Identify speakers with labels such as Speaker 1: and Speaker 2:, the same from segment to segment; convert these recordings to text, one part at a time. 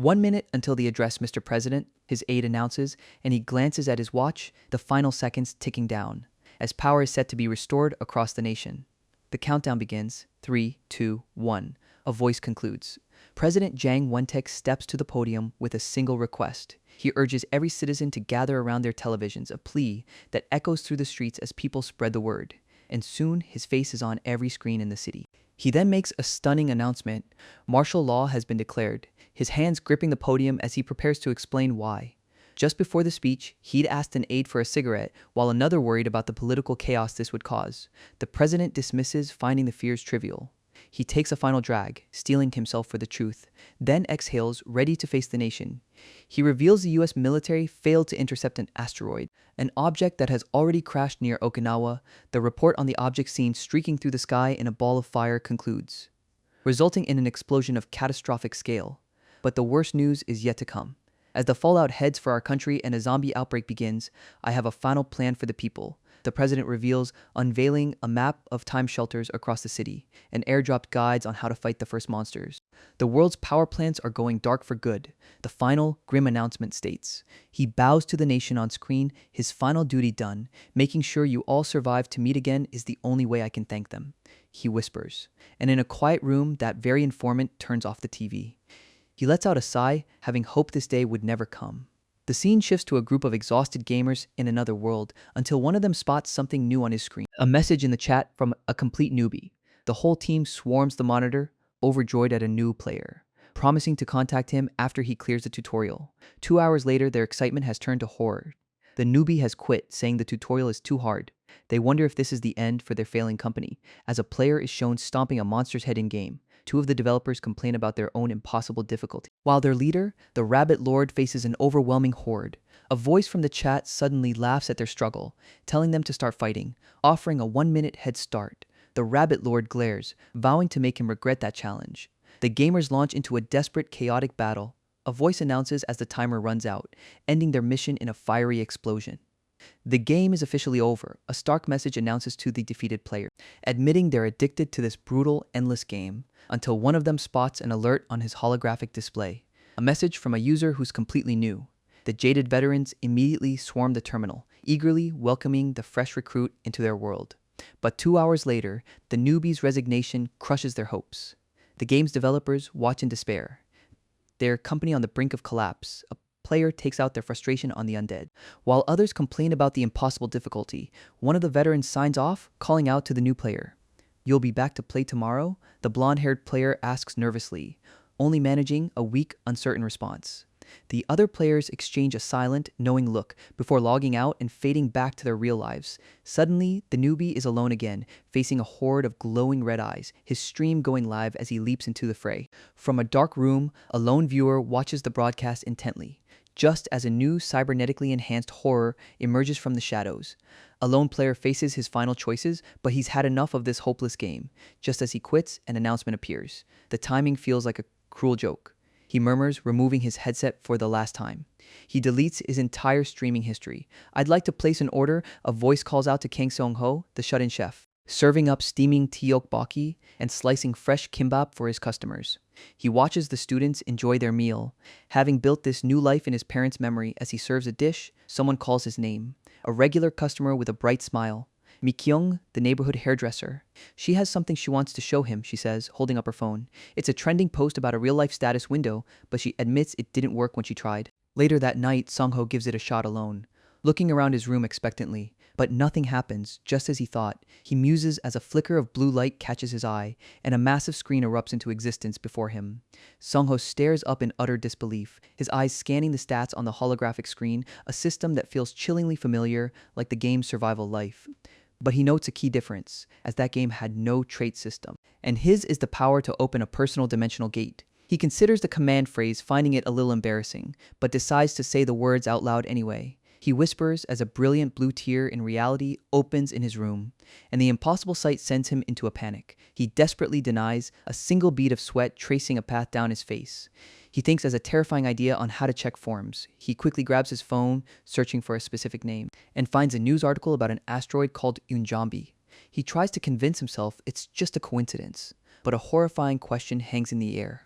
Speaker 1: 1 minute until the address, Mr. President, his aide announces, and he glances at his watch, the final seconds ticking down, as power is set to be restored across the nation. The countdown begins. 3, 2, 1. A voice concludes. President Jang Won-taek steps to the podium with a single request. He urges every citizen to gather around their televisions, a plea that echoes through the streets as people spread the word. And soon, his face is on every screen in the city. He then makes a stunning announcement. Martial law has been declared, his hands gripping the podium as he prepares to explain why. Just before the speech, he'd asked an aide for a cigarette, while another worried about the political chaos this would cause. The president dismisses, finding the fears trivial. He takes a final drag, steeling himself for the truth, then exhales, ready to face the nation. He reveals the US military failed to intercept an asteroid, an object that has already crashed near Okinawa. The report on the object seen streaking through the sky in a ball of fire concludes, resulting in an explosion of catastrophic scale. But the worst news is yet to come. As the fallout heads for our country and a zombie outbreak begins, I have a final plan for the people. The president reveals, unveiling a map of time shelters across the city, and airdropped guides on how to fight the first monsters. The world's power plants are going dark for good, the final, grim announcement states. He bows to the nation on screen, his final duty done. Making sure you all survive to meet again is the only way I can thank them, he whispers. And in a quiet room, that very informant turns off the TV. He lets out a sigh, having hoped this day would never come. The scene shifts to a group of exhausted gamers in another world until one of them spots something new on his screen. A message in the chat from a complete newbie. The whole team swarms the monitor, overjoyed at a new player, promising to contact him after he clears the tutorial. 2 hours later, their excitement has turned to horror. The newbie has quit, saying the tutorial is too hard. They wonder if this is the end for their failing company, as a player is shown stomping a monster's head in-game. 2 of the developers complain about their own impossible difficulty, while their leader, the Rabbit Lord, faces an overwhelming horde. A voice from the chat suddenly laughs at their struggle, telling them to start fighting, offering a 1-minute head start. The Rabbit Lord glares, vowing to make him regret that challenge. The gamers launch into a desperate, chaotic battle. A voice announces as the timer runs out, ending their mission in a fiery explosion. The game is officially over. A stark message announces to the defeated player, admitting they're addicted to this brutal, endless game, until one of them spots an alert on his holographic display. A message from a user who's completely new. The jaded veterans immediately swarm the terminal, eagerly welcoming the fresh recruit into their world. But 2 hours later, the newbie's resignation crushes their hopes. The game's developers watch in despair, their company on the brink of collapse. A player takes out their frustration on the undead. While others complain about the impossible difficulty, one of the veterans signs off, calling out to the new player. "You'll be back to play tomorrow?" The blonde-haired player asks nervously, only managing a weak, uncertain response. The other players exchange a silent, knowing look before logging out and fading back to their real lives. Suddenly, the newbie is alone again, facing a horde of glowing red eyes, his stream going live as he leaps into the fray. From a dark room, a lone viewer watches the broadcast intently, just as a new cybernetically enhanced horror emerges from the shadows. A lone player faces his final choices, but he's had enough of this hopeless game. Just as he quits, an announcement appears. The timing feels like a cruel joke. He murmurs, removing his headset for the last time. He deletes his entire streaming history. "I'd like to place an order," a voice calls out to Kang Seong-ho, the shut-in chef, serving up steaming tteokbokki and slicing fresh kimbap for his customers. He watches the students enjoy their meal, having built this new life in his parents' memory. As he serves a dish, someone calls his name. A regular customer with a bright smile. Mi-kyung, the neighborhood hairdresser. She has something she wants to show him, she says, holding up her phone. It's a trending post about a real-life status window, but she admits it didn't work when she tried. Later that night, Song-ho gives it a shot alone, looking around his room expectantly. But nothing happens, just as he thought. He muses as a flicker of blue light catches his eye, and a massive screen erupts into existence before him. Song-ho stares up in utter disbelief, his eyes scanning the stats on the holographic screen, a system that feels chillingly familiar, like the game's survival life. But he notes a key difference, as that game had no trait system, and his is the power to open a personal dimensional gate. He considers the command phrase, finding it a little embarrassing, but decides to say the words out loud anyway. He whispers as a brilliant blue tear in reality opens in his room, and the impossible sight sends him into a panic. He desperately denies, a single bead of sweat tracing a path down his face. He thinks as a terrifying idea on how to check forms. He quickly grabs his phone, searching for a specific name, and finds a news article about an asteroid called Unjambi. He tries to convince himself it's just a coincidence, but a horrifying question hangs in the air.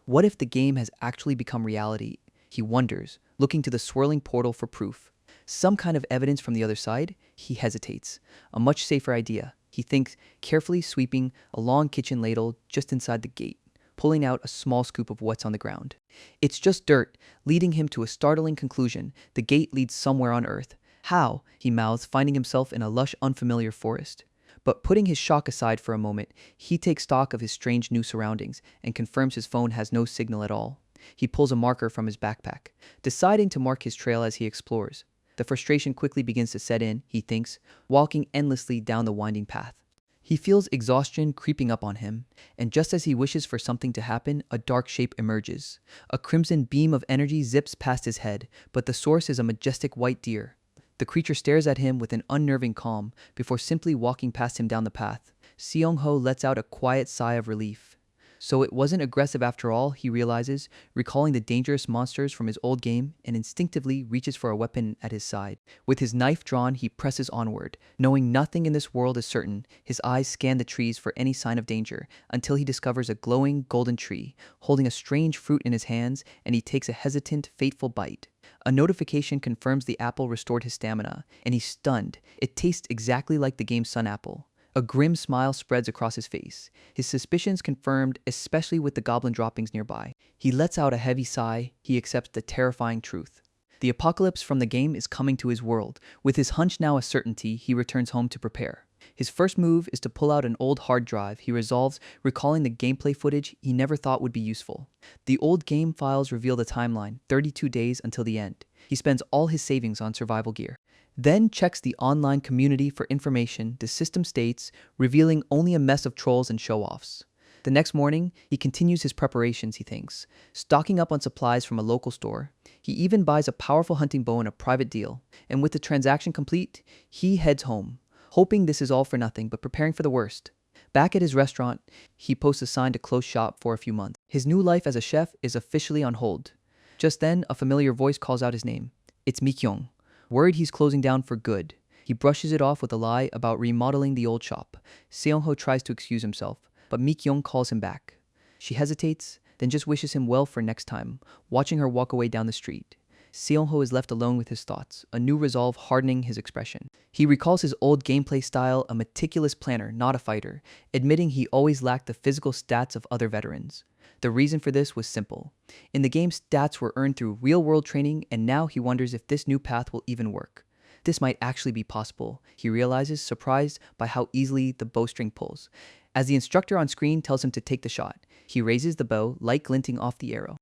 Speaker 1: What if the game has actually become reality? He wonders, looking to the swirling portal for proof. Some kind of evidence from the other side? He hesitates. A much safer idea. He thinks, carefully sweeping a long kitchen ladle just inside the gate, pulling out a small scoop of what's on the ground. It's just dirt, leading him to a startling conclusion. The gate leads somewhere on Earth. How? He mouths, finding himself in a lush, unfamiliar forest. But putting his shock aside for a moment, he takes stock of his strange new surroundings and confirms his phone has no signal at all. He pulls a marker from his backpack, deciding to mark his trail as he explores. The frustration quickly begins to set in, he thinks, walking endlessly down the winding path. He feels exhaustion creeping up on him, and just as he wishes for something to happen, a dark shape emerges. A crimson beam of energy zips past his head, but the source is a majestic white deer. The creature stares at him with an unnerving calm before simply walking past him down the path. Seong-ho lets out a quiet sigh of relief. So it wasn't aggressive after all, he realizes, recalling the dangerous monsters from his old game, and instinctively reaches for a weapon at his side. With his knife drawn, he presses onward. Knowing nothing in this world is certain, his eyes scan the trees for any sign of danger, until he discovers a glowing golden tree, holding a strange fruit in his hands, and he takes a hesitant, fateful bite. A notification confirms the apple restored his stamina, and he's stunned. It tastes exactly like the game's sun apple. A grim smile spreads across his face, his suspicions confirmed, especially with the goblin droppings nearby. He lets out a heavy sigh. He accepts the terrifying truth. The apocalypse from the game is coming to his world. With his hunch now a certainty, he returns home to prepare. His first move is to pull out an old hard drive. He resolves, recalling the gameplay footage he never thought would be useful. The old game files reveal the timeline, 32 days until the end. He spends all his savings on survival gear. Then checks the online community for information. The system states, revealing only a mess of trolls and show-offs. The next morning, he continues his preparations, he thinks, stocking up on supplies from a local store. He even buys a powerful hunting bow in a private deal. And with the transaction complete, he heads home, hoping this is all for nothing, but preparing for the worst. Back at his restaurant, he posts a sign to close shop for a few months. His new life as a chef is officially on hold. Just then, a familiar voice calls out his name. It's Mi-kyung. Worried he's closing down for good. He brushes it off with a lie about remodeling the old shop. Seong-ho tries to excuse himself, but Mi-kyung calls him back. She hesitates, then just wishes him well for next time, watching her walk away down the street. Seong-ho is left alone with his thoughts, a new resolve hardening his expression. He recalls his old gameplay style, a meticulous planner, not a fighter, admitting he always lacked the physical stats of other veterans. The reason for this was simple. In the game, stats were earned through real-world training, and now he wonders if this new path will even work. This might actually be possible, he realizes, surprised by how easily the bowstring pulls. As the instructor on screen tells him to take the shot, he raises the bow, light glinting off the arrow,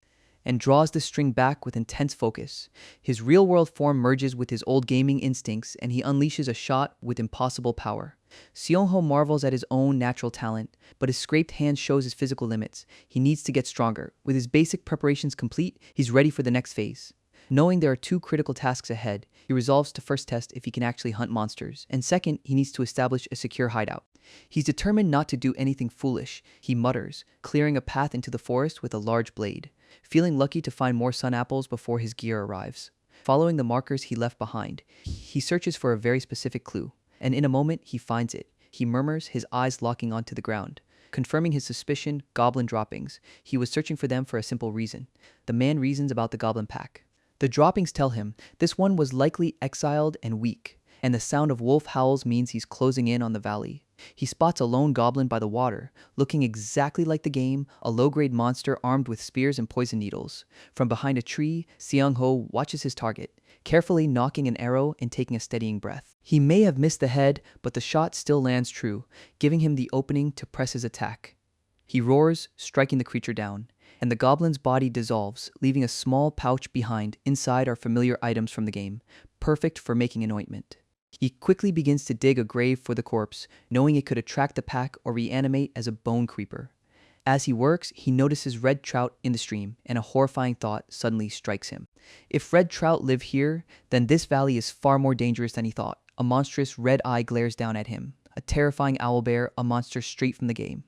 Speaker 1: and draws the string back with intense focus. His real-world form merges with his old gaming instincts, and he unleashes a shot with impossible power. Seong-ho marvels at his own natural talent, but his scraped hand shows his physical limits. He needs to get stronger. With his basic preparations complete, he's ready for the next phase. Knowing there are two critical tasks ahead, he resolves to first test if he can actually hunt monsters, and second, he needs to establish a secure hideout. He's determined not to do anything foolish, he mutters, clearing a path into the forest with a large blade, feeling lucky to find more sun apples before his gear arrives. Following the markers he left behind, he searches for a very specific clue, and in a moment he finds it. He murmurs, his eyes locking onto the ground. Confirming his suspicion, goblin droppings. He was searching for them for a simple reason. The man reasons about the goblin pack. The droppings tell him this one was likely exiled and weak, and the sound of wolf howls means he's closing in on the valley. He spots a lone goblin by the water, looking exactly like the game, a low-grade monster armed with spears and poison needles. From behind a tree, Seong-ho watches his target, carefully nocking an arrow and taking a steadying breath. He may have missed the head, but the shot still lands true, giving him the opening to press his attack. He roars, striking the creature down, and the goblin's body dissolves, leaving a small pouch behind. Inside are familiar items from the game, perfect for making an ointment. He quickly begins to dig a grave for the corpse, knowing it could attract the pack or reanimate as a bone creeper. As he works, he notices red trout in the stream, and a horrifying thought suddenly strikes him. If red trout live here, then this valley is far more dangerous than he thought. A monstrous red eye glares down at him, a terrifying owlbear, a monster straight from the game.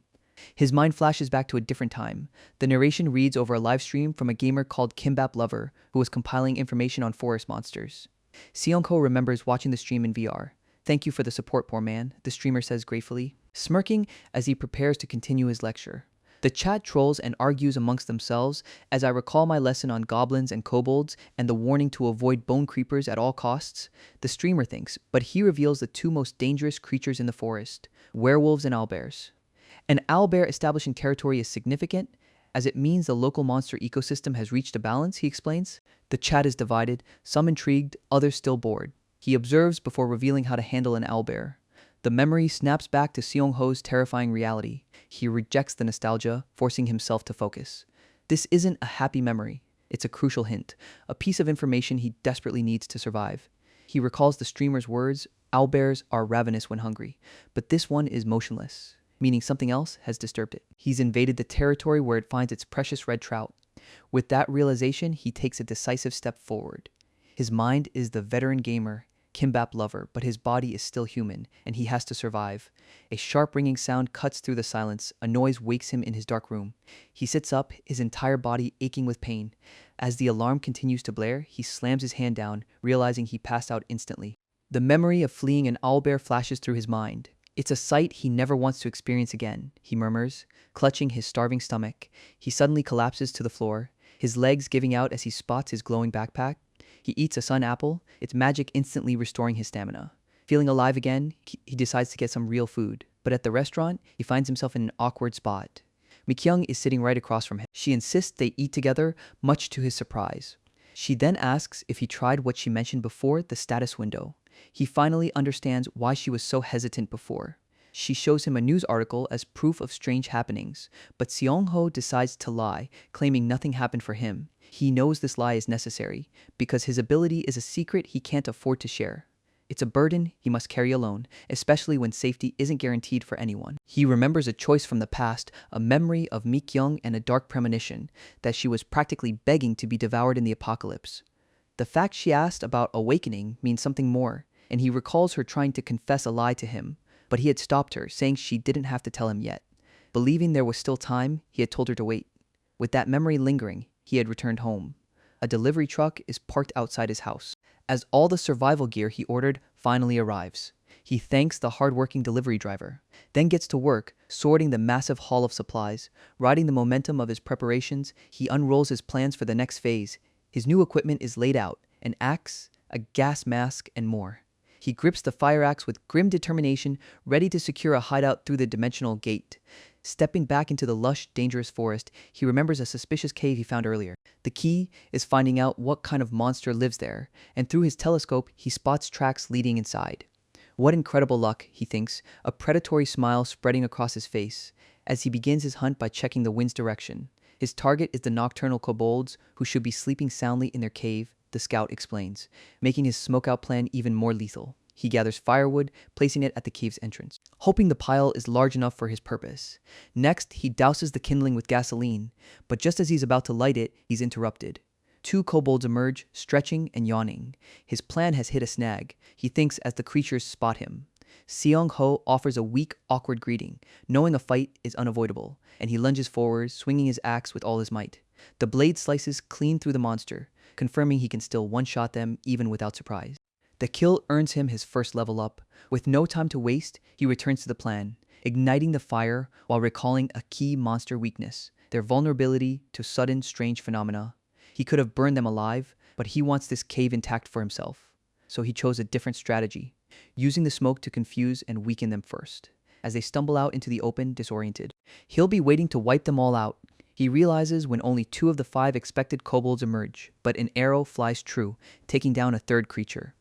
Speaker 1: His mind flashes back to a different time. The narration reads over a live stream from a gamer called Kimbap Lover, who was compiling information on forest monsters. Seong-ho remembers watching the stream in VR. "Thank you for the support, poor man," the streamer says gratefully, smirking as he prepares to continue his lecture. The chat trolls and argues amongst themselves as I recall my lesson on goblins and kobolds and the warning to avoid bone creepers at all costs. The streamer thinks, but he reveals the two most dangerous creatures in the forest, werewolves and owlbears. An owlbear establishing territory is significant, as it means the local monster ecosystem has reached a balance, he explains. The chat is divided, some intrigued, others still bored. He observes before revealing how to handle an owlbear. The memory snaps back to Seong-ho's terrifying reality. He rejects the nostalgia, forcing himself to focus. This isn't a happy memory. It's a crucial hint, a piece of information he desperately needs to survive. He recalls the streamer's words, owlbears are ravenous when hungry, but this one is motionless, meaning something else has disturbed it. He's invaded the territory where it finds its precious red trout. With that realization, he takes a decisive step forward. His mind is the veteran gamer, kimbap lover, but his body is still human, and he has to survive. A sharp ringing sound cuts through the silence. A noise wakes him in his dark room. He sits up, his entire body aching with pain. As the alarm continues to blare, he slams his hand down, realizing he passed out instantly. The memory of fleeing an owlbear flashes through his mind. It's a sight he never wants to experience again, he murmurs, clutching his starving stomach. He suddenly collapses to the floor, his legs giving out as he spots his glowing backpack. He eats a sun apple, its magic instantly restoring his stamina. Feeling alive again, he decides to get some real food. But at the restaurant, he finds himself in an awkward spot. Mikyung is sitting right across from him. She insists they eat together, much to his surprise. She then asks if he tried what she mentioned before, the status window. He finally understands why she was so hesitant before. She shows him a news article as proof of strange happenings, but Seong-ho decides to lie, claiming nothing happened for him. He knows this lie is necessary, because his ability is a secret he can't afford to share. It's a burden he must carry alone, especially when safety isn't guaranteed for anyone. He remembers a choice from the past, a memory of Mikyung and a dark premonition, that she was practically begging to be devoured in the apocalypse. The fact she asked about awakening means something more, and he recalls her trying to confess a lie to him, but he had stopped her, saying she didn't have to tell him yet. Believing there was still time, he had told her to wait. With that memory lingering, he had returned home. A delivery truck is parked outside his house, as all the survival gear he ordered finally arrives. He thanks the hard-working delivery driver, then gets to work, sorting the massive haul of supplies. Riding the momentum of his preparations, he unrolls his plans for the next phase. His new equipment is laid out, an axe, a gas mask, and more. He grips the fire axe with grim determination, ready to secure a hideout through the dimensional gate. Stepping back into the lush, dangerous forest, he remembers a suspicious cave he found earlier. The key is finding out what kind of monster lives there, and through his telescope, he spots tracks leading inside. What incredible luck, he thinks, a predatory smile spreading across his face, as he begins his hunt by checking the wind's direction. His target is the nocturnal kobolds, who should be sleeping soundly in their cave, the scout explains, making his smokeout plan even more lethal. He gathers firewood, placing it at the cave's entrance, hoping the pile is large enough for his purpose. Next, he douses the kindling with gasoline, but just as he's about to light it, he's interrupted. Two kobolds emerge, stretching and yawning. His plan has hit a snag, he thinks as the creatures spot him. Seong-ho offers a weak, awkward greeting, knowing a fight is unavoidable, and he lunges forward, swinging his axe with all his might. The blade slices clean through the monster, confirming he can still one-shot them even without surprise. The kill earns him his first level up. With no time to waste, he returns to the plan, igniting the fire while recalling a key monster weakness, their vulnerability to sudden, strange phenomena. He could have burned them alive, but he wants this cave intact for himself. So he chose a different strategy, using the smoke to confuse and weaken them first. As they stumble out into the open, disoriented, he'll be waiting to wipe them all out. He realizes when only 2 of the 5 expected kobolds emerge, but an arrow flies true, taking down a third creature.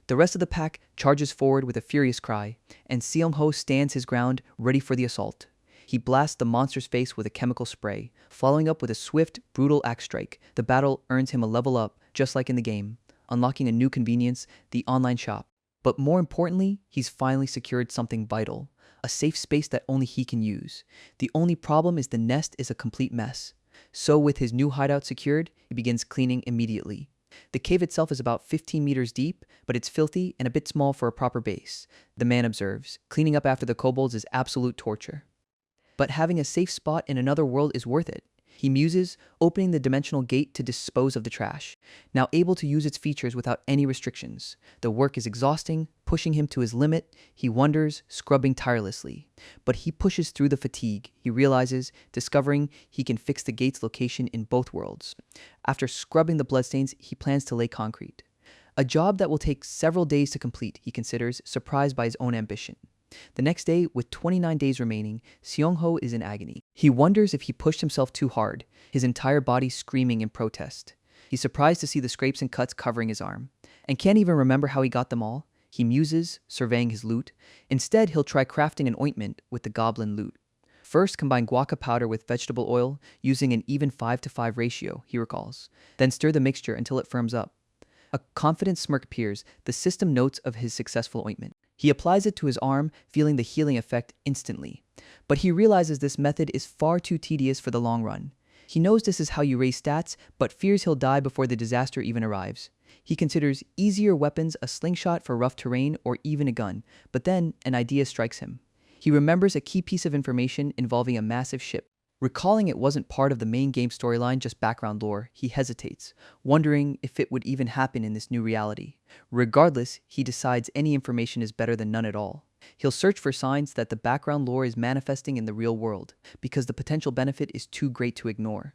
Speaker 1: The rest of the pack charges forward with a furious cry, and Seong-ho stands his ground, ready for the assault. He blasts the monster's face with a chemical spray, following up with a swift, brutal axe strike. The battle earns him a level up, just like in the game, unlocking a new convenience, the online shop. But more importantly, he's finally secured something vital, a safe space that only he can use. The only problem is the nest is a complete mess. So with his new hideout secured, he begins cleaning immediately. The cave itself is about 15 meters deep, but it's filthy and a bit small for a proper base. The man observes, cleaning up after the kobolds is absolute torture. But having a safe spot in another world is worth it. He muses, opening the dimensional gate to dispose of the trash, now able to use its features without any restrictions. The work is exhausting, pushing him to his limit. He wonders, scrubbing tirelessly. But he pushes through the fatigue. He realizes, discovering he can fix the gate's location in both worlds. After scrubbing the bloodstains, he plans to lay concrete. A job that will take several days to complete, he considers, surprised by his own ambition. The next day, with 29 days remaining, Seong-ho is in agony. He wonders if he pushed himself too hard, his entire body screaming in protest. He's surprised to see the scrapes and cuts covering his arm, and can't even remember how he got them all. He muses, surveying his loot. Instead, he'll try crafting an ointment with the goblin loot. First, combine guaca powder with vegetable oil, using an even 5-to-5 ratio, he recalls. Then stir the mixture until it firms up. A confident smirk appears, the system notes of his successful ointment. He applies it to his arm, feeling the healing effect instantly. But he realizes this method is far too tedious for the long run. He knows this is how you raise stats, but fears he'll die before the disaster even arrives. He considers easier weapons, a slingshot for rough terrain, or even a gun. But then, an idea strikes him. He remembers a key piece of information involving a massive ship. Recalling it wasn't part of the main game storyline, just background lore, he hesitates, wondering if it would even happen in this new reality. Regardless, he decides any information is better than none at all. He'll search for signs that the background lore is manifesting in the real world, because the potential benefit is too great to ignore.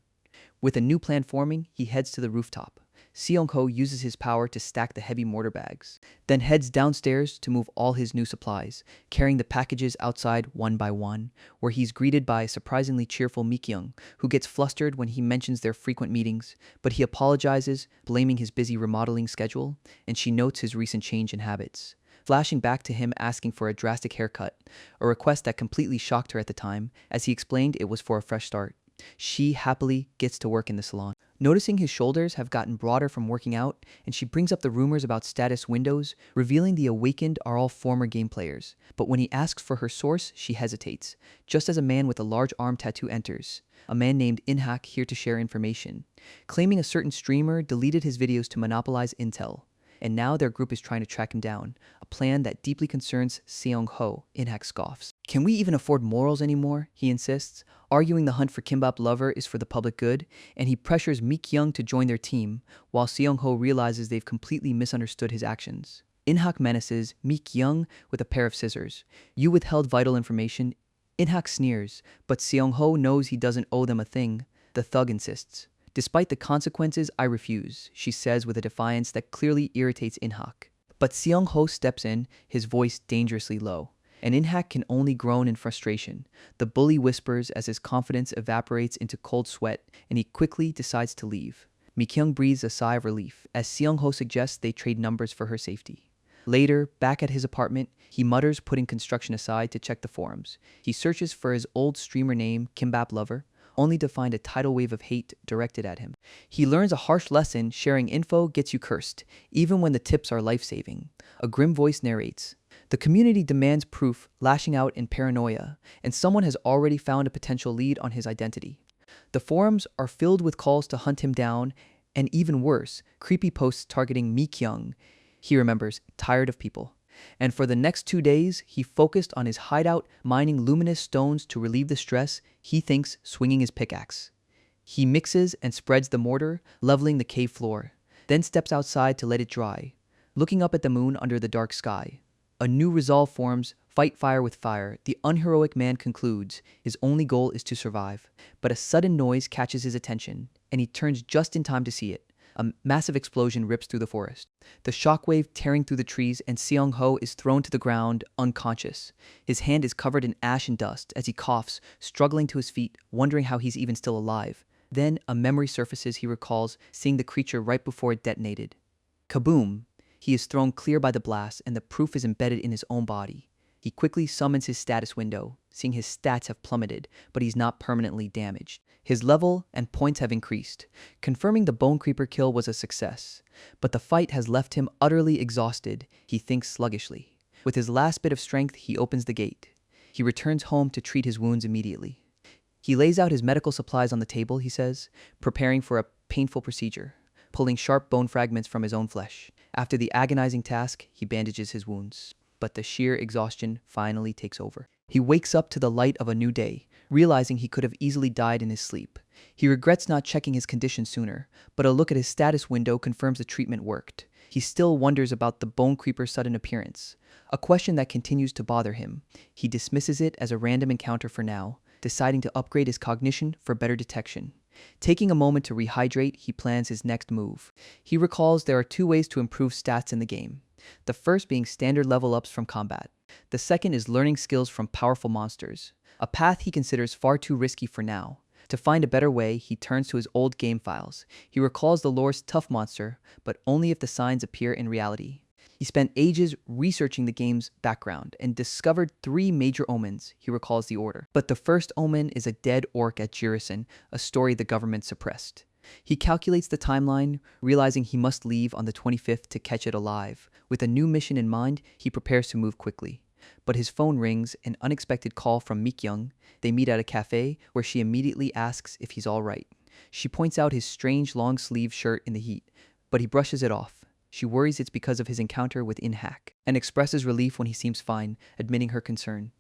Speaker 1: With a new plan forming, he heads to the rooftop. Seong-ho uses his power to stack the heavy mortar bags, then heads downstairs to move all his new supplies, carrying the packages outside one by one, where he's greeted by a surprisingly cheerful Mi-kyung, who gets flustered when he mentions their frequent meetings, but he apologizes, blaming his busy remodeling schedule, and she notes his recent change in habits. Flashing back to him asking for a drastic haircut, a request that completely shocked her at the time, as he explained it was for a fresh start. She happily gets to work in the salon. Noticing his shoulders have gotten broader from working out, and she brings up the rumors about status windows, revealing the awakened are all former game players. But when he asks for her source, she hesitates, just as a man with a large arm tattoo enters, a man named Inhak here to share information, claiming a certain streamer deleted his videos to monopolize intel. And now their group is trying to track him down, a plan that deeply concerns Seong-ho. Inhak scoffs. Can we even afford morals anymore? He insists, arguing the hunt for Kimbap Lover is for the public good, and he pressures Mi-kyung to join their team, while Seong-ho realizes they've completely misunderstood his actions. Inhak menaces Mi-kyung with a pair of scissors. You withheld vital information. Inhak sneers, but Seong-ho knows he doesn't owe them a thing. The thug insists. Despite the consequences, I refuse, she says with a defiance that clearly irritates Inhak. But Seong-ho steps in, his voice dangerously low. And Inhak can only groan in frustration. The bully whispers as his confidence evaporates into cold sweat, and he quickly decides to leave. Mi-kyung breathes a sigh of relief, as Seong-ho suggests they trade numbers for her safety. Later, back at his apartment, he mutters, putting construction aside to check the forums. He searches for his old streamer name, Kimbap Lover, only to find a tidal wave of hate directed at him. He learns a harsh lesson: sharing info gets you cursed, even when the tips are life-saving. A grim voice narrates. The community demands proof, lashing out in paranoia, and someone has already found a potential lead on his identity. The forums are filled with calls to hunt him down, and even worse, creepy posts targeting Mi-kyung. He remembers, tired of people. And for the next 2 days, he focused on his hideout, mining luminous stones to relieve the stress, he thinks, swinging his pickaxe. He mixes and spreads the mortar, leveling the cave floor, then steps outside to let it dry, looking up at the moon under the dark sky. A new resolve forms, fight fire with fire. The unheroic man concludes his only goal is to survive. But a sudden noise catches his attention, and he turns just in time to see it. A massive explosion rips through the forest, the shockwave tearing through the trees, and Seong-ho is thrown to the ground, unconscious. His hand is covered in ash and dust as he coughs, struggling to his feet, wondering how he's even still alive. Then a memory surfaces. He recalls seeing the creature right before it detonated. Kaboom! He is thrown clear by the blast, and the proof is embedded in his own body. He quickly summons his status window, seeing his stats have plummeted, but he's not permanently damaged. His level and points have increased, confirming the Bone Creeper kill was a success. But the fight has left him utterly exhausted, he thinks sluggishly. With his last bit of strength, he opens the gate. He returns home to treat his wounds immediately. He lays out his medical supplies on the table, he says, preparing for a painful procedure, pulling sharp bone fragments from his own flesh. After the agonizing task, he bandages his wounds. But the sheer exhaustion finally takes over. He wakes up to the light of a new day, realizing he could have easily died in his sleep. He regrets not checking his condition sooner, but a look at his status window confirms the treatment worked. He still wonders about the bone creeper's sudden appearance, a question that continues to bother him. He dismisses it as a random encounter for now, deciding to upgrade his cognition for better detection. Taking a moment to rehydrate, he plans his next move. He recalls there are two ways to improve stats in the game. The first being standard level ups from combat. The second is learning skills from powerful monsters, a path he considers far too risky for now. To find a better way, he turns to his old game files. He recalls the lore's tough monster, but only if the signs appear in reality. He spent ages researching the game's background and discovered 3 major omens. He recalls the order. But the first omen is a dead orc at Jirisan, a story the government suppressed. He calculates the timeline, realizing he must leave on the 25th to catch it alive. With a new mission in mind, he prepares to move quickly. But his phone rings, an unexpected call from Mikyoung. They meet at a cafe, where she immediately asks if he's all right. She points out his strange long-sleeve shirt in the heat, but he brushes it off. She worries it's because of his encounter with In-Hack, and expresses relief when he seems fine, admitting her concern.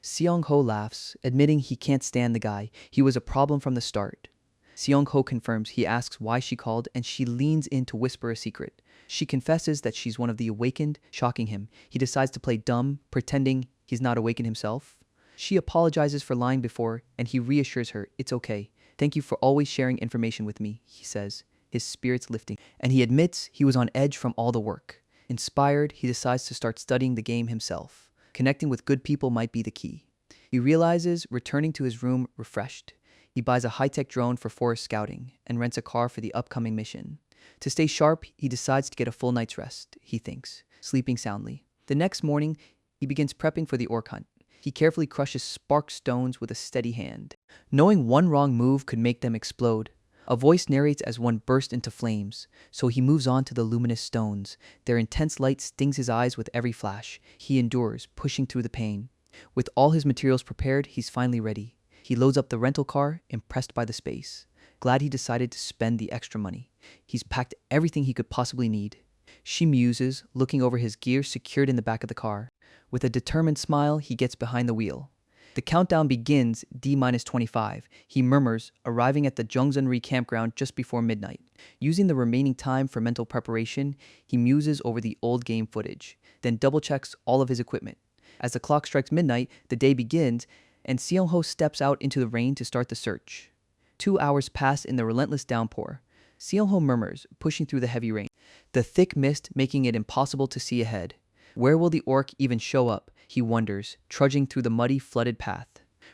Speaker 1: Seong-ho laughs, admitting he can't stand the guy. He was a problem from the start. Seong-ho confirms. He asks why she called, and she leans in to whisper a secret. She confesses that she's one of the awakened, shocking him. He decides to play dumb, pretending he's not awakened himself. She apologizes for lying before, and he reassures her, "It's okay. Thank you for always sharing information with me," he says, his spirits lifting. And he admits he was on edge from all the work. Inspired, he decides to start studying the game himself. Connecting with good people might be the key. He realizes returning to his room refreshed. He buys a high-tech drone for forest scouting and rents a car for the upcoming mission. To stay sharp, he decides to get a full night's rest, he thinks, sleeping soundly. The next morning, he begins prepping for the orc hunt. He carefully crushes spark stones with a steady hand, knowing one wrong move could make them explode. A voice narrates as one bursts into flames, so he moves on to the luminous stones. Their intense light stings his eyes with every flash. He endures, pushing through the pain. With all his materials prepared, he's finally ready. He loads up the rental car, impressed by the space. Glad he decided to spend the extra money. He's packed everything he could possibly need. She muses, looking over his gear secured in the back of the car. With a determined smile, he gets behind the wheel. The countdown begins D-25. He murmurs, arriving at the Jungsunri campground just before midnight. Using the remaining time for mental preparation, he muses over the old game footage, then double-checks all of his equipment. As the clock strikes midnight, the day begins, and Seong-ho steps out into the rain to start the search. 2 hours pass in the relentless downpour. Seong-ho murmurs, pushing through the heavy rain, the thick mist making it impossible to see ahead. Where will the orc even show up, he wonders, trudging through the muddy, flooded path.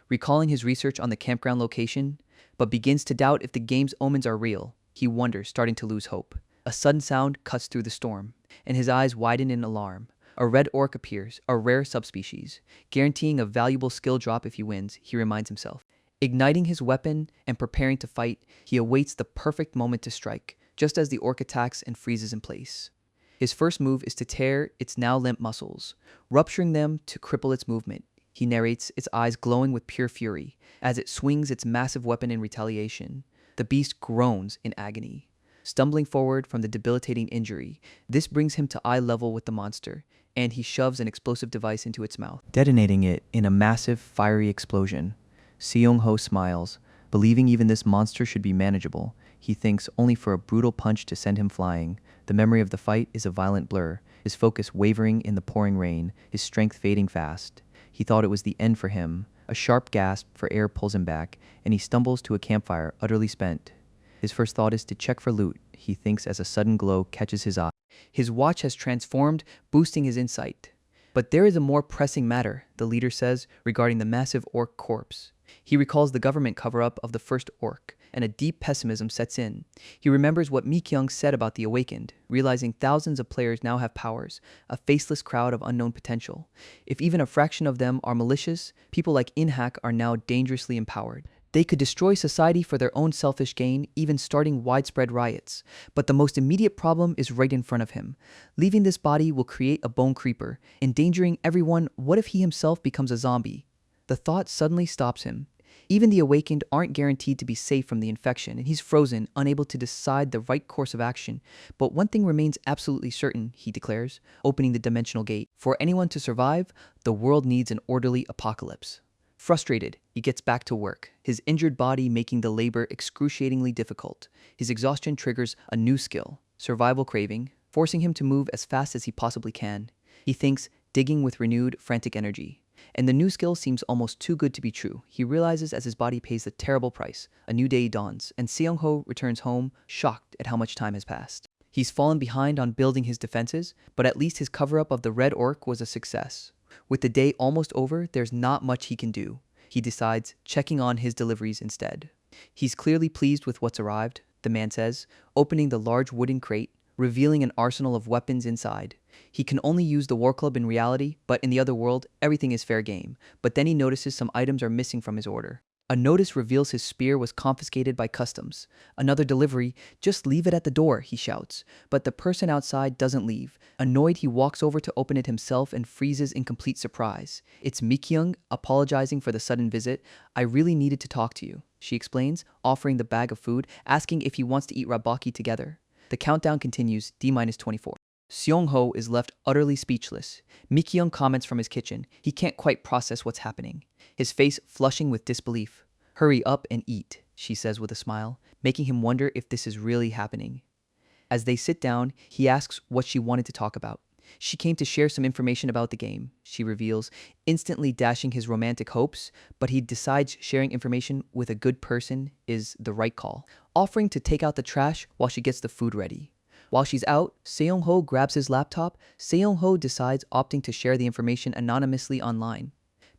Speaker 1: Recalling his research on the campground location, but begins to doubt if the game's omens are real, he wonders, starting to lose hope. A sudden sound cuts through the storm, and his eyes widen in alarm. A red orc appears, a rare subspecies, guaranteeing a valuable skill drop if he wins, he reminds himself. Igniting his weapon and preparing to fight, he awaits the perfect moment to strike, just as the orc attacks and freezes in place. His first move is to tear its now limp muscles, rupturing them to cripple its movement. He narrates, its eyes glowing with pure fury, as it swings its massive weapon in retaliation. The beast groans in agony, stumbling forward from the debilitating injury. This brings him to eye level with the monster, and he shoves an explosive device into its mouth, detonating it in a massive, fiery explosion. Seong-ho smiles, believing even this monster should be manageable. He thinks only for a brutal punch to send him flying. The memory of the fight is a violent blur, his focus wavering in the pouring rain, his strength fading fast. He thought it was the end for him. A sharp gasp for air pulls him back, and he stumbles to a campfire, utterly spent. His first thought is to check for loot, he thinks as a sudden glow catches his eye. His watch has transformed, boosting his insight. But there is a more pressing matter, the leader says, regarding the massive orc corpse. He recalls the government cover-up of the first orc, and a deep pessimism sets in. He remembers what Mikyoung said about the Awakened, realizing thousands of players now have powers, a faceless crowd of unknown potential. If even a fraction of them are malicious, people like In-Hack are now dangerously empowered. They could destroy society for their own selfish gain, even starting widespread riots. But the most immediate problem is right in front of him. Leaving this body will create a bone creeper, endangering everyone. What if he himself becomes a zombie? The thought suddenly stops him. Even the Awakened aren't guaranteed to be safe from the infection, and he's frozen, unable to decide the right course of action. But one thing remains absolutely certain, he declares, opening the dimensional gate. For anyone to survive, the world needs an orderly apocalypse. Frustrated, he gets back to work, his injured body making the labor excruciatingly difficult. His exhaustion triggers a new skill, survival craving, forcing him to move as fast as he possibly can. He thinks, digging with renewed, frantic energy. And the new skill seems almost too good to be true. He realizes as his body pays the terrible price, a new day dawns, and Seong-ho returns home, shocked at how much time has passed. He's fallen behind on building his defenses, but at least his cover-up of the Red Orc was a success. With the day almost over, there's not much he can do. He decides, checking on his deliveries instead. He's clearly pleased with what's arrived, the man says, opening the large wooden crate, revealing an arsenal of weapons inside. He can only use the war club in reality, but in the other world, everything is fair game. But then he notices some items are missing from his order. A notice reveals his spear was confiscated by customs. Another delivery, just leave it at the door, he shouts. But the person outside doesn't leave. Annoyed, he walks over to open it himself and freezes in complete surprise. It's Mikyung, apologizing for the sudden visit. I really needed to talk to you, she explains, offering the bag of food, asking if he wants to eat rabaki together. The countdown continues, D-24. Seong-ho is left utterly speechless. Mikyung comments from his kitchen. He can't quite process what's happening, his face flushing with disbelief. Hurry up and eat, she says with a smile, making him wonder if this is really happening. As they sit down, he asks what she wanted to talk about. She came to share some information about the game, she reveals, instantly dashing his romantic hopes, but he decides sharing information with a good person is the right call, offering to take out the trash while she gets the food ready. While she's out, Seong-ho grabs his laptop. Seong-ho decides opting to share the information anonymously online.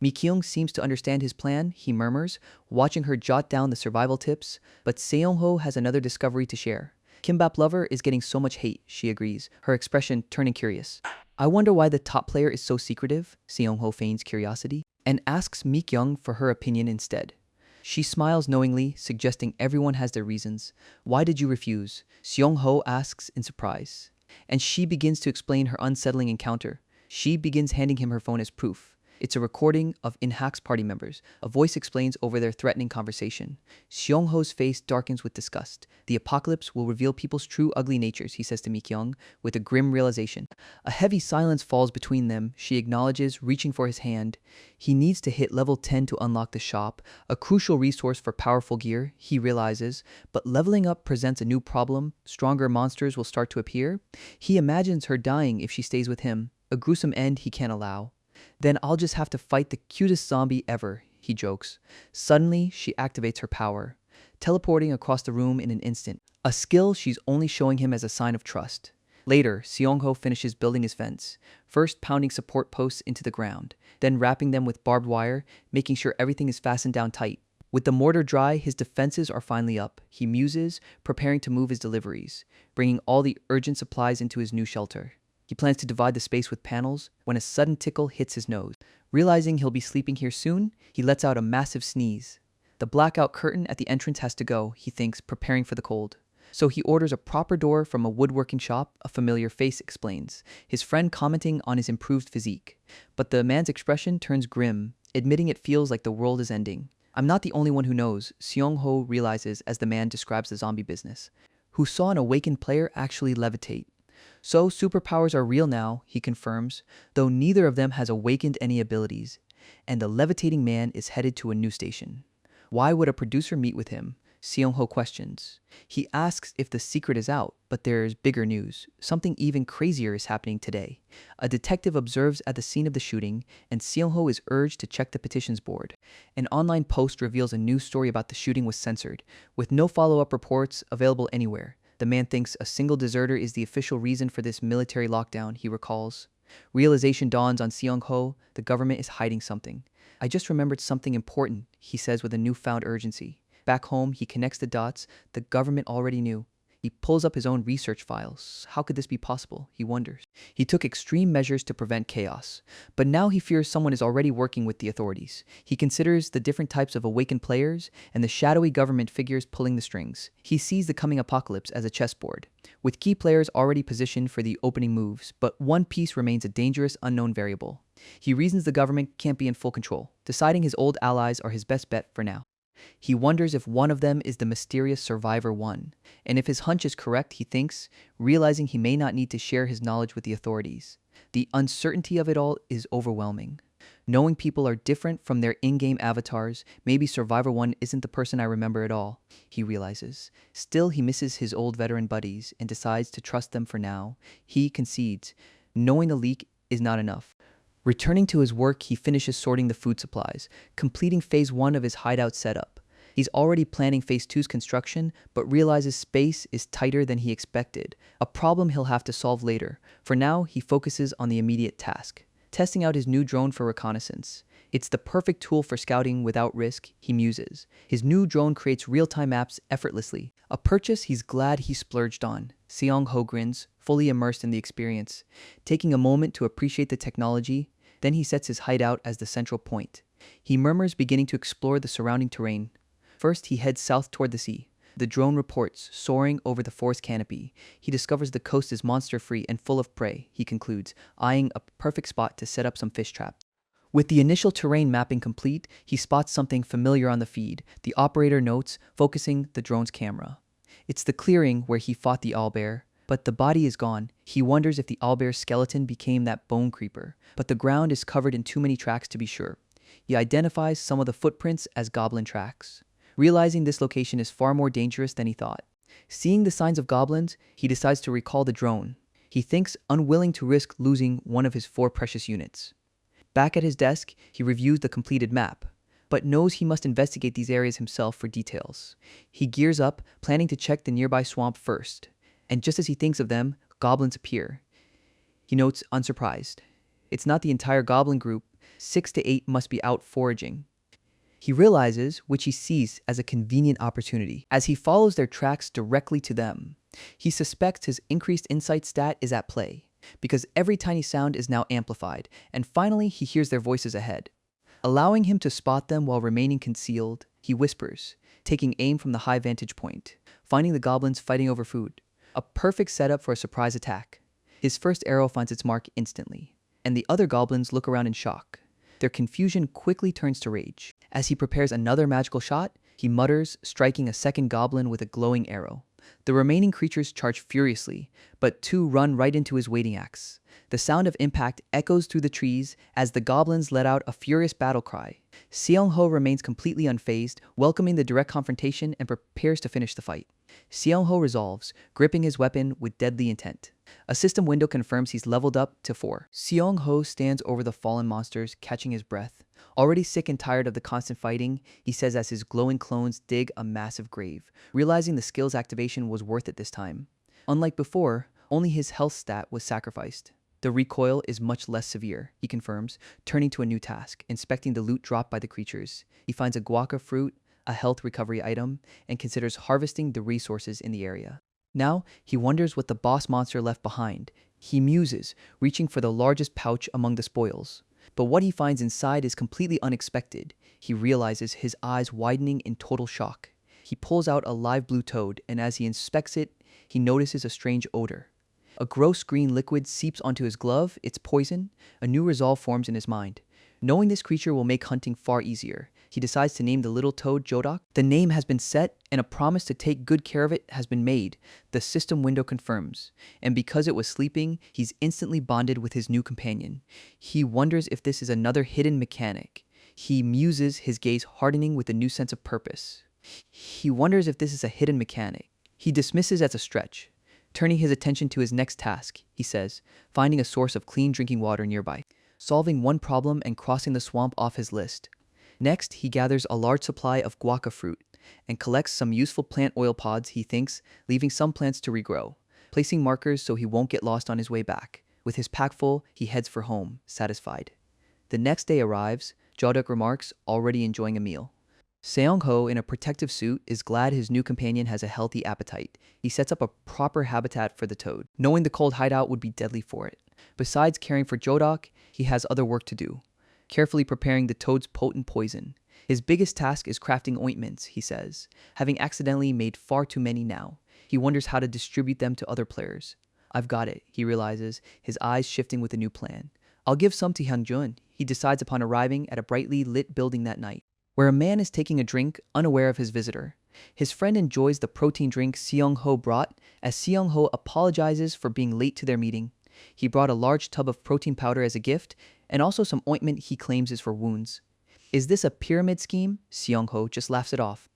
Speaker 1: Mikyung seems to understand his plan, he murmurs, watching her jot down the survival tips, but Seong-ho has another discovery to share. Kimbap Lover is getting so much hate, she agrees, her expression turning curious. I wonder why the top player is so secretive, Seong-ho feigns curiosity, and asks Mikyung for her opinion instead. She smiles knowingly, suggesting everyone has their reasons. Why did you refuse? Seong-ho asks in surprise. And she begins to explain her unsettling encounter. She begins handing him her phone as proof. It's a recording of In-hak's party members. A voice explains over their threatening conversation. Seong-ho's face darkens with disgust. The apocalypse will reveal people's true ugly natures, he says to Mikyung, with a grim realization. A heavy silence falls between them, she acknowledges, reaching for his hand. He needs to hit level 10 to unlock the shop, a crucial resource for powerful gear, he realizes. But leveling up presents a new problem. Stronger monsters will start to appear. He imagines her dying if she stays with him, a gruesome end he can't allow. Then I'll just have to fight the cutest zombie ever, he jokes. Suddenly, she activates her power, teleporting across the room in an instant, a skill she's only showing him as a sign of trust. Later, Seong-ho finishes building his fence, first pounding support posts into the ground, then wrapping them with barbed wire, making sure everything is fastened down tight. With the mortar dry, his defenses are finally up. He muses, preparing to move his deliveries, bringing all the urgent supplies into his new shelter. He plans to divide the space with panels when a sudden tickle hits his nose. Realizing he'll be sleeping here soon, he lets out a massive sneeze. The blackout curtain at the entrance has to go, he thinks, preparing for the cold. So he orders a proper door from a woodworking shop, a familiar face explains, his friend commenting on his improved physique. But the man's expression turns grim, admitting it feels like the world is ending. I'm not the only one who knows, Seong-ho realizes as the man describes the zombie business, who saw an awakened player actually levitate. So superpowers are real now, he confirms, though neither of them has awakened any abilities, and the levitating man is headed to a new station. Why would a producer meet with him? Seong-ho questions. He asks if the secret is out, but there's bigger news. Something even crazier is happening today. A detective observes at the scene of the shooting, and Seong-ho is urged to check the petitions board. An online post reveals a news story about the shooting was censored, with no follow-up reports available anywhere. The man thinks a single deserter is the official reason for this military lockdown, he recalls. Realization dawns on Seong-ho, the government is hiding something. I just remembered something important, he says with a newfound urgency. Back home, he connects the dots the government already knew. He pulls up his own research files. How could this be possible? He wonders. He took extreme measures to prevent chaos, but now he fears someone is already working with the authorities. He considers the different types of awakened players and the shadowy government figures pulling the strings. He sees the coming apocalypse as a chessboard, with key players already positioned for the opening moves, but one piece remains a dangerous unknown variable. He reasons the government can't be in full control, deciding his old allies are his best bet for now. He wonders if one of them is the mysterious Survivor One, and if his hunch is correct, he thinks, realizing he may not need to share his knowledge with the authorities. The uncertainty of it all is overwhelming. Knowing people are different from their in-game avatars, maybe Survivor 1 isn't the person I remember at all, he realizes. Still, he misses his old veteran buddies and decides to trust them for now. He concedes, knowing the leak is not enough. Returning to his work, he finishes sorting the food supplies, completing Phase 1 of his hideout setup. He's already planning Phase 2's construction, but realizes space is tighter than he expected, a problem he'll have to solve later. For now, he focuses on the immediate task, testing out his new drone for reconnaissance. It's the perfect tool for scouting without risk, he muses. His new drone creates real-time maps effortlessly, a purchase he's glad he splurged on. Seong-ho grins, fully immersed in the experience, taking a moment to appreciate the technology. Then he sets his hideout as the central point. He murmurs, beginning to explore the surrounding terrain. First, he heads south toward the sea. The drone reports, soaring over the forest canopy. He discovers the coast is monster-free and full of prey, he concludes, eyeing a perfect spot to set up some fish traps. With the initial terrain mapping complete, he spots something familiar on the feed, the operator notes, focusing the drone's camera. It's the clearing where he fought the owlbear, but the body is gone. He wonders if the owlbear's skeleton became that bone creeper, but the ground is covered in too many tracks to be sure. He identifies some of the footprints as goblin tracks. Realizing this location is far more dangerous than he thought. Seeing the signs of goblins, he decides to recall the drone. He thinks, unwilling to risk losing one of his 4 precious units. Back at his desk, he reviews the completed map, but knows he must investigate these areas himself for details. He gears up, planning to check the nearby swamp first. And just as he thinks of them, goblins appear. He notes, unsurprised. It's not the entire goblin group. 6 to 8 must be out foraging. He realizes, which he sees as a convenient opportunity, as he follows their tracks directly to them. He suspects his increased insight stat is at play, because every tiny sound is now amplified, and finally he hears their voices ahead. Allowing him to spot them while remaining concealed, he whispers, taking aim from the high vantage point, finding the goblins fighting over food. A perfect setup for a surprise attack. His first arrow finds its mark instantly, and the other goblins look around in shock. Their confusion quickly turns to rage. As he prepares another magical shot, he mutters, striking a second goblin with a glowing arrow. The remaining creatures charge furiously, but 2 run right into his waiting axe. The sound of impact echoes through the trees as the goblins let out a furious battle cry. Seong-ho remains completely unfazed, welcoming the direct confrontation and prepares to finish the fight. Seong-ho resolves, gripping his weapon with deadly intent. A system window confirms he's leveled up to 4. Seong-ho stands over the fallen monsters, catching his breath. Already sick and tired of the constant fighting, he says as his glowing clones dig a massive grave, realizing the skill's activation was worth it this time. Unlike before, only his health stat was sacrificed. The recoil is much less severe, he confirms, turning to a new task, inspecting the loot dropped by the creatures. He finds a guaca fruit, a health recovery item, and considers harvesting the resources in the area. Now, he wonders what the boss monster left behind. He muses, reaching for the largest pouch among the spoils. But what he finds inside is completely unexpected. He realizes, his eyes widening in total shock. He pulls out a live blue toad, and as he inspects it, he notices a strange odor. A gross green liquid seeps onto his glove. It's poison. A new resolve forms in his mind. Knowing this creature will make hunting far easier, he decides to name the little toad Jodok. The name has been set, and a promise to take good care of it has been made, the system window confirms. And because it was sleeping, he's instantly bonded with his new companion. He wonders if this is another hidden mechanic. He muses, his gaze hardening with a new sense of purpose. He wonders if this is a hidden mechanic. He dismisses as a stretch. Turning his attention to his next task, he says, finding a source of clean drinking water nearby. Solving one problem and crossing the swamp off his list. Next, he gathers a large supply of guaca fruit and collects some useful plant oil pods, he thinks, leaving some plants to regrow, placing markers so he won't get lost on his way back. With his pack full, he heads for home, satisfied. The next day arrives, Jodok remarks, already enjoying a meal. Seong-ho, in a protective suit, is glad his new companion has a healthy appetite. He sets up a proper habitat for the toad, knowing the cold hideout would be deadly for it. Besides caring for Jodok, he has other work to do, carefully preparing the toad's potent poison. His biggest task is crafting ointments, he says, having accidentally made far too many now. He wonders how to distribute them to other players. I've got it, he realizes, his eyes shifting with a new plan. I'll give some to Hyungjun, he decides upon arriving at a brightly lit building that night, where a man is taking a drink, unaware of his visitor. His friend enjoys the protein drink Seong-ho brought, as Seong-ho apologizes for being late to their meeting. He brought a large tub of protein powder as a gift, and also some ointment he claims is for wounds. Is this a pyramid scheme? Seong-ho just laughs it off.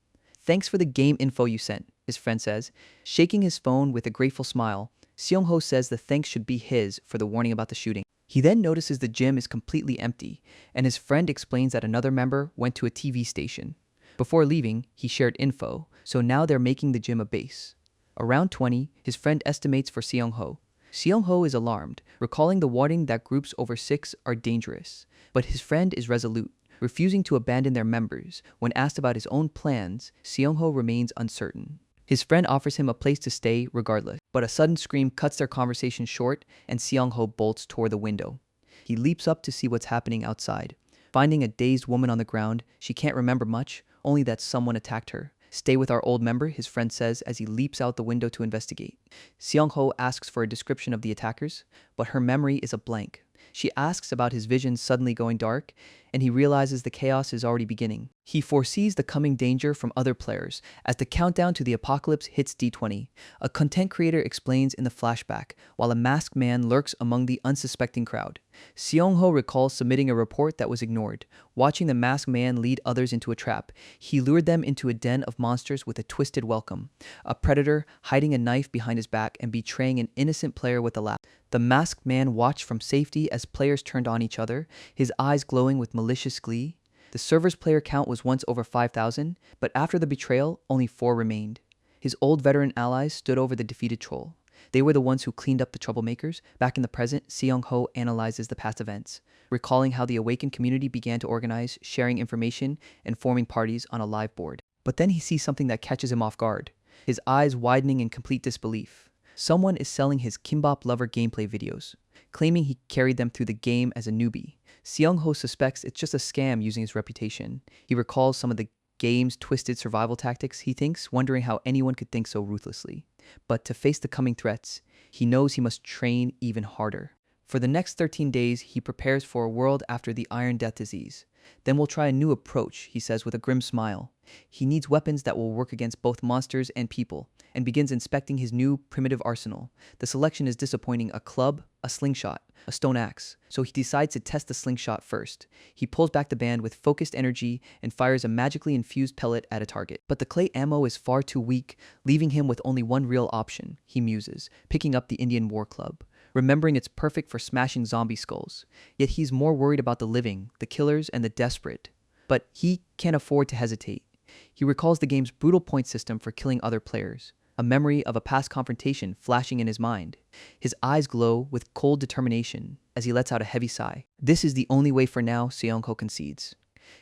Speaker 1: Thanks for the game info you sent, his friend says. Shaking his phone with a grateful smile, Seong-ho says the thanks should be his for the warning about the shooting. He then notices the gym is completely empty, and his friend explains that another member went to a TV station. Before leaving, he shared info, so now they're making the gym a base. Around 20, his friend estimates for Seong-ho. Seong-ho is alarmed, recalling the warning that groups over 6 are dangerous. But his friend is resolute, refusing to abandon their members. When asked about his own plans, Seong-ho remains uncertain. His friend offers him a place to stay regardless, but a sudden scream cuts their conversation short and Seong-ho bolts toward the window. He leaps up to see what's happening outside. Finding a dazed woman on the ground, she can't remember much, only that someone attacked her. Stay with our old member, his friend says as he leaps out the window to investigate. Seong-ho asks for a description of the attackers, but her memory is a blank. She asks about his vision suddenly going dark, and he realizes the chaos is already beginning. He foresees the coming danger from other players as the countdown to the apocalypse hits D20. A content creator explains in the flashback, while a masked man lurks among the unsuspecting crowd. Seong-ho recalls submitting a report that was ignored. Watching the masked man lead others into a trap, he lured them into a den of monsters with a twisted welcome. A predator hiding a knife behind his back and betraying an innocent player with a laugh. The masked man watched from safety as players turned on each other, his eyes glowing with malicious glee. The server's player count was once over 5,000, but after the betrayal, only 4 remained. His old veteran allies stood over the defeated troll. They were the ones who cleaned up the troublemakers. Back in the present, Seong-ho analyzes the past events, recalling how the awakened community began to organize, sharing information, and forming parties on a live board. But then he sees something that catches him off guard, his eyes widening in complete disbelief. Someone is selling his Kimbap Lover gameplay videos, claiming he carried them through the game as a newbie. Seong-ho suspects it's just a scam using his reputation. He recalls some of the game's twisted survival tactics, he thinks, wondering how anyone could think so ruthlessly. But to face the coming threats, he knows he must train even harder. For the next 13 days, he prepares for a world after the Iron Death disease. Then we'll try a new approach, he says with a grim smile. He needs weapons that will work against both monsters and people, and begins inspecting his new primitive arsenal. The selection is disappointing: a club, a slingshot, a stone axe. So he decides to test the slingshot first. He pulls back the band with focused energy and fires a magically infused pellet at a target. But the clay ammo is far too weak, leaving him with only one real option, he muses, picking up the Indian war club, remembering it's perfect for smashing zombie skulls. Yet he's more worried about the living, the killers, and the desperate. But he can't afford to hesitate. He recalls the game's brutal point system for killing other players, a memory of a past confrontation flashing in his mind. His eyes glow with cold determination as he lets out a heavy sigh. This is the only way for now, Seong-ho concedes,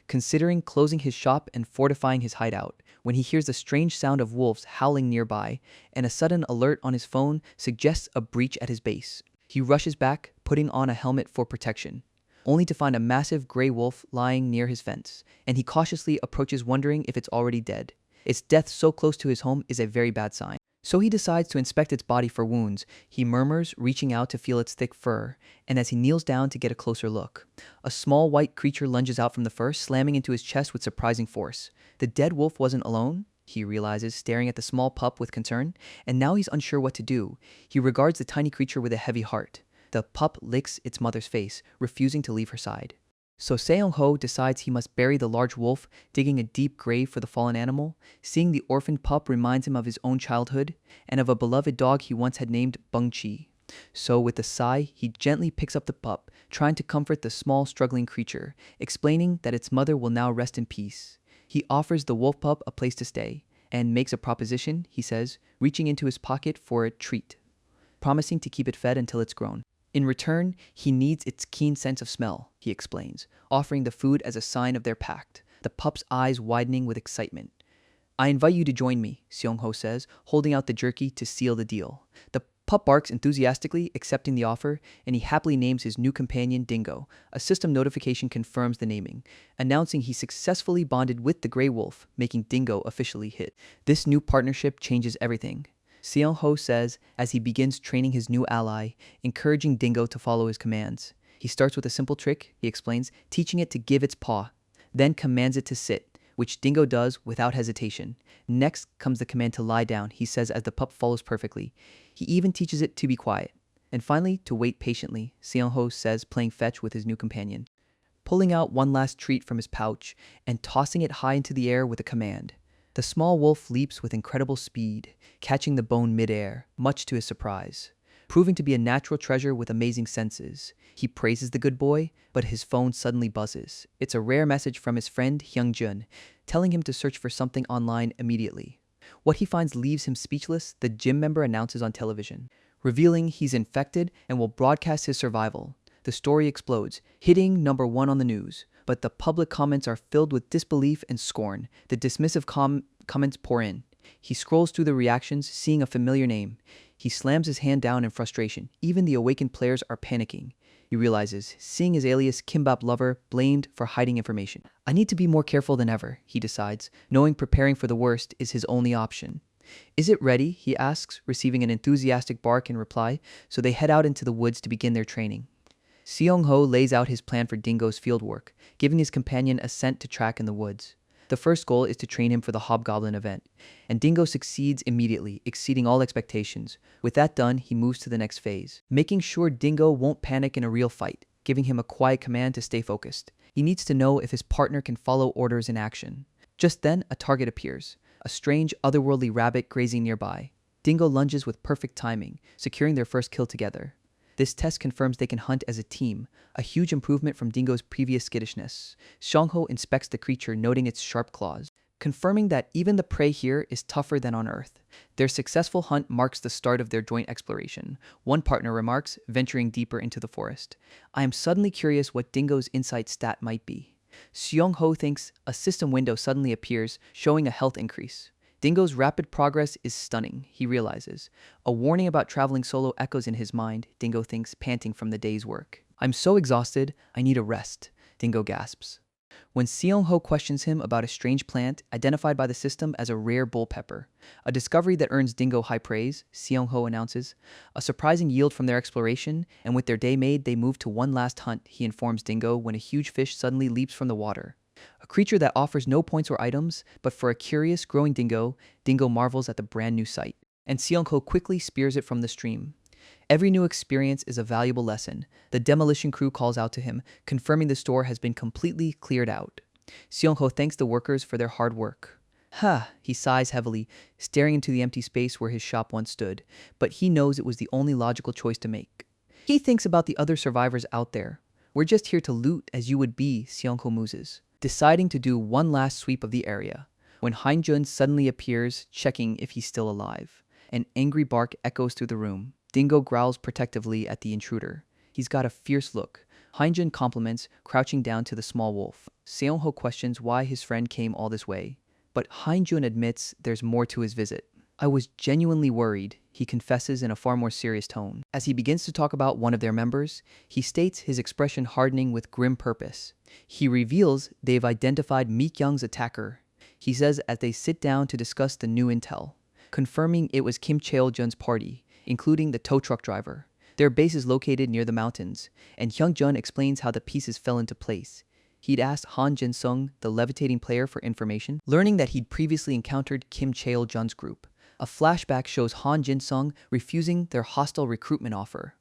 Speaker 1: considering closing his shop and fortifying his hideout, when he hears the strange sound of wolves howling nearby, and a sudden alert on his phone suggests a breach at his base. He rushes back, putting on a helmet for protection, only to find a massive gray wolf lying near his fence, and he cautiously approaches, wondering if it's already dead. Its death so close to his home is a very bad sign. So he decides to inspect its body for wounds. He murmurs, reaching out to feel its thick fur, and as he kneels down to get a closer look, a small white creature lunges out from the fur, slamming into his chest with surprising force. The dead wolf wasn't alone, he realizes, staring at the small pup with concern, and now he's unsure what to do. He regards the tiny creature with a heavy heart. The pup licks its mother's face, refusing to leave her side. So Seong-ho decides he must bury the large wolf, digging a deep grave for the fallen animal. Seeing the orphaned pup reminds him of his own childhood, and of a beloved dog he once had named Bung-chi. So with a sigh, he gently picks up the pup, trying to comfort the small, struggling creature, explaining that its mother will now rest in peace. He offers the wolf pup a place to stay, and makes a proposition, he says, reaching into his pocket for a treat, promising to keep it fed until it's grown. In return, he needs its keen sense of smell, he explains, offering the food as a sign of their pact, the pup's eyes widening with excitement. I invite you to join me, Seong-ho says, holding out the jerky to seal the deal. The pup barks enthusiastically, accepting the offer, and he happily names his new companion Dingo. A system notification confirms the naming, announcing he successfully bonded with the gray wolf, making Dingo officially hit. This new partnership changes everything, Seong-ho says as he begins training his new ally, encouraging Dingo to follow his commands. He starts with a simple trick, he explains, teaching it to give its paw, then commands it to sit, which Dingo does without hesitation. Next comes the command to lie down, he says as the pup follows perfectly. He even teaches it to be quiet. And finally, to wait patiently, Seong-ho says, playing fetch with his new companion, pulling out one last treat from his pouch and tossing it high into the air with a command. The small wolf leaps with incredible speed, catching the bone mid-air, much to his surprise. Proving to be a natural treasure with amazing senses. He praises the good boy, but his phone suddenly buzzes. It's a rare message from his friend Hyung-jun, telling him to search for something online immediately. What he finds leaves him speechless, the gym member announces on television, revealing he's infected and will broadcast his survival. The story explodes, hitting #1 on the news, but the public comments are filled with disbelief and scorn. The dismissive comments pour in. He scrolls through the reactions, seeing a familiar name. He slams his hand down in frustration. Even the awakened players are panicking. He realizes, seeing his alias Kimbap Lover blamed for hiding information. I need to be more careful than ever, he decides, knowing preparing for the worst is his only option. Is it ready? He asks, receiving an enthusiastic bark in reply, so they head out into the woods to begin their training. Seong-ho lays out his plan for Dingo's fieldwork, giving his companion a scent to track in the woods. The first goal is to train him for the Hobgoblin event, and Dingo succeeds immediately, exceeding all expectations. With that done, he moves to the next phase, making sure Dingo won't panic in a real fight, giving him a quiet command to stay focused. He needs to know if his partner can follow orders in action. Just then, a target appears, a strange, otherworldly rabbit grazing nearby. Dingo lunges with perfect timing, securing their first kill together. This test confirms they can hunt as a team, a huge improvement from Dingo's previous skittishness. Seong-ho inspects the creature, noting its sharp claws, confirming that even the prey here is tougher than on Earth. Their successful hunt marks the start of their joint exploration. One partner remarks, venturing deeper into the forest. I am suddenly curious what Dingo's insight stat might be. Seong-ho thinks a system window suddenly appears, showing a health increase. Dingo's rapid progress is stunning, he realizes. A warning about traveling solo echoes in his mind, Dingo thinks, panting from the day's work. I'm so exhausted, I need a rest, Dingo gasps. When Seong-ho questions him about a strange plant identified by the system as a rare bull pepper, a discovery that earns Dingo high praise, Seong-ho announces. A surprising yield from their exploration, and with their day made, they move to one last hunt, he informs Dingo when a huge fish suddenly leaps from the water. A creature that offers no points or items, but for a curious, growing Dingo, Dingo marvels at the brand new sight, and Seong-ho quickly spears it from the stream. Every new experience is a valuable lesson. The demolition crew calls out to him, confirming the store has been completely cleared out. Seong-ho thanks the workers for their hard work. He sighs heavily, staring into the empty space where his shop once stood, but he knows it was the only logical choice to make. He thinks about the other survivors out there. We're just here to loot as you would be, Seong-ho muses, deciding to do one last sweep of the area, when Hyun-jun suddenly appears, checking if he's still alive. An angry bark echoes through the room. Dingo growls protectively at the intruder. He's got a fierce look. Hyun-jun compliments, crouching down to the small wolf. Seong-ho questions why his friend came all this way, but Hyun-jun admits there's more to his visit. I was genuinely worried, he confesses in a far more serious tone. As he begins to talk about one of their members, he states, his expression hardening with grim purpose. He reveals they've identified Mi-kyung's attacker. He says as they sit down to discuss the new intel, confirming it was Kim Cheol-jun's party, including the tow truck driver. Their base is located near the mountains, and Hyung-jun explains how the pieces fell into place. He'd asked Han Jin-sung, the levitating player, for information, learning that he'd previously encountered Kim Cheol-jun's group. A flashback shows Han Jin-sung refusing their hostile recruitment offer.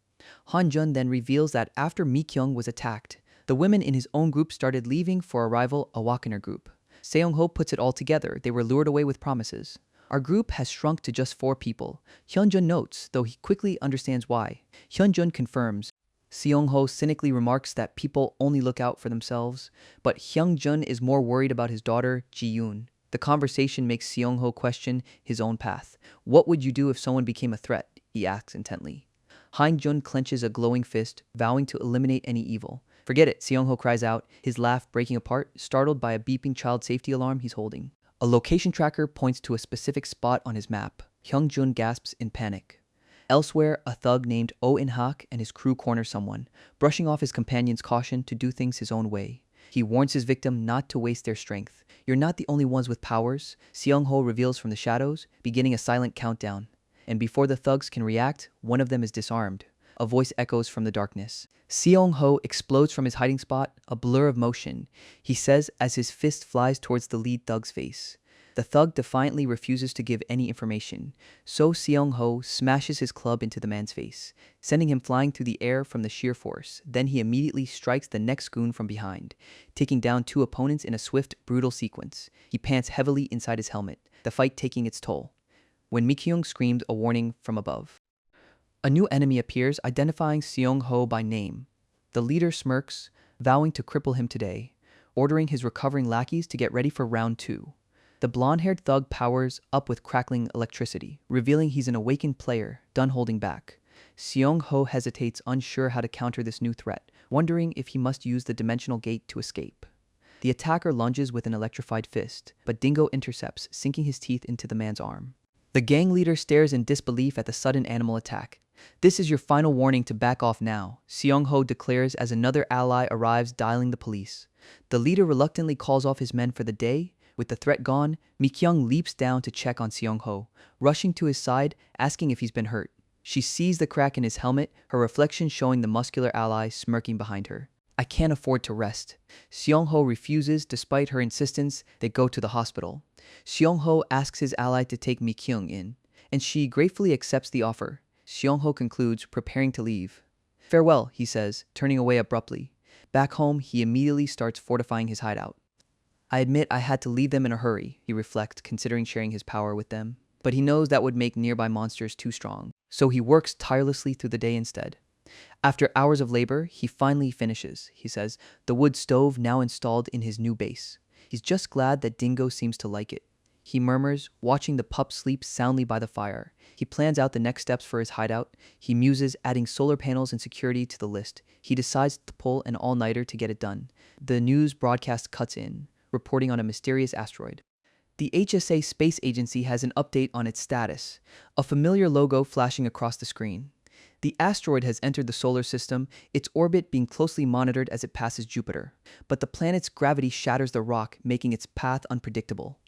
Speaker 1: Han-jun then reveals that after Mi-kyung was attacked, the women in his own group started leaving for a rival Awakener group. Seong-ho puts it all together. They were lured away with promises. Our group has shrunk to just 4 people, Hyun-jun notes, though he quickly understands why. Hyun-jun confirms. Seong-ho cynically remarks that people only look out for themselves, but Hyun-jun is more worried about his daughter, Ji-yoon. The conversation makes Seong-ho question his own path. What would you do if someone became a threat? He asks intently. Hyun-jun clenches a glowing fist, vowing to eliminate any evil. Forget it, Seong-ho cries out, his laugh breaking apart, startled by a beeping child safety alarm he's holding. A location tracker points to a specific spot on his map. Hyun-jun gasps in panic. Elsewhere, a thug named Oh In-hak and his crew corner someone, brushing off his companion's caution to do things his own way. He warns his victim not to waste their strength. You're not the only ones with powers, Seong-ho reveals from the shadows, beginning a silent countdown. And before the thugs can react, one of them is disarmed. A voice echoes from the darkness. Seong-ho explodes from his hiding spot, a blur of motion, he says as his fist flies towards the lead thug's face. The thug defiantly refuses to give any information, so Seong-ho smashes his club into the man's face, sending him flying through the air from the sheer force. Then he immediately strikes the next goon from behind, taking down two opponents in a swift, brutal sequence. He pants heavily inside his helmet, the fight taking its toll, when Mi-kyung screams a warning from above. A new enemy appears, identifying Seong-ho by name. The leader smirks, vowing to cripple him today, ordering his recovering lackeys to get ready for round 2. The blonde-haired thug powers up with crackling electricity, revealing he's an awakened player, done holding back. Seong-ho hesitates, unsure how to counter this new threat, wondering if he must use the dimensional gate to escape. The attacker lunges with an electrified fist, but Dingo intercepts, sinking his teeth into the man's arm. The gang leader stares in disbelief at the sudden animal attack. "This is your final warning to back off now," Seong-ho declares as another ally arrives, dialing the police. The leader reluctantly calls off his men for the day. With the threat gone, Mi-kyung leaps down to check on Seong-ho, rushing to his side, asking if he's been hurt. She sees the crack in his helmet, her reflection showing the muscular ally smirking behind her. "I can't afford to rest." Seong-ho refuses. Despite her insistence, they go to the hospital. Seong-ho asks his ally to take Mi-kyung in, and she gratefully accepts the offer. Seong-ho concludes, preparing to leave. "Farewell," he says, turning away abruptly. Back home, he immediately starts fortifying his hideout. "I admit I had to leave them in a hurry," he reflects, considering sharing his power with them. But he knows that would make nearby monsters too strong, so he works tirelessly through the day instead. After hours of labor, he finally finishes, he says, the wood stove now installed in his new base. He's just glad that Dingo seems to like it. He murmurs, watching the pup sleep soundly by the fire. He plans out the next steps for his hideout. He muses, adding solar panels and security to the list. He decides to pull an all-nighter to get it done. The news broadcast cuts in, reporting on a mysterious asteroid. The HSA Space Agency has an update on its status, a familiar logo flashing across the screen. The asteroid has entered the solar system, its orbit being closely monitored as it passes Jupiter. But the planet's gravity shatters the rock, making its path unpredictable.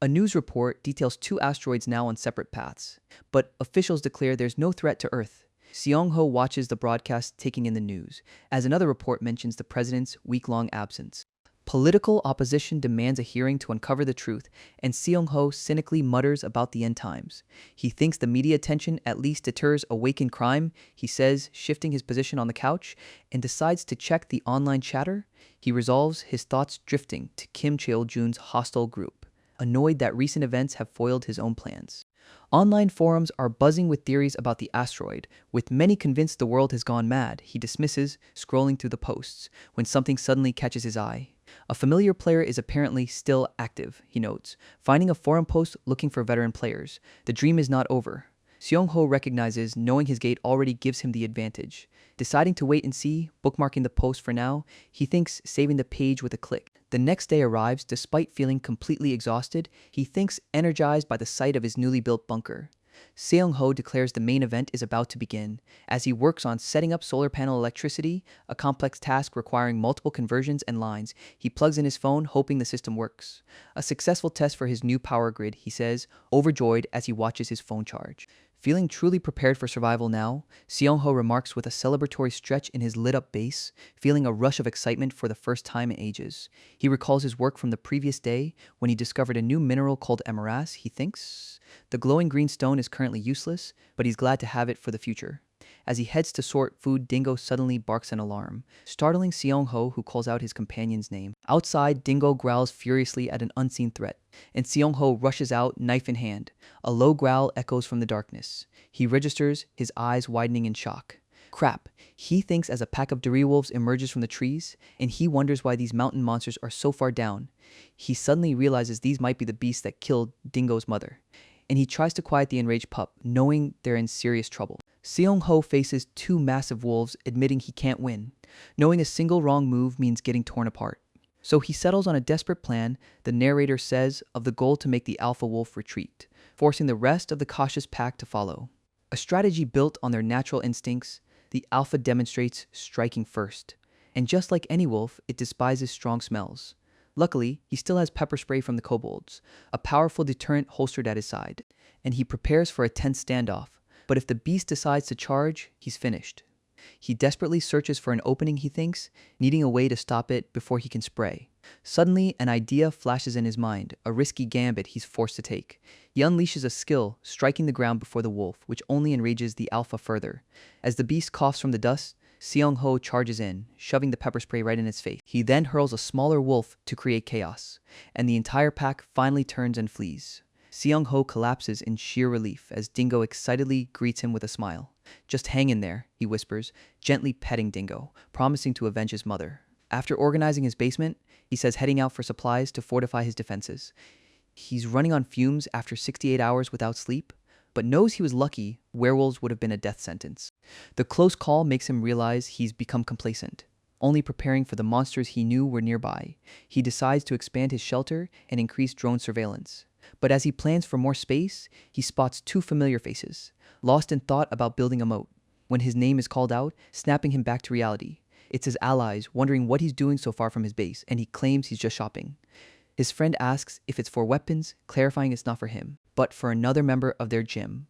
Speaker 1: A news report details 2 asteroids now on separate paths, but officials declare there's no threat to Earth. Seong-ho watches the broadcast, taking in the news, as another report mentions the president's week-long absence. Political opposition demands a hearing to uncover the truth, and Seong-ho cynically mutters about the end times. He thinks the media attention at least deters awakened crime, he says, shifting his position on the couch, and decides to check the online chatter. He resolves, his thoughts drifting to Kim Cheol-jun's hostile group, annoyed that recent events have foiled his own plans. Online forums are buzzing with theories about the asteroid, with many convinced the world has gone mad. He dismisses, scrolling through the posts, when something suddenly catches his eye. A familiar player is apparently still active, he notes, finding a forum post looking for veteran players. The dream is not over. Seong-ho recognizes, knowing his gate already gives him the advantage. Deciding to wait and see, bookmarking the post for now, he thinks saving the page with a click. The next day arrives. Despite feeling completely exhausted, he thinks energized by the sight of his newly built bunker. Seong-ho declares the main event is about to begin, as he works on setting up solar panel electricity, a complex task requiring multiple conversions and lines. He plugs in his phone, hoping the system works. A successful test for his new power grid, he says, overjoyed as he watches his phone charge. Feeling truly prepared for survival now, Seong-ho remarks with a celebratory stretch in his lit-up base, feeling a rush of excitement for the first time in ages. He recalls his work from the previous day when he discovered a new mineral called emerald. He thinks the glowing green stone is currently useless, but he's glad to have it for the future. As he heads to sort food, Dingo suddenly barks an alarm, startling Seong-ho, who calls out his companion's name. Outside, Dingo growls furiously at an unseen threat, and Seong-ho rushes out, knife in hand. A low growl echoes from the darkness. He registers, his eyes widening in shock. Crap, he thinks as a pack of wolves emerges from the trees, and he wonders why these mountain monsters are so far down. He suddenly realizes these might be the beasts that killed Dingo's mother, and he tries to quiet the enraged pup, knowing they're in serious trouble. Seong-ho faces 2 massive wolves, admitting he can't win, knowing a single wrong move means getting torn apart. So he settles on a desperate plan, the narrator says, of the goal to make the alpha wolf retreat, forcing the rest of the cautious pack to follow. A strategy built on their natural instincts, the alpha demonstrates striking first. And just like any wolf, it despises strong smells. Luckily, he still has pepper spray from the kobolds, a powerful deterrent holstered at his side, and he prepares for a tense standoff. But if the beast decides to charge, he's finished. He desperately searches for an opening, he thinks, needing a way to stop it before he can spray. Suddenly, an idea flashes in his mind, a risky gambit he's forced to take. He unleashes a skill, striking the ground before the wolf, which only enrages the alpha further. As the beast coughs from the dust, Seong-ho charges in, shoving the pepper spray right in its face. He then hurls a smaller wolf to create chaos, and the entire pack finally turns and flees. Seong-ho collapses in sheer relief as Dingo excitedly greets him with a smile. "Just hang in there," he whispers, gently petting Dingo, promising to avenge his mother. After organizing his basement, he says heading out for supplies to fortify his defenses. He's running on fumes after 68 hours without sleep, but knows he was lucky. Werewolves would have been a death sentence. The close call makes him realize he's become complacent, only preparing for the monsters he knew were nearby. He decides to expand his shelter and increase drone surveillance. But as he plans for more space, he spots two familiar faces, lost in thought about building a moat. When his name is called out, snapping him back to reality. It's his allies, wondering what he's doing so far from his base, and he claims he's just shopping. His friend asks if it's for weapons, clarifying it's not for him, but for another member of their gym.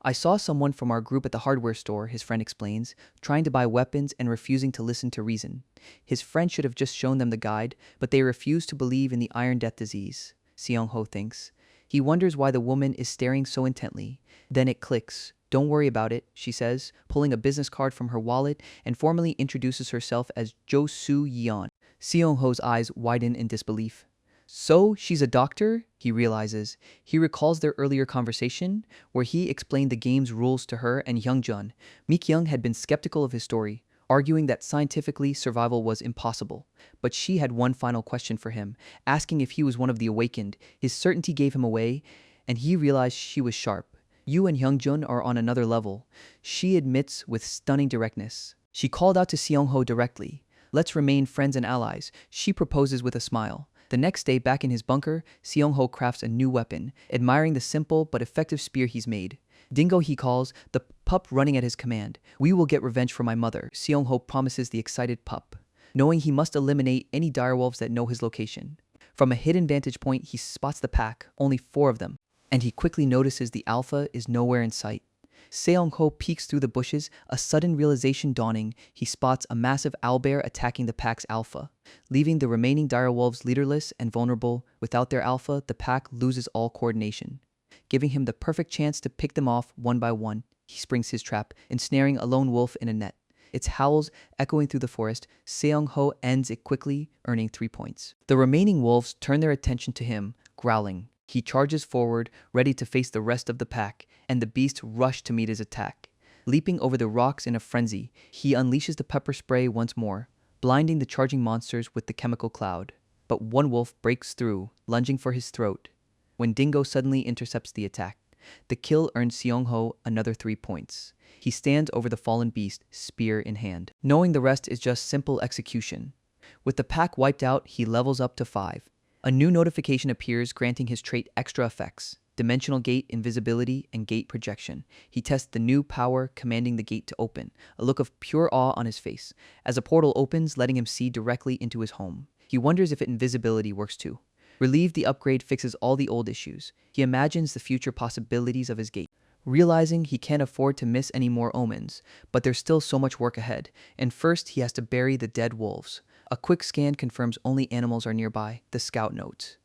Speaker 1: "I saw someone from our group at the hardware store," his friend explains, trying to buy weapons and refusing to listen to reason. His friend should have just shown them the guide, but they refuse to believe in the Iron Death disease, Seong-ho thinks. He wonders why the woman is staring so intently. Then it clicks. "Don't worry about it," she says, pulling a business card from her wallet and formally introduces herself as Jo Soo Yeon. Seong-ho's eyes widen in disbelief. So, she's a doctor? He realizes. He recalls their earlier conversation, where he explained the game's rules to her and Hyungjun. Mi-kyung had been skeptical of his story, arguing that scientifically survival was impossible. But she had one final question for him, asking if he was one of the awakened. His certainty gave him away, and he realized she was sharp. "You and Hyungjun are on another level," she admits with stunning directness. She called out to Seong-ho directly. "Let's remain friends and allies," she proposes with a smile. The next day, back in his bunker, Seong-ho crafts a new weapon, admiring the simple but effective spear he's made. Dingo he calls, the pup running at his command. "We will get revenge for my mother," Seong-ho promises the excited pup, knowing he must eliminate any direwolves that know his location. From a hidden vantage point, he spots the pack, only 4 of them, and he quickly notices the alpha is nowhere in sight. Seong-ho peeks through the bushes, a sudden realization dawning. He spots a massive owlbear attacking the pack's alpha, leaving the remaining direwolves leaderless and vulnerable. Without their alpha, the pack loses all coordination, giving him the perfect chance to pick them off one by one. He springs his trap, ensnaring a lone wolf in a net. Its howls echoing through the forest, Seong-ho ends it quickly, earning 3 points. The remaining wolves turn their attention to him, growling. He charges forward, ready to face the rest of the pack, and the beasts rush to meet his attack. Leaping over the rocks in a frenzy, he unleashes the pepper spray once more, blinding the charging monsters with the chemical cloud. But one wolf breaks through, lunging for his throat, when Dingo suddenly intercepts the attack. The kill earns Seong-ho another 3 points. He stands over the fallen beast, spear in hand, knowing the rest is just simple execution. With the pack wiped out, he levels up to 5. A new notification appears, granting his trait extra effects: dimensional gate, invisibility, and gate projection. He tests the new power, commanding the gate to open, a look of pure awe on his face, as a portal opens, letting him see directly into his home. He wonders if invisibility works too. Relieved, the upgrade fixes all the old issues. He imagines the future possibilities of his gate, realizing he can't afford to miss any more omens. But there's still so much work ahead, and first he has to bury the dead wolves. A quick scan confirms only animals are nearby, the scout notes.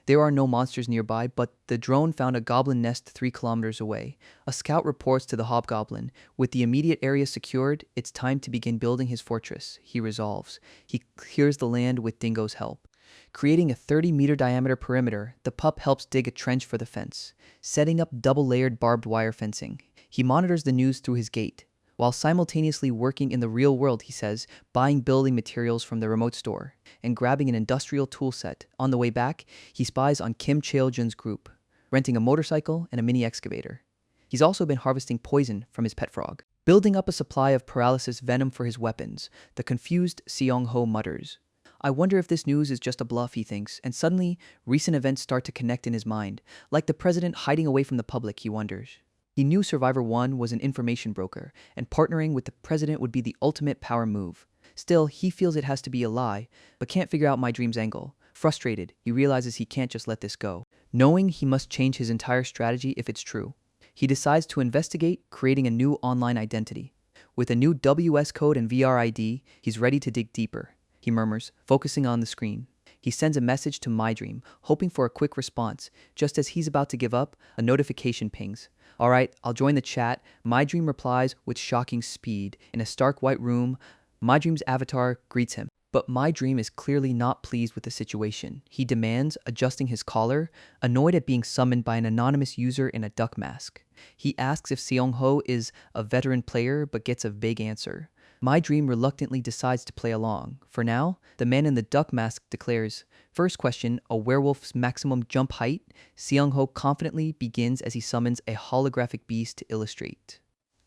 Speaker 1: There are no monsters nearby, but the drone found a goblin nest 3 kilometers away. A scout reports to the hobgoblin. With the immediate area secured, it's time to begin building his fortress, he resolves. He clears the land with Dingo's help. Creating a 30-meter diameter perimeter, the pup helps dig a trench for the fence, setting up double-layered barbed wire fencing. He monitors the news through his gate, while simultaneously working in the real world, he says, buying building materials from the remote store, and grabbing an industrial tool set. On the way back, he spies on Kim Cheol-jun's group, renting a motorcycle and a mini excavator. He's also been harvesting poison from his pet frog, building up a supply of paralysis venom for his weapons. The confused Seong-ho mutters, "I wonder if this news is just a bluff," he thinks, and suddenly, recent events start to connect in his mind. Like the president hiding away from the public, he wonders. He knew Survivor 1 was an information broker, and partnering with the president would be the ultimate power move. Still, he feels it has to be a lie, but can't figure out My Dream's angle. Frustrated, he realizes he can't just let this go, knowing he must change his entire strategy if it's true. He decides to investigate, creating a new online identity. With a new WS code and VR ID, he's ready to dig deeper, he murmurs, focusing on the screen. He sends a message to My Dream, hoping for a quick response. Just as he's about to give up, a notification pings. Alright, I'll join the chat. My Dream replies with shocking speed. In a stark white room, My Dream's avatar greets him. But My Dream is clearly not pleased with the situation. He demands, adjusting his collar, annoyed at being summoned by an anonymous user in a duck mask. He asks if Seong-ho is a veteran player but gets a vague answer. My Dream reluctantly decides to play along. For now, the man in the duck mask declares, first question, a werewolf's maximum jump height? Seong-ho confidently begins as he summons a holographic beast to illustrate.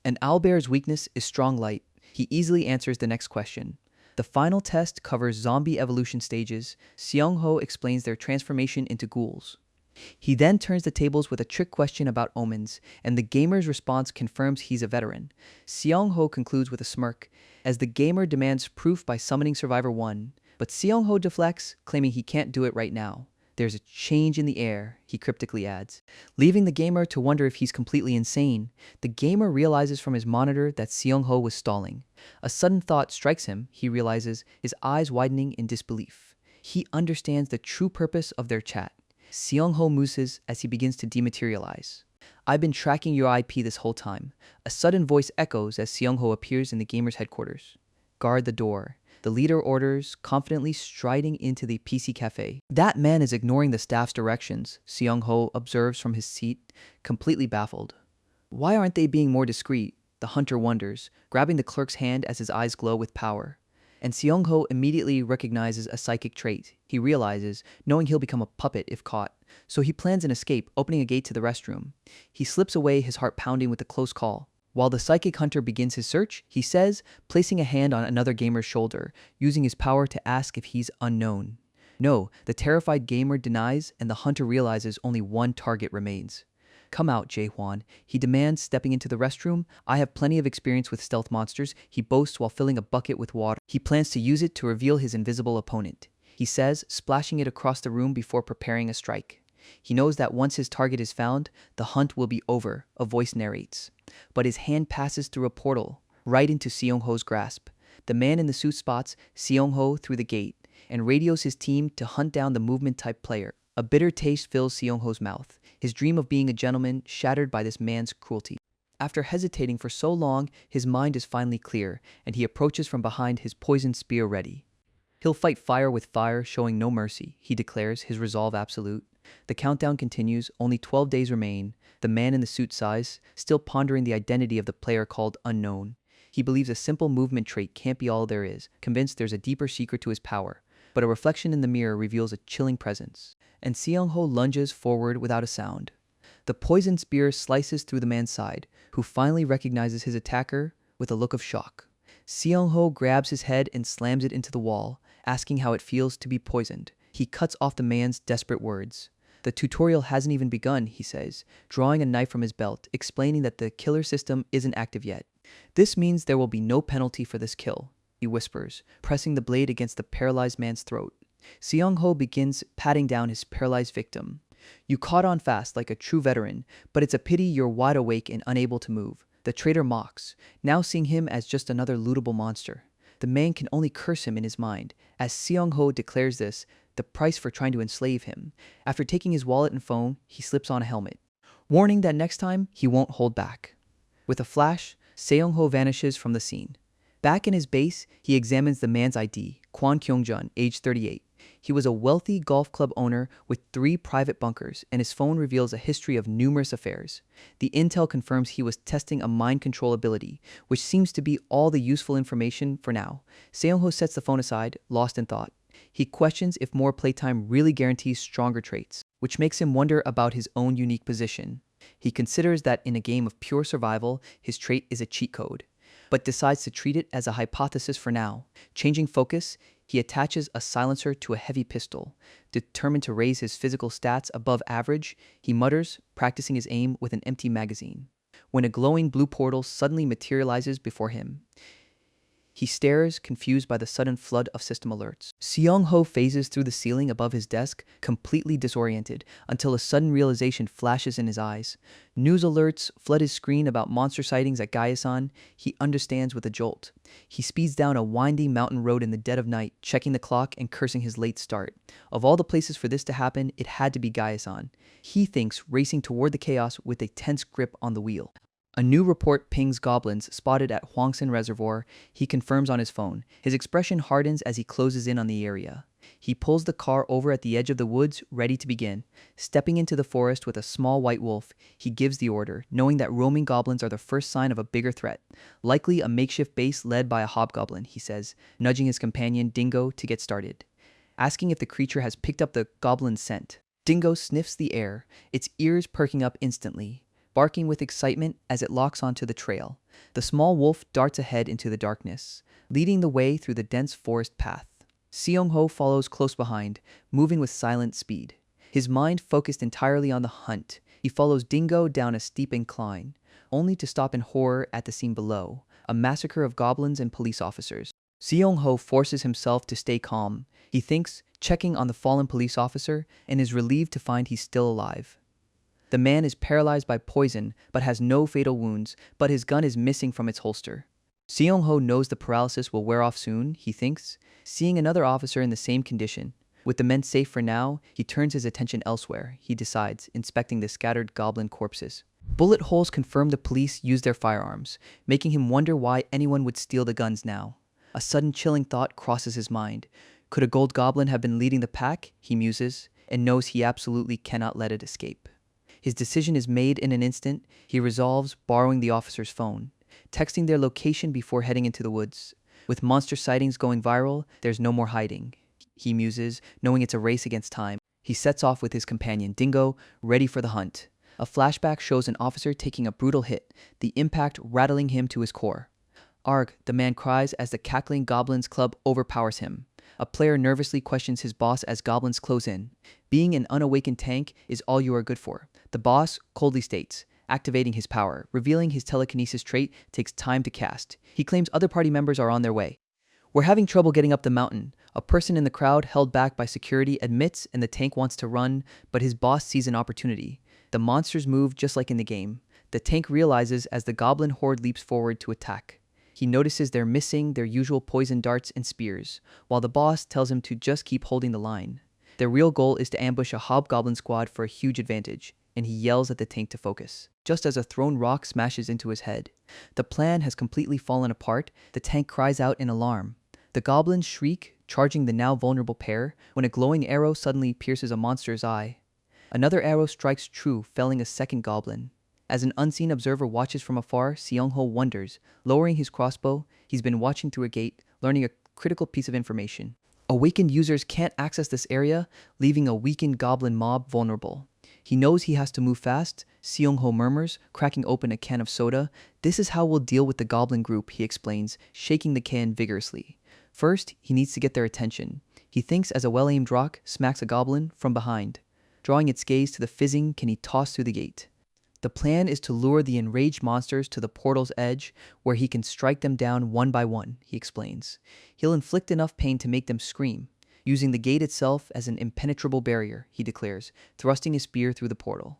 Speaker 1: An owlbear's weakness is strong light. He easily answers the next question. The final test covers zombie evolution stages. Seong-ho explains their transformation into ghouls. He then turns the tables with a trick question about omens, and the gamer's response confirms he's a veteran. Seong-ho concludes with a smirk, as the gamer demands proof by summoning Survivor 1, but Seong-ho deflects, claiming he can't do it right now. There's a change in the air, he cryptically adds, leaving the gamer to wonder if he's completely insane. The gamer realizes from his monitor that Seong-ho was stalling. A sudden thought strikes him, he realizes, his eyes widening in disbelief. He understands the true purpose of their chat. Seong-ho mooses as he begins to dematerialize. I've been tracking your IP this whole time. A sudden voice echoes as Seong-ho appears in the gamer's headquarters. Guard the door. The leader orders, confidently striding into the PC cafe. That man is ignoring the staff's directions, Seong-ho observes from his seat, completely baffled. Why aren't they being more discreet? The hunter wonders, grabbing the clerk's hand as his eyes glow with power. And Seong-ho immediately recognizes a psychic trait. He realizes, knowing he'll become a puppet if caught. So he plans an escape, opening a gate to the restroom. He slips away, his heart pounding with a close call. While the psychic hunter begins his search, he says, placing a hand on another gamer's shoulder, using his power to ask if he's unknown. No, the terrified gamer denies, and the hunter realizes only one target remains. Come out, Jae-hwan, he demands, stepping into the restroom. I have plenty of experience with stealth monsters, he boasts while filling a bucket with water. He plans to use it to reveal his invisible opponent. He says, splashing it across the room before preparing a strike. He knows that once his target is found, the hunt will be over, a voice narrates. But his hand passes through a portal, right into Seong-ho's grasp. The man in the suit spots Seong-ho through the gate, and radios his team to hunt down the movement-type player. A bitter taste fills Seong-ho's mouth, his dream of being a gentleman shattered by this man's cruelty. After hesitating for so long, his mind is finally clear, and he approaches from behind, his poisoned spear ready. He'll fight fire with fire, showing no mercy, he declares, his resolve absolute. The countdown continues, only 12 days remain. The man in the suit sighs, still pondering the identity of the player called Unknown. He believes a simple movement trait can't be all there is, convinced there's a deeper secret to his power. But a reflection in the mirror reveals a chilling presence, and Seong-ho lunges forward without a sound. The poisoned spear slices through the man's side, who finally recognizes his attacker with a look of shock. Seong-ho grabs his head and slams it into the wall, asking how it feels to be poisoned. He cuts off the man's desperate words. The tutorial hasn't even begun, he says, drawing a knife from his belt, explaining that the killer system isn't active yet. This means there will be no penalty for this kill, he whispers, pressing the blade against the paralyzed man's throat. Seong-ho begins patting down his paralyzed victim. You caught on fast like a true veteran, but it's a pity you're wide awake and unable to move. The traitor mocks, now seeing him as just another lootable monster. The man can only curse him in his mind. As Seong-ho declares this, the price for trying to enslave him. After taking his wallet and phone, he slips on a helmet, warning that next time he won't hold back. With a flash, Seong-ho vanishes from the scene. Back in his base, he examines the man's ID, Kwon Kyung-jun, age 38. He was a wealthy golf club owner with 3 private bunkers, and his phone reveals a history of numerous affairs. The intel confirms he was testing a mind control ability, which seems to be all the useful information for now. Seong-ho sets the phone aside, lost in thought. He questions if more playtime really guarantees stronger traits, which makes him wonder about his own unique position. He considers that in a game of pure survival, his trait is a cheat code, but decides to treat it as a hypothesis for now. Changing focus, he attaches a silencer to a heavy pistol. Determined to raise his physical stats above average, he mutters, practicing his aim with an empty magazine, when a glowing blue portal suddenly materializes before him. He stares, confused by the sudden flood of system alerts. Seong-ho phases through the ceiling above his desk, completely disoriented, until a sudden realization flashes in his eyes. News alerts flood his screen about monster sightings at Gyasan. He understands with a jolt. He speeds down a winding mountain road in the dead of night, checking the clock and cursing his late start. Of all the places for this to happen, it had to be Gyasan. He thinks, racing toward the chaos with a tense grip on the wheel. A new report pings goblins spotted at Hwangsan Reservoir. He confirms on his phone. His expression hardens as he closes in on the area. He pulls the car over at the edge of the woods, ready to begin. Stepping into the forest with a small white wolf, he gives the order, knowing that roaming goblins are the first sign of a bigger threat. Likely a makeshift base led by a hobgoblin, he says, nudging his companion Dingo to get started. Asking if the creature has picked up the goblin's scent. Dingo sniffs the air, its ears perking up instantly, barking with excitement as it locks onto the trail. The small wolf darts ahead into the darkness, leading the way through the dense forest path. Seong-ho follows close behind, moving with silent speed. His mind focused entirely on the hunt. He follows Dingo down a steep incline, only to stop in horror at the scene below, a massacre of goblins and police officers. Seong-ho forces himself to stay calm. He thinks, checking on the fallen police officer, and is relieved to find he's still alive. The man is paralyzed by poison but has no fatal wounds, but his gun is missing from its holster. Seong-ho knows the paralysis will wear off soon, he thinks, seeing another officer in the same condition. With the men safe for now, he turns his attention elsewhere, he decides, inspecting the scattered goblin corpses. Bullet holes confirm the police used their firearms, making him wonder why anyone would steal the guns now. A sudden chilling thought crosses his mind. Could a gold goblin have been leading the pack, he muses, and knows he absolutely cannot let it escape. His decision is made in an instant. He resolves borrowing the officer's phone, texting their location before heading into the woods. With monster sightings going viral, there's no more hiding, he muses, knowing it's a race against time. He sets off with his companion Dingo, ready for the hunt. A flashback shows an officer taking a brutal hit, the impact rattling him to his core. "Arg," the man cries as the cackling goblins club overpowers him. A player nervously questions his boss as goblins close in. Being an unawakened tank is all you are good for, the boss coldly states, activating his power. Revealing his telekinesis trait takes time to cast. He claims other party members are on their way. "We're having trouble getting up the mountain," a person in the crowd held back by security admits, and the tank wants to run, but his boss sees an opportunity. The monsters move just like in the game. The tank realizes as the goblin horde leaps forward to attack. He notices they're missing their usual poison darts and spears, while the boss tells him to just keep holding the line. Their real goal is to ambush a hobgoblin squad for a huge advantage, and he yells at the tank to focus, just as a thrown rock smashes into his head. The plan has completely fallen apart. The tank cries out in alarm. The goblins shriek, charging the now vulnerable pair, when a glowing arrow suddenly pierces a monster's eye. Another arrow strikes true, felling a second goblin. As an unseen observer watches from afar, Seong-ho wonders. Lowering his crossbow, he's been watching through a gate, learning a critical piece of information. Awakened users can't access this area, leaving a weakened goblin mob vulnerable. He knows he has to move fast. Seong-ho murmurs, cracking open a can of soda. "This is how we'll deal with the goblin group," he explains, shaking the can vigorously. First, he needs to get their attention. He thinks as a well-aimed rock smacks a goblin from behind. Drawing its gaze to the fizzing can he toss through the gate. The plan is to lure the enraged monsters to the portal's edge, where he can strike them down one by one, he explains. He'll inflict enough pain to make them scream, using the gate itself as an impenetrable barrier, he declares, thrusting his spear through the portal.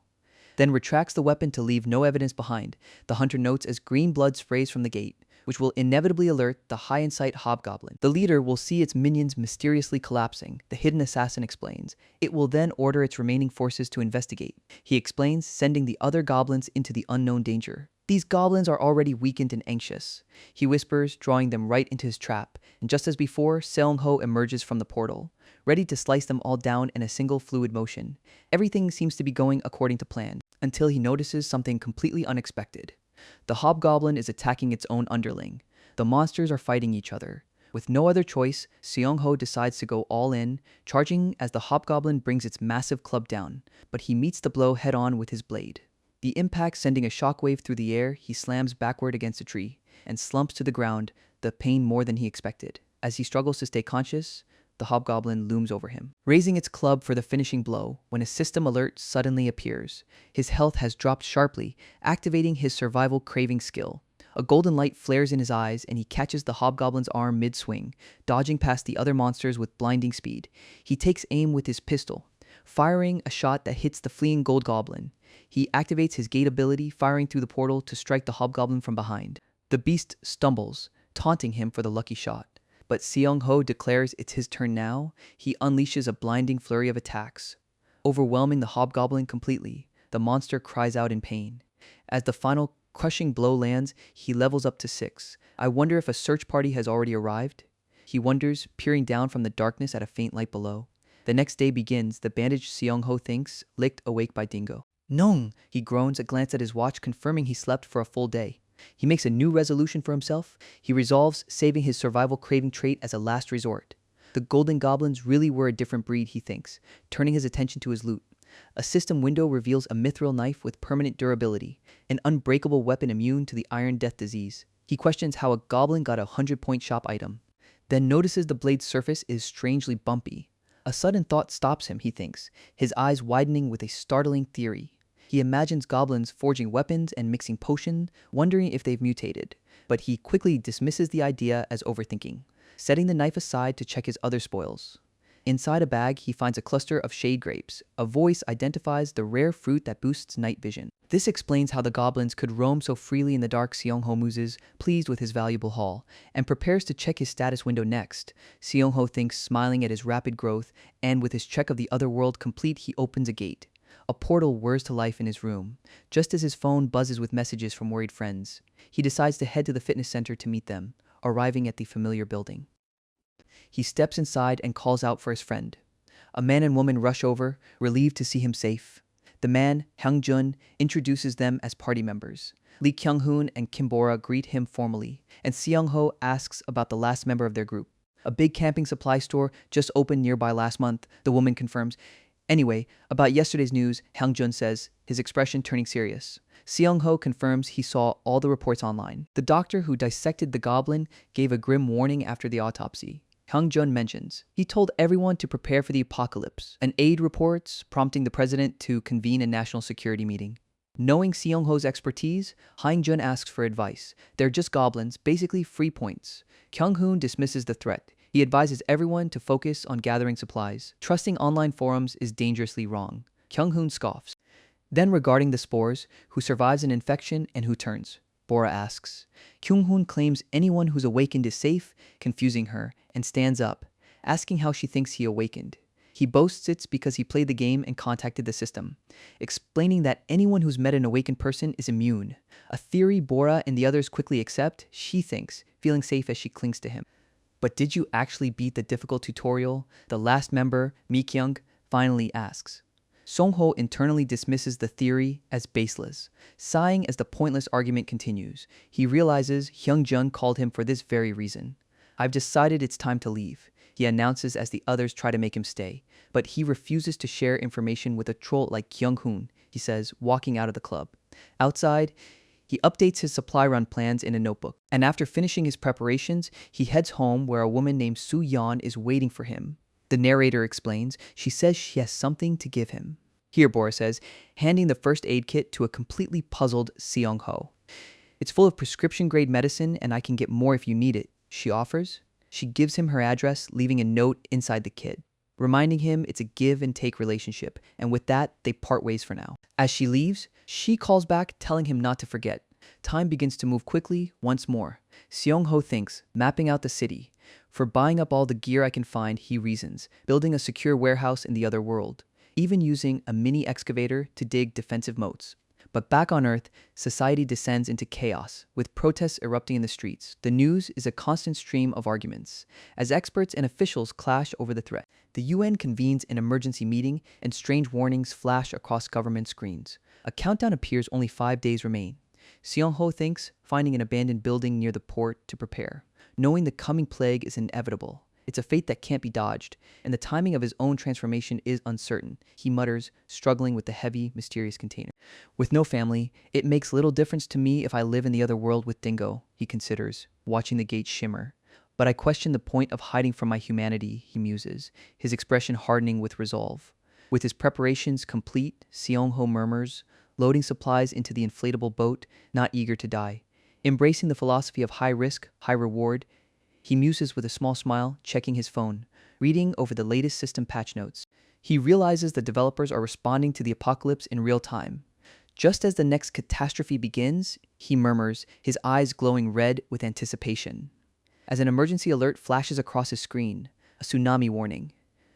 Speaker 1: Then retracts the weapon to leave no evidence behind, the hunter notes as green blood sprays from the gate, which will inevitably alert the high-in-sight hobgoblin. The leader will see its minions mysteriously collapsing, the hidden assassin explains. It will then order its remaining forces to investigate, he explains, sending the other goblins into the unknown danger. "These goblins are already weakened and anxious," he whispers, drawing them right into his trap, and just as before, Seong-ho emerges from the portal, ready to slice them all down in a single fluid motion. Everything seems to be going according to plan, until he notices something completely unexpected. The hobgoblin is attacking its own underling. The monsters are fighting each other. With no other choice, Seong-ho decides to go all in, charging as the hobgoblin brings its massive club down, but he meets the blow head-on with his blade. The impact sending a shockwave through the air, he slams backward against a tree, and slumps to the ground, the pain more than he expected. As he struggles to stay conscious, the hobgoblin looms over him, raising its club for the finishing blow when a system alert suddenly appears. His health has dropped sharply, activating his survival craving skill. A golden light flares in his eyes, and he catches the hobgoblin's arm mid-swing, dodging past the other monsters with blinding speed. He takes aim with his pistol, firing a shot that hits the fleeing gold goblin. He activates his gate ability, firing through the portal to strike the hobgoblin from behind. The beast stumbles, taunting him for the lucky shot. But Seong-ho declares it's his turn now. He unleashes a blinding flurry of attacks, overwhelming the hobgoblin completely. The monster cries out in pain. As the final crushing blow lands, he levels up to 6. I wonder if a search party has already arrived? He wonders, peering down from the darkness at a faint light below. The next day begins, the bandaged Seong-ho thinks, licked awake by Dingo. Nong! He groans, a glance at his watch confirming he slept for a full day. He makes a new resolution for himself. He resolves saving his survival craving trait as a last resort. The golden goblins really were a different breed, he thinks, turning his attention to his loot. A system window reveals a mithril knife with permanent durability, an unbreakable weapon immune to the Iron Death disease. He questions how a goblin got a 100-point shop item, then notices the blade's surface is strangely bumpy. A sudden thought stops him, he thinks, his eyes widening with a startling theory. He imagines goblins forging weapons and mixing potions, wondering if they've mutated, but he quickly dismisses the idea as overthinking, setting the knife aside to check his other spoils. Inside a bag, he finds a cluster of shade grapes. A voice identifies the rare fruit that boosts night vision. This explains how the goblins could roam so freely in the dark. Seong-ho muses, pleased with his valuable haul, and prepares to check his status window next. Seong-ho thinks, smiling at his rapid growth, and with his check of the other world complete, he opens a gate. A portal whirs to life in his room, just as his phone buzzes with messages from worried friends. He decides to head to the fitness center to meet them, arriving at the familiar building. He steps inside and calls out for his friend. A man and woman rush over, relieved to see him safe. The man, Hyung-jun, introduces them as party members. Lee Kyung-hoon and Kim Bora greet him formally, and Seong-ho asks about the last member of their group. A big camping supply store just opened nearby last month, the woman confirms. Anyway, about yesterday's news, Hyung-jun says, his expression turning serious. Seong-ho confirms he saw all the reports online. The doctor who dissected the goblin gave a grim warning after the autopsy. Hyung-jun mentions, he told everyone to prepare for the apocalypse. An aide reports, prompting the president to convene a national security meeting. Knowing Seong-ho's expertise, Hyung-jun asks for advice. They're just goblins, basically free points. Kyung-hoon dismisses the threat. He advises everyone to focus on gathering supplies. Trusting online forums is dangerously wrong. Kyung-hoon scoffs. Then regarding the spores, who survives an infection and who turns? Bora asks. Kyung-hoon claims anyone who's awakened is safe, confusing her, and stands up, asking how she thinks he awakened. He boasts it's because he played the game and contacted the system, explaining that anyone who's met an awakened person is immune. A theory Bora and the others quickly accept, she thinks, feeling safe as she clings to him. But did you actually beat the difficult tutorial? The last member, Mi-kyung, finally asks. Song-ho internally dismisses the theory as baseless, sighing as the pointless argument continues. He realizes Hyung-jun called him for this very reason. I've decided it's time to leave, he announces as the others try to make him stay. But he refuses to share information with a troll like Kyung-hoon, he says, walking out of the club. Outside, he updates his supply run plans in a notebook. And after finishing his preparations, he heads home where a woman named Soo-yeon is waiting for him. The narrator explains, she says she has something to give him. Here, Bora says, handing the first aid kit to a completely puzzled Seong-ho. It's full of prescription-grade medicine and I can get more if you need it, she offers. She gives him her address, leaving a note inside the kit, reminding him it's a give-and-take relationship, and with that, they part ways for now. As she leaves, she calls back, telling him not to forget. Time begins to move quickly once more. Seong-ho thinks, mapping out the city. For buying up all the gear I can find, he reasons, building a secure warehouse in the other world, even using a mini excavator to dig defensive moats. But back on Earth, society descends into chaos, with protests erupting in the streets. The news is a constant stream of arguments, as experts and officials clash over the threat. The UN convenes an emergency meeting, and strange warnings flash across government screens. A countdown appears, only 5 days remain. Seong-ho thinks, finding an abandoned building near the port to prepare. Knowing the coming plague is inevitable. It's a fate that can't be dodged, and the timing of his own transformation is uncertain, he mutters, struggling with the heavy, mysterious container. With no family, it makes little difference to me if I live in the other world with Dingo, he considers, watching the gate shimmer. But I question the point of hiding from my humanity, he muses, his expression hardening with resolve. With his preparations complete, Seong-ho murmurs, loading supplies into the inflatable boat, not eager to die. Embracing the philosophy of high risk, high reward, he muses with a small smile, checking his phone, reading over the latest system patch notes. He realizes the developers are responding to the apocalypse in real time. Just as the next catastrophe begins, he murmurs, his eyes glowing red with anticipation. As an emergency alert flashes across his screen, a tsunami warning.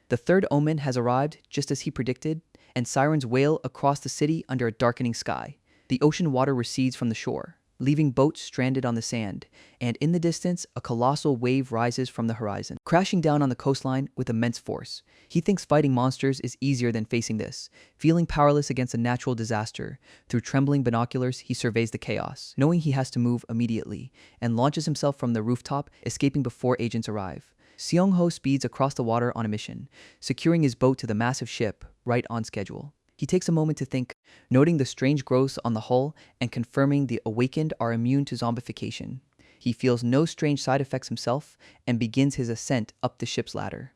Speaker 1: The third omen has arrived just as he predicted, and sirens wail across the city under a darkening sky. The ocean water recedes from the shore, leaving boats stranded on the sand, and in the distance, a colossal wave rises from the horizon, crashing down on the coastline with immense force. He thinks fighting monsters is easier than facing this. Feeling powerless against a natural disaster, through trembling binoculars, he surveys the chaos, knowing he has to move immediately, and launches himself from the rooftop, escaping before agents arrive. Seong-ho speeds across the water on a mission, securing his boat to the massive ship, right on schedule. He takes a moment to think, noting the strange growths on the hull and confirming the awakened are immune to zombification. He feels no strange side effects himself and begins his ascent up the ship's ladder.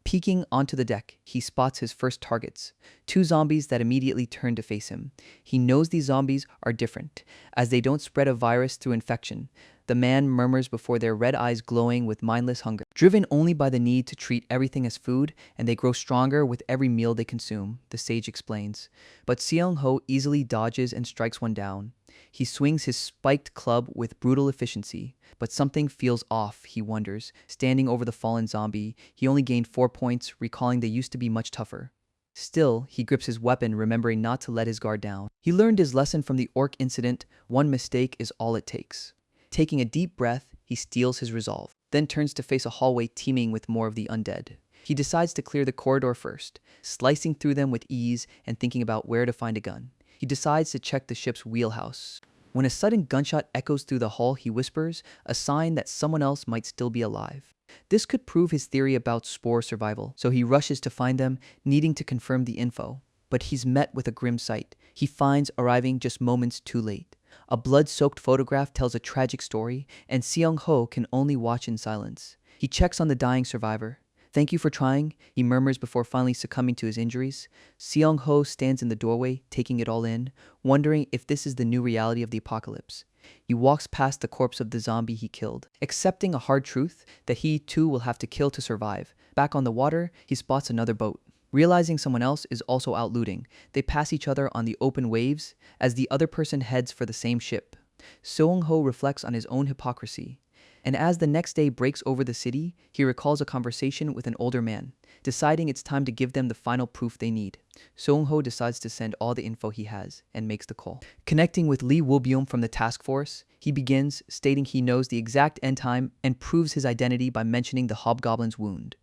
Speaker 1: Peeking onto the deck, he spots his first targets, two zombies that immediately turn to face him. He knows these zombies are different, as they don't spread a virus through infection. The man murmurs before their red eyes glowing with mindless hunger, driven only by the need to treat everything as food, and they grow stronger with every meal they consume, the sage explains. But Seong-ho easily dodges and strikes one down. He swings his spiked club with brutal efficiency, but something feels off, he wonders. Standing over the fallen zombie, he only gained 4 points, recalling they used to be much tougher. Still, he grips his weapon, remembering not to let his guard down. He learned his lesson from the orc incident. One mistake is all it takes. Taking a deep breath, he steels his resolve, then turns to face a hallway teeming with more of the undead. He decides to clear the corridor first, slicing through them with ease and thinking about where to find a gun. He decides to check the ship's wheelhouse. When a sudden gunshot echoes through the hull, he whispers, a sign that someone else might still be alive. This could prove his theory about spore survival, so he rushes to find them, needing to confirm the info. But he's met with a grim sight. He finds arriving just moments too late. A blood-soaked photograph tells a tragic story, and Seong-ho can only watch in silence. He checks on the dying survivor. Thank you for trying, he murmurs before finally succumbing to his injuries. Seong-ho stands in the doorway, taking it all in, wondering if this is the new reality of the apocalypse. He walks past the corpse of the zombie he killed, accepting a hard truth that he too will have to kill to survive. Back on the water, he spots another boat. Realizing someone else is also out looting, they pass each other on the open waves as the other person heads for the same ship. Seong-ho reflects on his own hypocrisy. And as the next day breaks over the city, he recalls a conversation with an older man, deciding it's time to give them the final proof they need. Seong-ho decides to send all the info he has and makes the call. Connecting with Lee Woo-byum from the task force, he begins, stating he knows the exact end time and proves his identity by mentioning the hobgoblin's wound.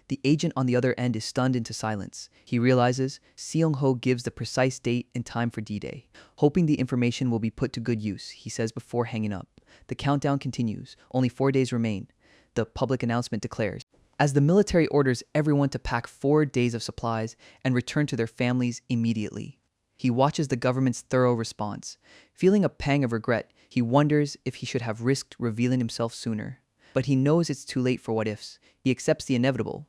Speaker 1: The agent on the other end is stunned into silence. He realizes Seong-ho gives the precise date and time for D-Day. Hoping the information will be put to good use, he says before hanging up. The countdown continues. Only 4 days remain, the public announcement declares, as the military orders everyone to pack 4 days of supplies and return to their families immediately. He watches the government's thorough response. Feeling a pang of regret, he wonders if he should have risked revealing himself sooner. But he knows it's too late for what-ifs. He accepts the inevitable.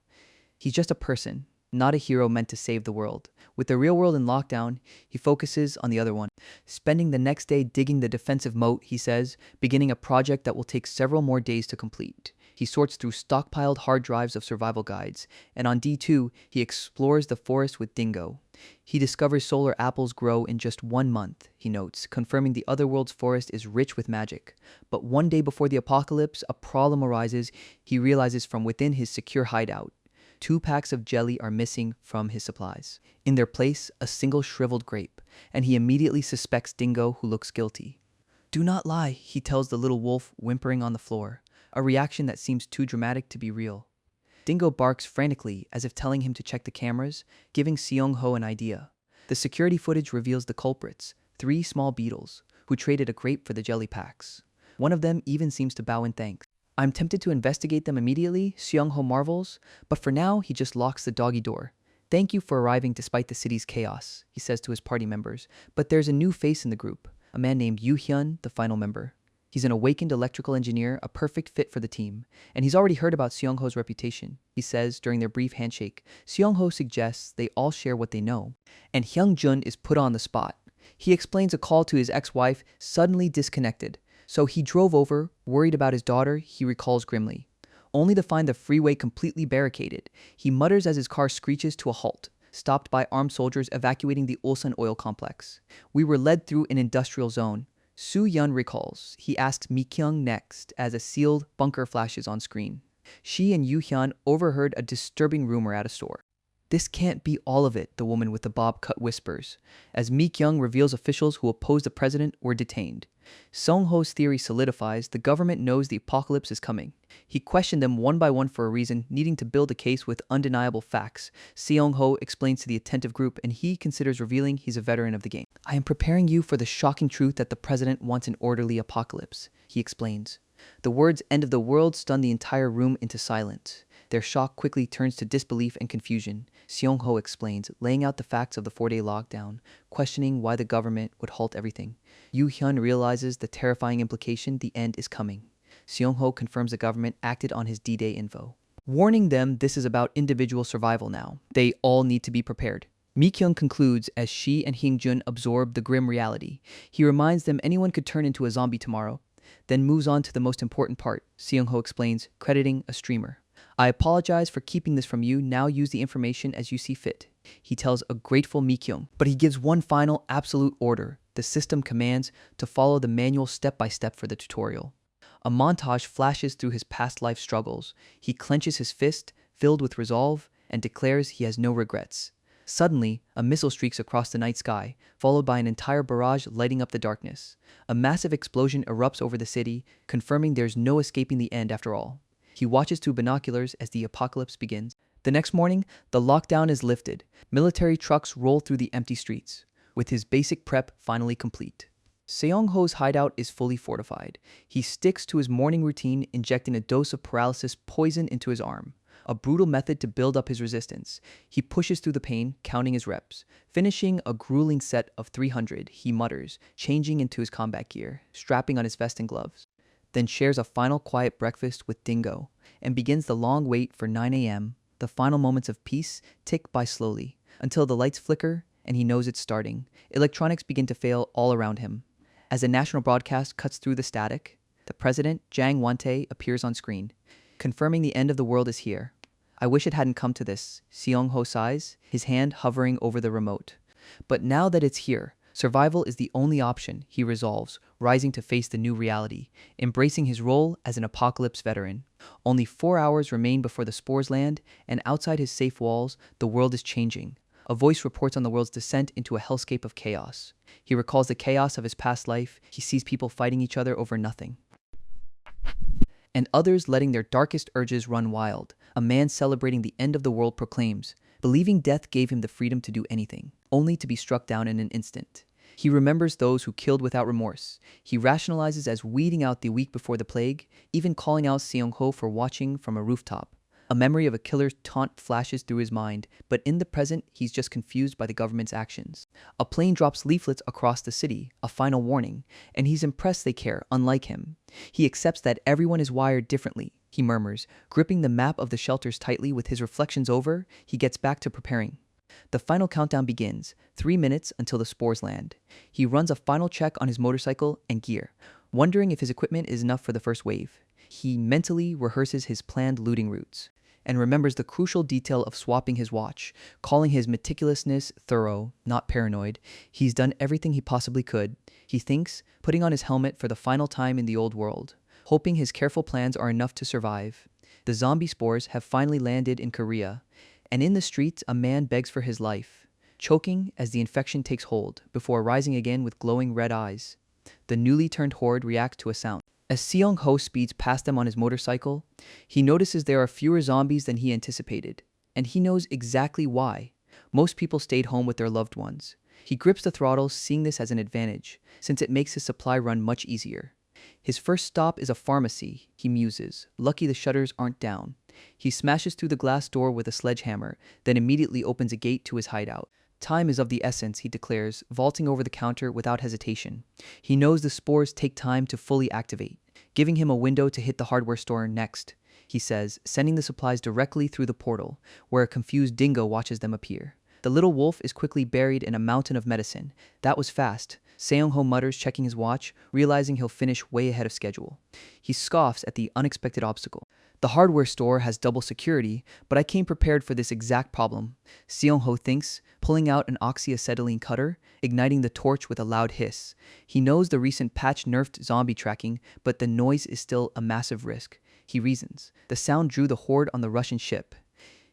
Speaker 1: He's just a person, not a hero meant to save the world. With the real world in lockdown, he focuses on the other one. Spending the next day digging the defensive moat, he says, beginning a project that will take several more days to complete. He sorts through stockpiled hard drives of survival guides, and on D2, he explores the forest with Dingo. He discovers solar apples grow in just 1 month, he notes, confirming the otherworld's forest is rich with magic. But one day before the apocalypse, a problem arises he realizes from within his secure hideout. 2 packs of jelly are missing from his supplies. In their place, a single shriveled grape, and he immediately suspects Dingo, who looks guilty. Do not lie, he tells the little wolf, whimpering on the floor, a reaction that seems too dramatic to be real. Dingo barks frantically, as if telling him to check the cameras, giving Seong-ho an idea. The security footage reveals the culprits, 3 small beetles, who traded a grape for the jelly packs. One of them even seems to bow in thanks. I'm tempted to investigate them immediately, Seong-ho marvels, but for now he just locks the doggy door. Thank you for arriving despite the city's chaos, he says to his party members, but there's a new face in the group, a man named Yoo-hyun, the final member. He's an awakened electrical engineer, a perfect fit for the team, and he's already heard about Seong-ho's reputation. He says during their brief handshake, Seong-ho suggests they all share what they know, and Hyung-jun is put on the spot. He explains a call to his ex-wife suddenly disconnected, So he drove over, worried about his daughter, he recalls grimly. Only to find the freeway completely barricaded, he mutters as his car screeches to a halt, stopped by armed soldiers evacuating the Ulsan oil complex. We were led through an industrial zone. Soo Yun recalls. He asks Mi Kyung next as a sealed bunker flashes on screen. She and Yoo Hyun overheard a disturbing rumor at a store. This can't be all of it, the woman with the bob cut whispers, as Mi Kyung reveals officials who oppose the president were detained. Song Ho's theory solidifies. The government knows the apocalypse is coming. He questioned them one by one for a reason, needing to build a case with undeniable facts. Seong Ho explains to the attentive group, and he considers revealing he's a veteran of the game. I am preparing you for the shocking truth that the president wants an orderly apocalypse, he explains. The words "end of the world" stun the entire room into silence. Their shock quickly turns to disbelief and confusion. Seong Ho explains, laying out the facts of the 4-day lockdown, questioning why the government would halt everything. Yoo Hyun realizes the terrifying implication: the end is coming. Seong Ho confirms the government acted on his D-Day info, warning them this is about individual survival now. They all need to be prepared. Mi Kyung concludes as she and Hyung Jun absorb the grim reality. He reminds them anyone could turn into a zombie tomorrow, then moves on to the most important part. Seong Ho explains, crediting a streamer. I apologize for keeping this from you. Now use the information as you see fit. He tells a grateful Mi Kyung, but he gives one final absolute order. The system commands to follow the manual step by step for the tutorial. A montage flashes through his past life struggles. He clenches his fist, filled with resolve, and declares he has no regrets. Suddenly, a missile streaks across the night sky, followed by an entire barrage lighting up the darkness. A massive explosion erupts over the city, confirming there's no escaping the end after all. He watches through binoculars as the apocalypse begins. The next morning, the lockdown is lifted. Military trucks roll through the empty streets, with his basic prep finally complete. Seong Ho's hideout is fully fortified. He sticks to his morning routine, injecting a dose of paralysis poison into his arm, a brutal method to build up his resistance. He pushes through the pain, counting his reps. Finishing a grueling set of 300, he mutters, changing into his combat gear, strapping on his vest and gloves. Then shares a final quiet breakfast with Dingo, and begins the long wait for 9 a.m. The final moments of peace tick by slowly, until the lights flicker and he knows it's starting. Electronics begin to fail all around him. As a national broadcast cuts through the static, the president, Jang Won-tae, appears on screen, confirming the end of the world is here. I wish it hadn't come to this, Seong Ho sighs, his hand hovering over the remote. But now that it's here, survival is the only option, he resolves, rising to face the new reality, embracing his role as an apocalypse veteran. Only 4 hours remain before the spores land, and outside his safe walls, the world is changing. A voice reports on the world's descent into a hellscape of chaos. He recalls the chaos of his past life. He sees people fighting each other over nothing, and others letting their darkest urges run wild. A man celebrating the end of the world proclaims, believing death gave him the freedom to do anything, only to be struck down in an instant. He remembers those who killed without remorse. He rationalizes as weeding out the week before the plague, even calling out Seong Ho for watching from a rooftop. A memory of a killer's taunt flashes through his mind, but in the present, he's just confused by the government's actions. A plane drops leaflets across the city, a final warning, and he's impressed they care, unlike him. He accepts that everyone is wired differently, he murmurs, gripping the map of the shelters tightly. With his reflections over, he gets back to preparing. The final countdown begins, 3 minutes until the spores land. He runs a final check on his motorcycle and gear, wondering if his equipment is enough for the first wave. He mentally rehearses his planned looting routes, and remembers the crucial detail of swapping his watch, calling his meticulousness thorough, not paranoid. He's done everything he possibly could, he thinks, putting on his helmet for the final time in the old world, hoping his careful plans are enough to survive. The zombie spores have finally landed in Korea, and in the streets a man begs for his life, choking as the infection takes hold, before rising again with glowing red eyes. The newly turned horde react to a sound. As Seong Ho speeds past them on his motorcycle, he notices there are fewer zombies than he anticipated, and he knows exactly why. Most people stayed home with their loved ones. He grips the throttle, seeing this as an advantage, since it makes his supply run much easier. His first stop is a pharmacy, he muses. Lucky the shutters aren't down. He smashes through the glass door with a sledgehammer, then immediately opens a gate to his hideout. Time is of the essence, he declares, vaulting over the counter without hesitation. He knows the spores take time to fully activate, giving him a window to hit the hardware store next, he says, sending the supplies directly through the portal, where a confused Dingo watches them appear. The little wolf is quickly buried in a mountain of medicine. That was fast, Seong-ho mutters, checking his watch, realizing he'll finish way ahead of schedule. He scoffs at the unexpected obstacle. The hardware store has double security, but I came prepared for this exact problem, Seong-ho thinks, pulling out an oxyacetylene cutter, igniting the torch with a loud hiss. He knows the recent patch nerfed zombie tracking, but the noise is still a massive risk. He reasons. The sound drew the horde on the Russian ship.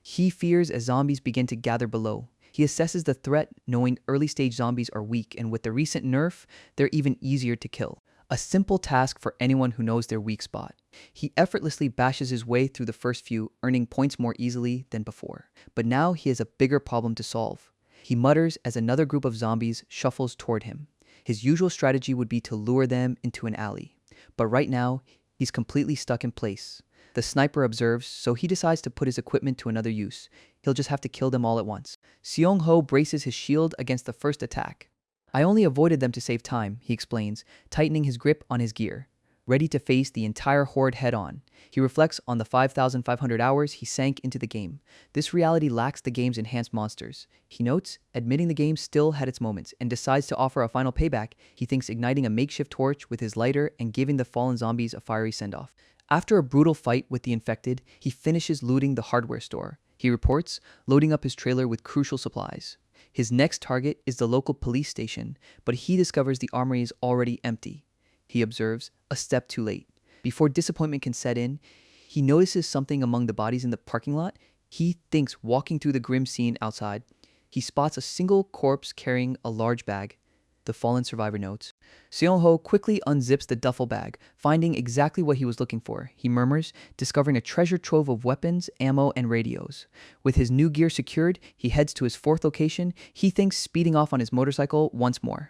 Speaker 1: He fears as zombies begin to gather below. He assesses the threat, knowing early-stage zombies are weak, and with the recent nerf, they're even easier to kill. A simple task for anyone who knows their weak spot. He effortlessly bashes his way through the first few, earning points more easily than before. But now he has a bigger problem to solve. He mutters as another group of zombies shuffles toward him. His usual strategy would be to lure them into an alley. But right now, he's completely stuck in place. The sniper observes, so he decides to put his equipment to another use. He'll just have to kill them all at once. Seong-ho braces his shield against the first attack. I only avoided them to save time, he explains, tightening his grip on his gear, ready to face the entire horde head-on. He reflects on the 5,500 hours he sank into the game. This reality lacks the game's enhanced monsters. He notes, admitting the game still had its moments, and decides to offer a final payback. He thinks igniting a makeshift torch with his lighter and giving the fallen zombies a fiery send-off. After a brutal fight with the infected, he finishes looting the hardware store. He reports, loading up his trailer with crucial supplies. His next target is the local police station, but he discovers the armory is already empty. He observes, a step too late. Before disappointment can set in, he notices something among the bodies in the parking lot. He thinks, walking through the grim scene outside, he spots a single corpse carrying a large bag. The fallen survivor notes. Seong-ho quickly unzips the duffel bag, finding exactly what he was looking for. He murmurs, discovering a treasure trove of weapons, ammo, and radios. With his new gear secured, he heads to his fourth location. He thinks, speeding off on his motorcycle once more.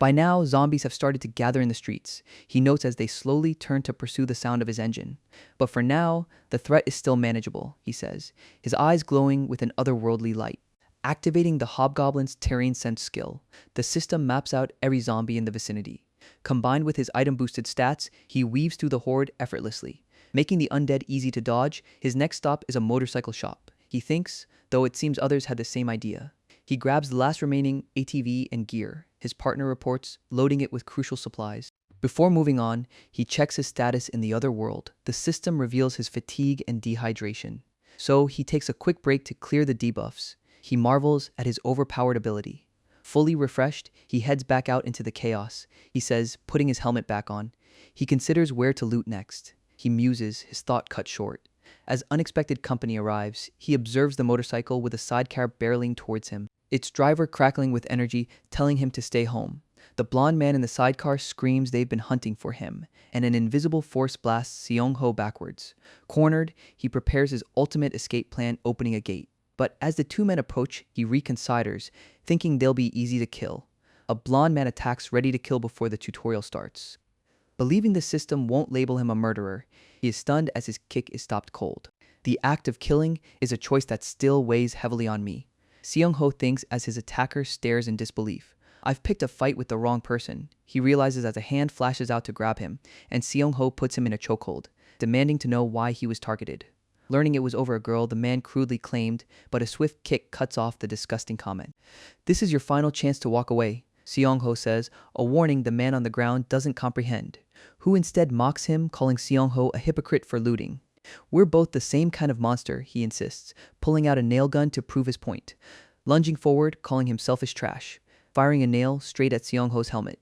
Speaker 1: By now, zombies have started to gather in the streets. He notes as they slowly turn to pursue the sound of his engine. But for now, the threat is still manageable, he says, his eyes glowing with an otherworldly light. Activating the Hobgoblin's Terrain Sense skill, the system maps out every zombie in the vicinity. Combined with his item-boosted stats, he weaves through the horde effortlessly. Making the undead easy to dodge, his next stop is a motorcycle shop. He thinks, though it seems others had the same idea. He grabs the last remaining ATV and gear. His partner reports, loading it with crucial supplies. Before moving on, he checks his status in the other world. The system reveals his fatigue and dehydration. So he takes a quick break to clear the debuffs. He marvels at his overpowered ability. Fully refreshed, he heads back out into the chaos. He says, putting his helmet back on. He considers where to loot next. He muses, his thought cut short. As unexpected company arrives, he observes the motorcycle with a sidecar barreling towards him, its driver crackling with energy, telling him to stay home. The blonde man in the sidecar screams they've been hunting for him, and an invisible force blasts Seong-ho backwards. Cornered, he prepares his ultimate escape plan, opening a gate. But as the two men approach, he reconsiders, thinking they'll be easy to kill. A blonde man attacks, ready to kill before the tutorial starts. Believing the system won't label him a murderer, he is stunned as his kick is stopped cold. The act of killing is a choice that still weighs heavily on me. Seong-ho thinks as his attacker stares in disbelief. I've picked a fight with the wrong person. He realizes as a hand flashes out to grab him, and Seong-ho puts him in a chokehold, demanding to know why he was targeted. Learning it was over a girl, the man crudely claimed, but a swift kick cuts off the disgusting comment. This is your final chance to walk away, Seong-ho says, a warning the man on the ground doesn't comprehend, who instead mocks him, calling Seong-ho a hypocrite for looting. We're both the same kind of monster, he insists, pulling out a nail gun to prove his point. Lunging forward, calling him selfish trash, firing a nail straight at Seong-ho's helmet.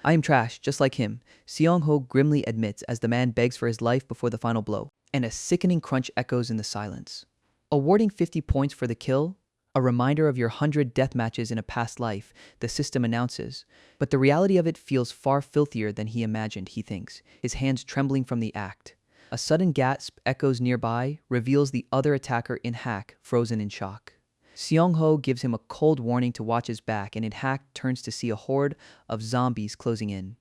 Speaker 1: I am trash, just like him, Seong-ho grimly admits as the man begs for his life before the final blow. And a sickening crunch echoes in the silence. Awarding 50 points for the kill, a reminder of your 100 death matches in a past life, the system announces. But the reality of it feels far filthier than he imagined, he thinks, his hands trembling from the act. A sudden gasp echoes nearby, reveals the other attacker in hack, frozen in shock. Seong-ho gives him a cold warning to watch his back, and in hack turns to see a horde of zombies closing in.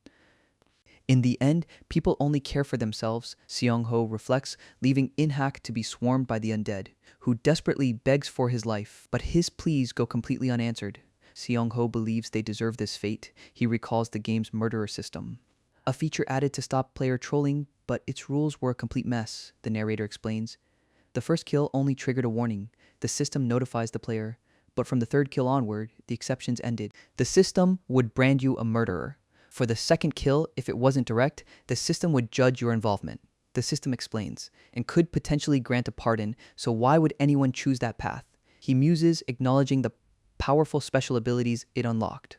Speaker 1: In the end, people only care for themselves, Seong-ho reflects, leaving Inhak to be swarmed by the undead, who desperately begs for his life, but his pleas go completely unanswered. Seong-ho believes they deserve this fate. He recalls the game's murderer system. A feature added to stop player trolling, but its rules were a complete mess, the narrator explains. The first kill only triggered a warning. The system notifies the player, but from the third kill onward, the exceptions ended. The system would brand you a murderer. For the second kill, if it wasn't direct, the system would judge your involvement. The system explains, and could potentially grant a pardon, so why would anyone choose that path? He muses, acknowledging the powerful special abilities it unlocked.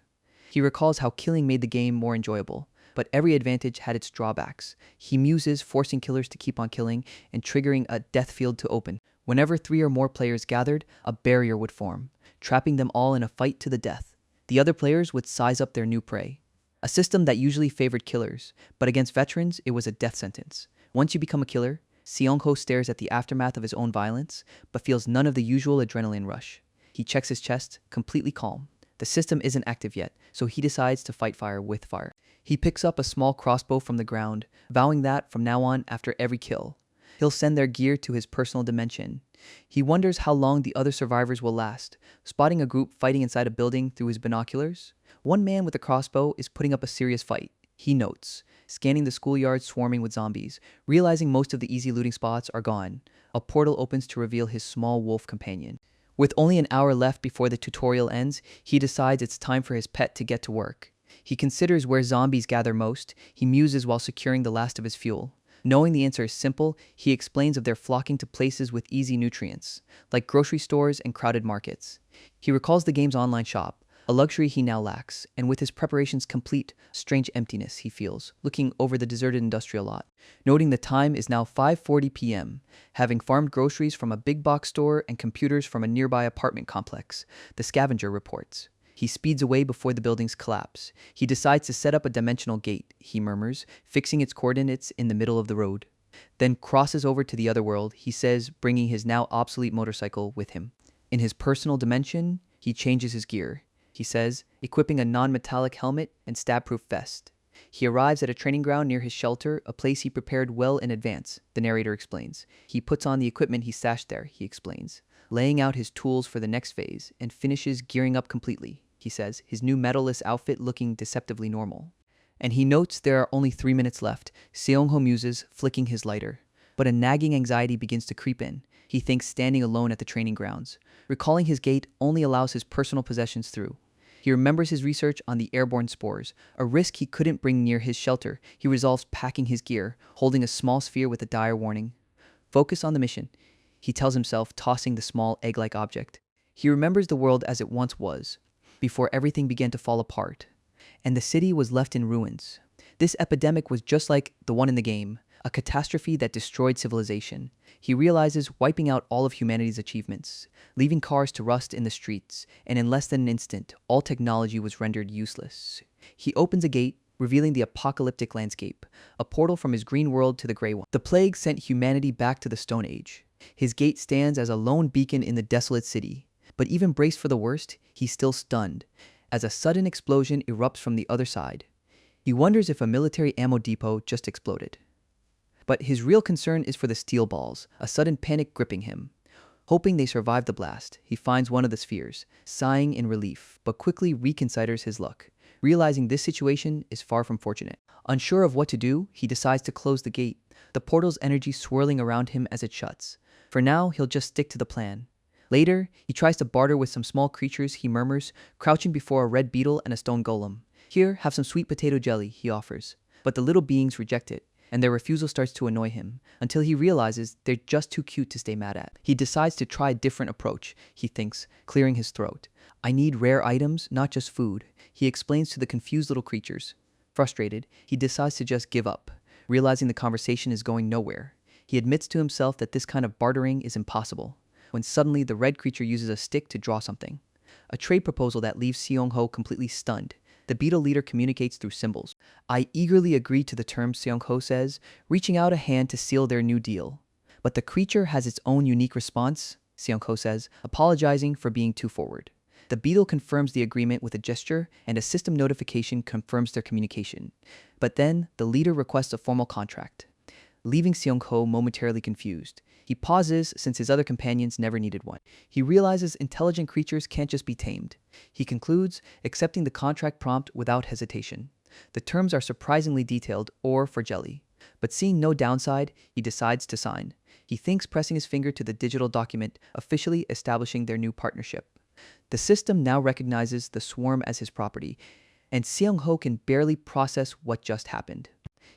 Speaker 1: He recalls how killing made the game more enjoyable, but every advantage had its drawbacks. He muses, forcing killers to keep on killing and triggering a death field to open. Whenever 3 or more players gathered, a barrier would form, trapping them all in a fight to the death. The other players would size up their new prey. A system that usually favored killers, but against veterans, it was a death sentence. Once you become a killer, Seong-ho stares at the aftermath of his own violence, but feels none of the usual adrenaline rush. He checks his chest, completely calm. The system isn't active yet, so he decides to fight fire with fire. He picks up a small crossbow from the ground, vowing that, from now on, after every kill, he'll send their gear to his personal dimension. He wonders how long the other survivors will last, spotting a group fighting inside a building through his binoculars. One man with a crossbow is putting up a serious fight, he notes, scanning the schoolyard swarming with zombies. Realizing most of the easy looting spots are gone, a portal opens to reveal his small wolf companion. With only an hour left before the tutorial ends, he decides it's time for his pet to get to work. He considers where zombies gather most. He muses while securing the last of his fuel. Knowing the answer is simple, he explains of their flocking to places with easy nutrients, like grocery stores and crowded markets. He recalls the game's online shop, a luxury he now lacks, and with his preparations complete, strange emptiness he feels, looking over the deserted industrial lot. Noting the time is now 5:40 p.m., having farmed groceries from a big box store and computers from a nearby apartment complex, the scavenger reports. He speeds away before the buildings collapse. He decides to set up a dimensional gate, he murmurs, fixing its coordinates in the middle of the road. Then crosses over to the other world, he says, bringing his now obsolete motorcycle with him. In his personal dimension, he changes his gear, he says, equipping a non-metallic helmet and stab-proof vest. He arrives at a training ground near his shelter, a place he prepared well in advance, the narrator explains. He puts on the equipment he stashed there, he explains, laying out his tools for the next phase, and finishes gearing up completely, he says, his new medalless outfit looking deceptively normal. And he notes there are only 3 minutes left. Seong-ho muses, flicking his lighter. But a nagging anxiety begins to creep in. He thinks standing alone at the training grounds. Recalling his gate only allows his personal possessions through. He remembers his research on the airborne spores, a risk he couldn't bring near his shelter. He resolves packing his gear, holding a small sphere with a dire warning. Focus on the mission, he tells himself, tossing the small egg-like object. He remembers the world as it once was, before everything began to fall apart, and the city was left in ruins. This epidemic was just like the one in the game, a catastrophe that destroyed civilization. He realizes wiping out all of humanity's achievements, leaving cars to rust in the streets, and in less than an instant, all technology was rendered useless. He opens a gate, revealing the apocalyptic landscape, a portal from his green world to the gray one. The plague sent humanity back to the Stone Age. His gate stands as a lone beacon in the desolate city. But even braced for the worst, he's still stunned, as a sudden explosion erupts from the other side. He wonders if a military ammo depot just exploded. But his real concern is for the steel balls, a sudden panic gripping him. Hoping they survive the blast, he finds one of the spheres, sighing in relief, but quickly reconsiders his luck, realizing this situation is far from fortunate. Unsure of what to do, he decides to close the gate, the portal's energy swirling around him as it shuts. For now, he'll just stick to the plan. Later, he tries to barter with some small creatures, he murmurs, crouching before a red beetle and a stone golem. Here, have some sweet potato jelly, he offers. But the little beings reject it, and their refusal starts to annoy him, until he realizes they're just too cute to stay mad at. He decides to try a different approach, he thinks, clearing his throat. I need rare items, not just food, he explains to the confused little creatures. Frustrated, he decides to just give up, realizing the conversation is going nowhere. He admits to himself that this kind of bartering is impossible, when suddenly the red creature uses a stick to draw something. A trade proposal that leaves Seong-ho completely stunned. The beetle leader communicates through symbols. I eagerly agree to the terms, Seong-ho says, reaching out a hand to seal their new deal. But the creature has its own unique response, Seong-ho says, apologizing for being too forward. The beetle confirms the agreement with a gesture, and a system notification confirms their communication. But then, the leader requests a formal contract, leaving Seong-ho momentarily confused. He pauses since his other companions never needed one. He realizes intelligent creatures can't just be tamed. He concludes, accepting the contract prompt without hesitation. The terms are surprisingly detailed, or for jelly. But seeing no downside, he decides to sign. He thinks pressing his finger to the digital document, officially establishing their new partnership. The system now recognizes the swarm as his property, and Seong-ho can barely process what just happened.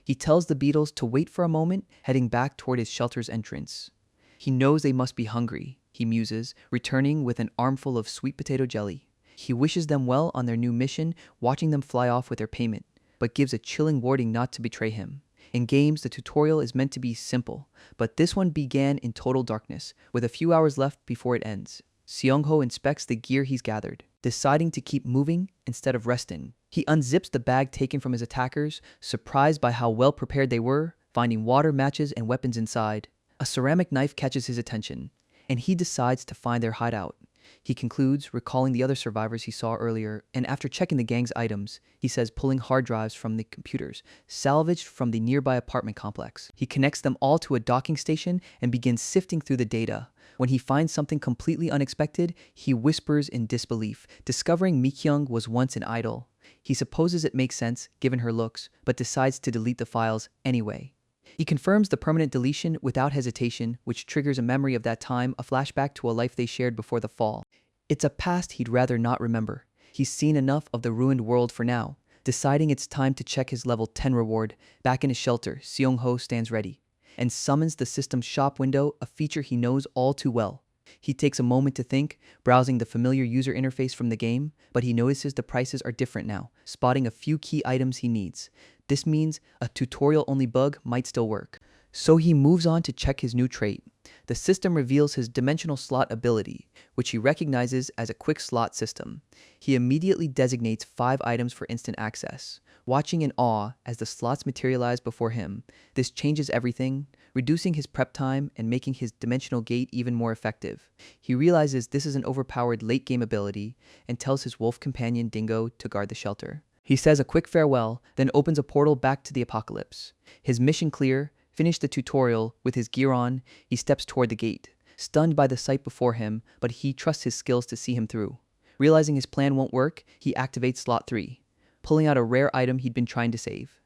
Speaker 1: He tells the beetles to wait for a moment, heading back toward his shelter's entrance. He knows they must be hungry, he muses, returning with an armful of sweet potato jelly. He wishes them well on their new mission, watching them fly off with their payment, but gives a chilling warning not to betray him. In games, the tutorial is meant to be simple, but this one began in total darkness, with a few hours left before it ends. Seong-ho inspects the gear he's gathered, deciding to keep moving instead of resting. He unzips the bag taken from his attackers, surprised by how well prepared they were, finding water, matches, and weapons inside. A ceramic knife catches his attention, and he decides to find their hideout. He concludes, recalling the other survivors he saw earlier, and after checking the gang's items, he says pulling hard drives from the computers, salvaged from the nearby apartment complex. He connects them all to a docking station and begins sifting through the data. When he finds something completely unexpected, he whispers in disbelief, discovering Mi-kyung was once an idol. He supposes it makes sense, given her looks, but decides to delete the files anyway. He confirms the permanent deletion without hesitation, which triggers a memory of that time, a flashback to a life they shared before the fall. It's a past he'd rather not remember. He's seen enough of the ruined world for now. Deciding it's time to check his level 10 reward, back in his shelter, Seong-ho stands ready and summons the system's shop window, a feature he knows all too well. He takes a moment to think, browsing the familiar user interface from the game, but he notices the prices are different now, spotting a few key items he needs. This means a tutorial-only bug might still work. So he moves on to check his new trait. The system reveals his dimensional slot ability, which he recognizes as a quick slot system. He immediately designates 5 items for instant access, watching in awe as the slots materialize before him. This changes everything, reducing his prep time and making his dimensional gate even more effective. He realizes this is an overpowered late-game ability and tells his wolf companion Dingo to guard the shelter. He says a quick farewell, then opens a portal back to the apocalypse. His mission clear, finished the tutorial, with his gear on, he steps toward the gate, stunned by the sight before him, but he trusts his skills to see him through. Realizing his plan won't work, he activates slot 3, pulling out a rare item he'd been trying to save.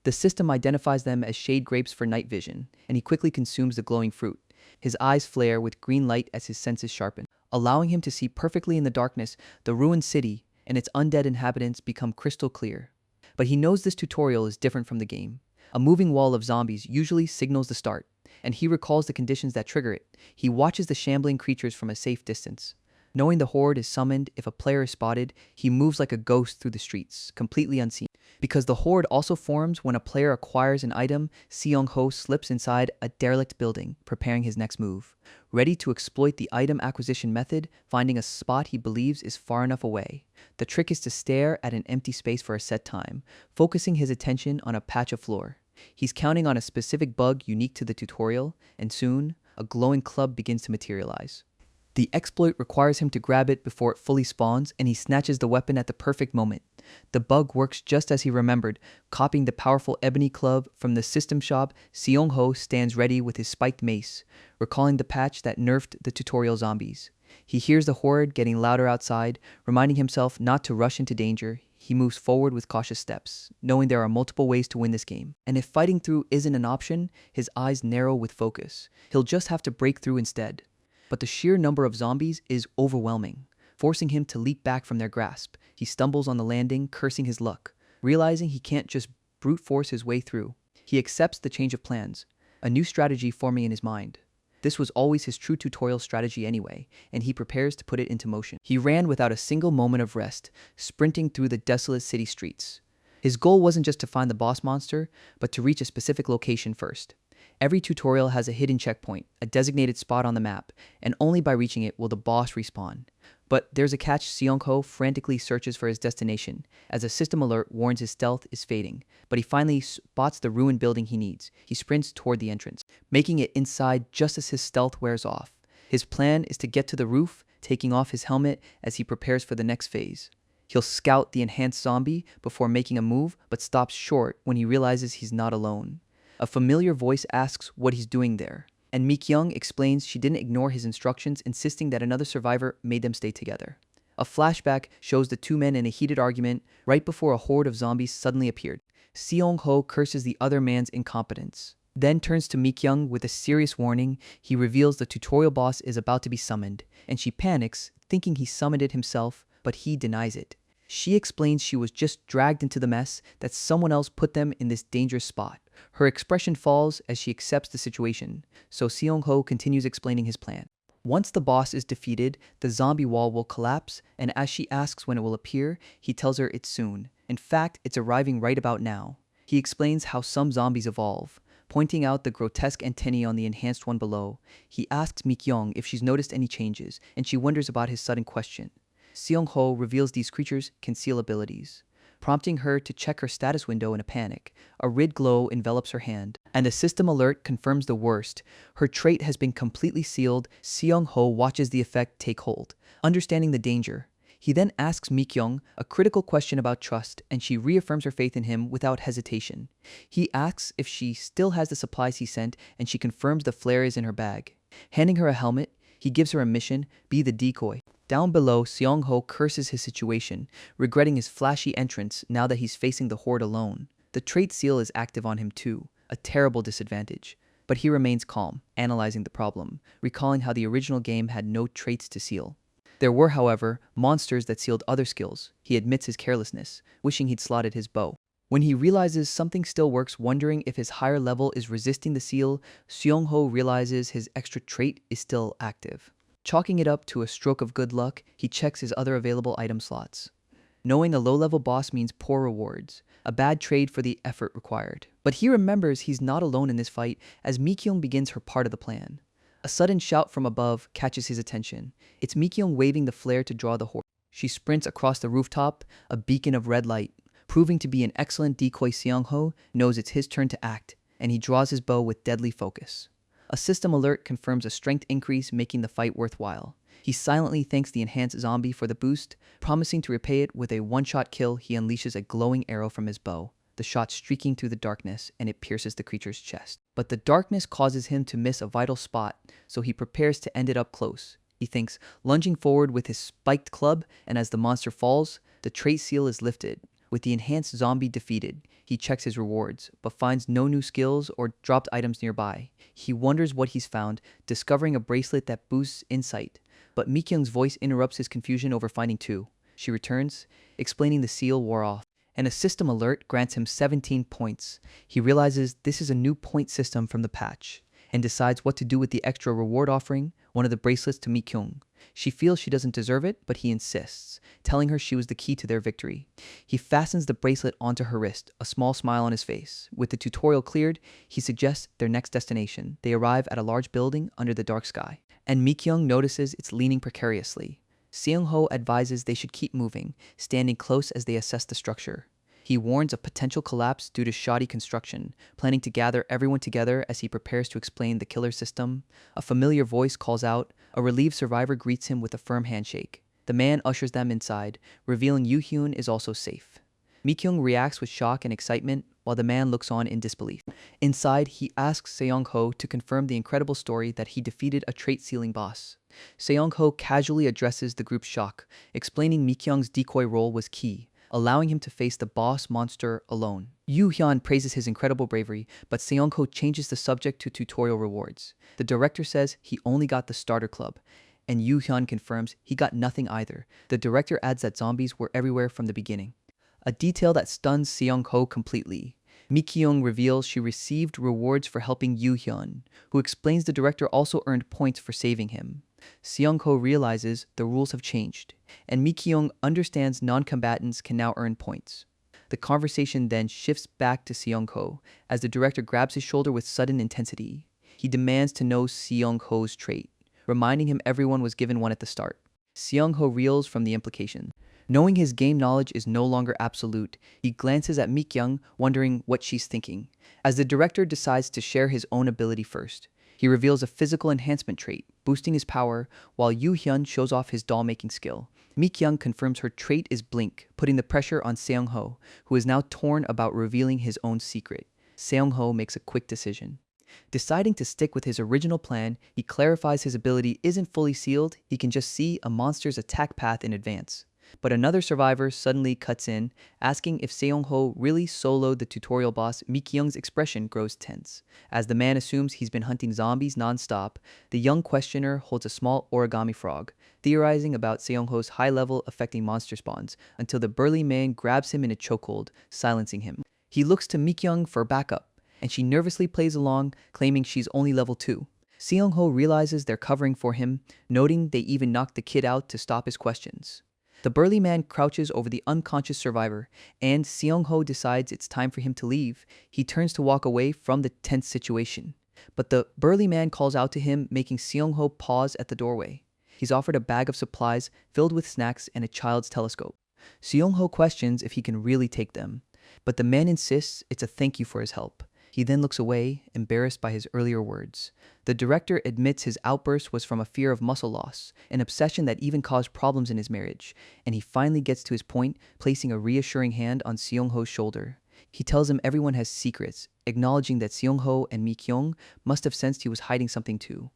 Speaker 1: The system identifies them as shade grapes for night vision, and he quickly consumes the glowing fruit. His eyes flare with green light as his senses sharpen, allowing him to see perfectly in the darkness. The ruined city and its undead inhabitants become crystal clear. But he knows this tutorial is different from the game. A moving wall of zombies usually signals the start, and he recalls the conditions that trigger it. He watches the shambling creatures from a safe distance. Knowing the horde is summoned if a player is spotted, he moves like a ghost through the streets, completely unseen. Because the horde also forms when a player acquires an item, Seong-ho slips inside a derelict building, preparing his next move. Ready to exploit the item acquisition method, finding a spot he believes is far enough away. The trick is to stare at an empty space for a set time, focusing his attention on a patch of floor. He's counting on a specific bug unique to the tutorial, and soon, a glowing club begins to materialize. The exploit requires him to grab it before it fully spawns, and he snatches the weapon at the perfect moment. The bug works just as he remembered. Copying the powerful ebony club from the system shop, Seong-ho stands ready with his spiked mace, recalling the patch that nerfed the tutorial zombies. He hears the horde getting louder outside, reminding himself not to rush into danger. He moves forward with cautious steps, knowing there are multiple ways to win this game. And if fighting through isn't an option, his eyes narrow with focus. He'll just have to break through instead. But the sheer number of zombies is overwhelming, forcing him to leap back from their grasp. He stumbles on the landing, cursing his luck. Realizing he can't just brute force his way through, he accepts the change of plans, a new strategy forming in his mind. This was always his true tutorial strategy anyway, and he prepares to put it into motion. He ran without a single moment of rest, sprinting through the desolate city streets. His goal wasn't just to find the boss monster, but to reach a specific location first. Every tutorial has a hidden checkpoint, a designated spot on the map, and only by reaching it will the boss respawn. But there's a catch. Seong-ho frantically searches for his destination, as a system alert warns his stealth is fading. But he finally spots the ruined building he needs. He sprints toward the entrance, making it inside just as his stealth wears off. His plan is to get to the roof, taking off his helmet as he prepares for the next phase. He'll scout the enhanced zombie before making a move, but stops short when he realizes he's not alone. A familiar voice asks what he's doing there, and Mi-kyung explains she didn't ignore his instructions, insisting that another survivor made them stay together. A flashback shows the two men in a heated argument right before a horde of zombies suddenly appeared. Seong-ho curses the other man's incompetence. then turns to Mikyung with a serious warning. He reveals the tutorial boss is about to be summoned, and she panics, thinking he summoned it himself, but he denies it. She explains she was just dragged into the mess, that someone else put them in this dangerous spot. Her expression falls as she accepts the situation, so Seong-ho continues explaining his plan. Once the boss is defeated, the zombie wall will collapse, and as she asks when it will appear, he tells her it's soon. In fact, it's arriving right about now. He explains how some zombies evolve, pointing out the grotesque antennae on the enhanced one below. He asks Mikyung if she's noticed any changes, and she wonders about his sudden question. Seong-ho reveals these creatures conceal abilities, prompting her to check her status window in a panic. A red glow envelops her hand, and a system alert confirms the worst. Her trait has been completely sealed. Seong-ho watches the effect take hold, understanding the danger. He then asks Mikyung a critical question about trust, and she reaffirms her faith in him without hesitation. He asks if she still has the supplies he sent, and she confirms the flare is in her bag. Handing her a helmet, he gives her a mission: be the decoy. Down below, Seong-ho curses his situation, regretting his flashy entrance now that he's facing the horde alone. The trait seal is active on him too, a terrible disadvantage. But he remains calm, analyzing the problem, recalling how the original game had no traits to seal. There were, however, monsters that sealed other skills. He admits his carelessness, wishing he'd slotted his bow. When he realizes something still works, wondering if his higher level is resisting the seal, Seong-ho realizes his extra trait is still active. Chalking it up to a stroke of good luck, he checks his other available item slots. Knowing a low-level boss means poor rewards, a bad trade for the effort required. But he remembers he's not alone in this fight as Mikyung begins her part of the plan. A sudden shout from above catches his attention. It's Mikyung waving the flare to draw the horde. She sprints across the rooftop, a beacon of red light. Proving to be an excellent decoy, Seong-ho knows it's his turn to act, and he draws his bow with deadly focus. A system alert confirms a strength increase, making the fight worthwhile. He silently thanks the enhanced zombie for the boost, promising to repay it with a one-shot kill. He unleashes a glowing arrow from his bow, the shot streaking through the darkness, and it pierces the creature's chest. But the darkness causes him to miss a vital spot, so he prepares to end it up close. He thinks, lunging forward with his spiked club, and as the monster falls, the trait seal is lifted. With the enhanced zombie defeated, he checks his rewards, but finds no new skills or dropped items nearby. He wonders what he's found, discovering a bracelet that boosts insight. But Mikyung's voice interrupts his confusion over finding two. She returns, explaining the seal wore off, and a system alert grants him 17 points. He realizes this is a new point system from the patch, and decides what to do with the extra reward offering, one of the bracelets, to Mikyung. She feels she doesn't deserve it, but he insists, telling her she was the key to their victory. He fastens the bracelet onto her wrist, a small smile on his face. With the tutorial cleared, he suggests their next destination. They arrive at a large building under the dark sky, and Mikyung notices it's leaning precariously. Seong-ho advises they should keep moving, standing close as they assess the structure. He warns of potential collapse due to shoddy construction, planning to gather everyone together as he prepares to explain the killer system. A familiar voice calls out. A relieved survivor greets him with a firm handshake. The man ushers them inside, revealing Yoo-hyun is also safe. Mikyung reacts with shock and excitement, while the man looks on in disbelief. Inside, he asks Seong-ho to confirm the incredible story that he defeated a trait-sealing boss. Seong-ho casually addresses the group's shock, explaining Mikyung's decoy role was key, allowing him to face the boss monster alone. Yoo-hyun praises his incredible bravery, but Seong-ho changes the subject to tutorial rewards. The director says he only got the starter club, and Yoo-hyun confirms he got nothing either. The director adds that zombies were everywhere from the beginning, a detail that stuns Seong-ho completely. Mikyung reveals she received rewards for helping Yoo-hyun, who explains the director also earned points for saving him. Seong-ho realizes the rules have changed, and Mikyung understands non-combatants can now earn points. The conversation then shifts back to Seong-ho, as the director grabs his shoulder with sudden intensity. He demands to know Seong-ho's trait, reminding him everyone was given one at the start. Seong-ho reels from the implication. Knowing his game knowledge is no longer absolute, he glances at Mikyung, wondering what she's thinking. As the director decides to share his own ability first, he reveals a physical enhancement trait, boosting his power, while Yoo-hyun shows off his doll-making skill. Mikyung confirms her trait is Blink, putting the pressure on Seong-ho, who is now torn about revealing his own secret. Seong-ho makes a quick decision. Deciding to stick with his original plan, he clarifies his ability isn't fully sealed, he can just see a monster's attack path in advance. But another survivor suddenly cuts in, asking if Seong-ho really soloed the tutorial boss. Mi-kyung's expression grows tense. As the man assumes he's been hunting zombies non-stop, the young questioner holds a small origami frog, theorizing about Seong-ho's high level affecting monster spawns, until the burly man grabs him in a chokehold, silencing him. He looks to Mi-kyung for backup, and she nervously plays along, claiming she's only level 2. Seong-ho realizes they're covering for him, noting they even knocked the kid out to stop his questions. The burly man crouches over the unconscious survivor, and Seong-ho decides it's time for him to leave. He turns to walk away from the tense situation. But the burly man calls out to him, making Seong-ho pause at the doorway. He's offered a bag of supplies filled with snacks and a child's telescope. Seong-ho questions if he can really take them, but the man insists it's a thank you for his help. He then looks away, embarrassed by his earlier words. The director admits his outburst was from a fear of muscle loss, an obsession that even caused problems in his marriage, and he finally gets to his point, placing a reassuring hand on Seong-ho's shoulder. He tells him everyone has secrets, acknowledging that Seong-ho and Mi-kyung must have sensed he was hiding something too.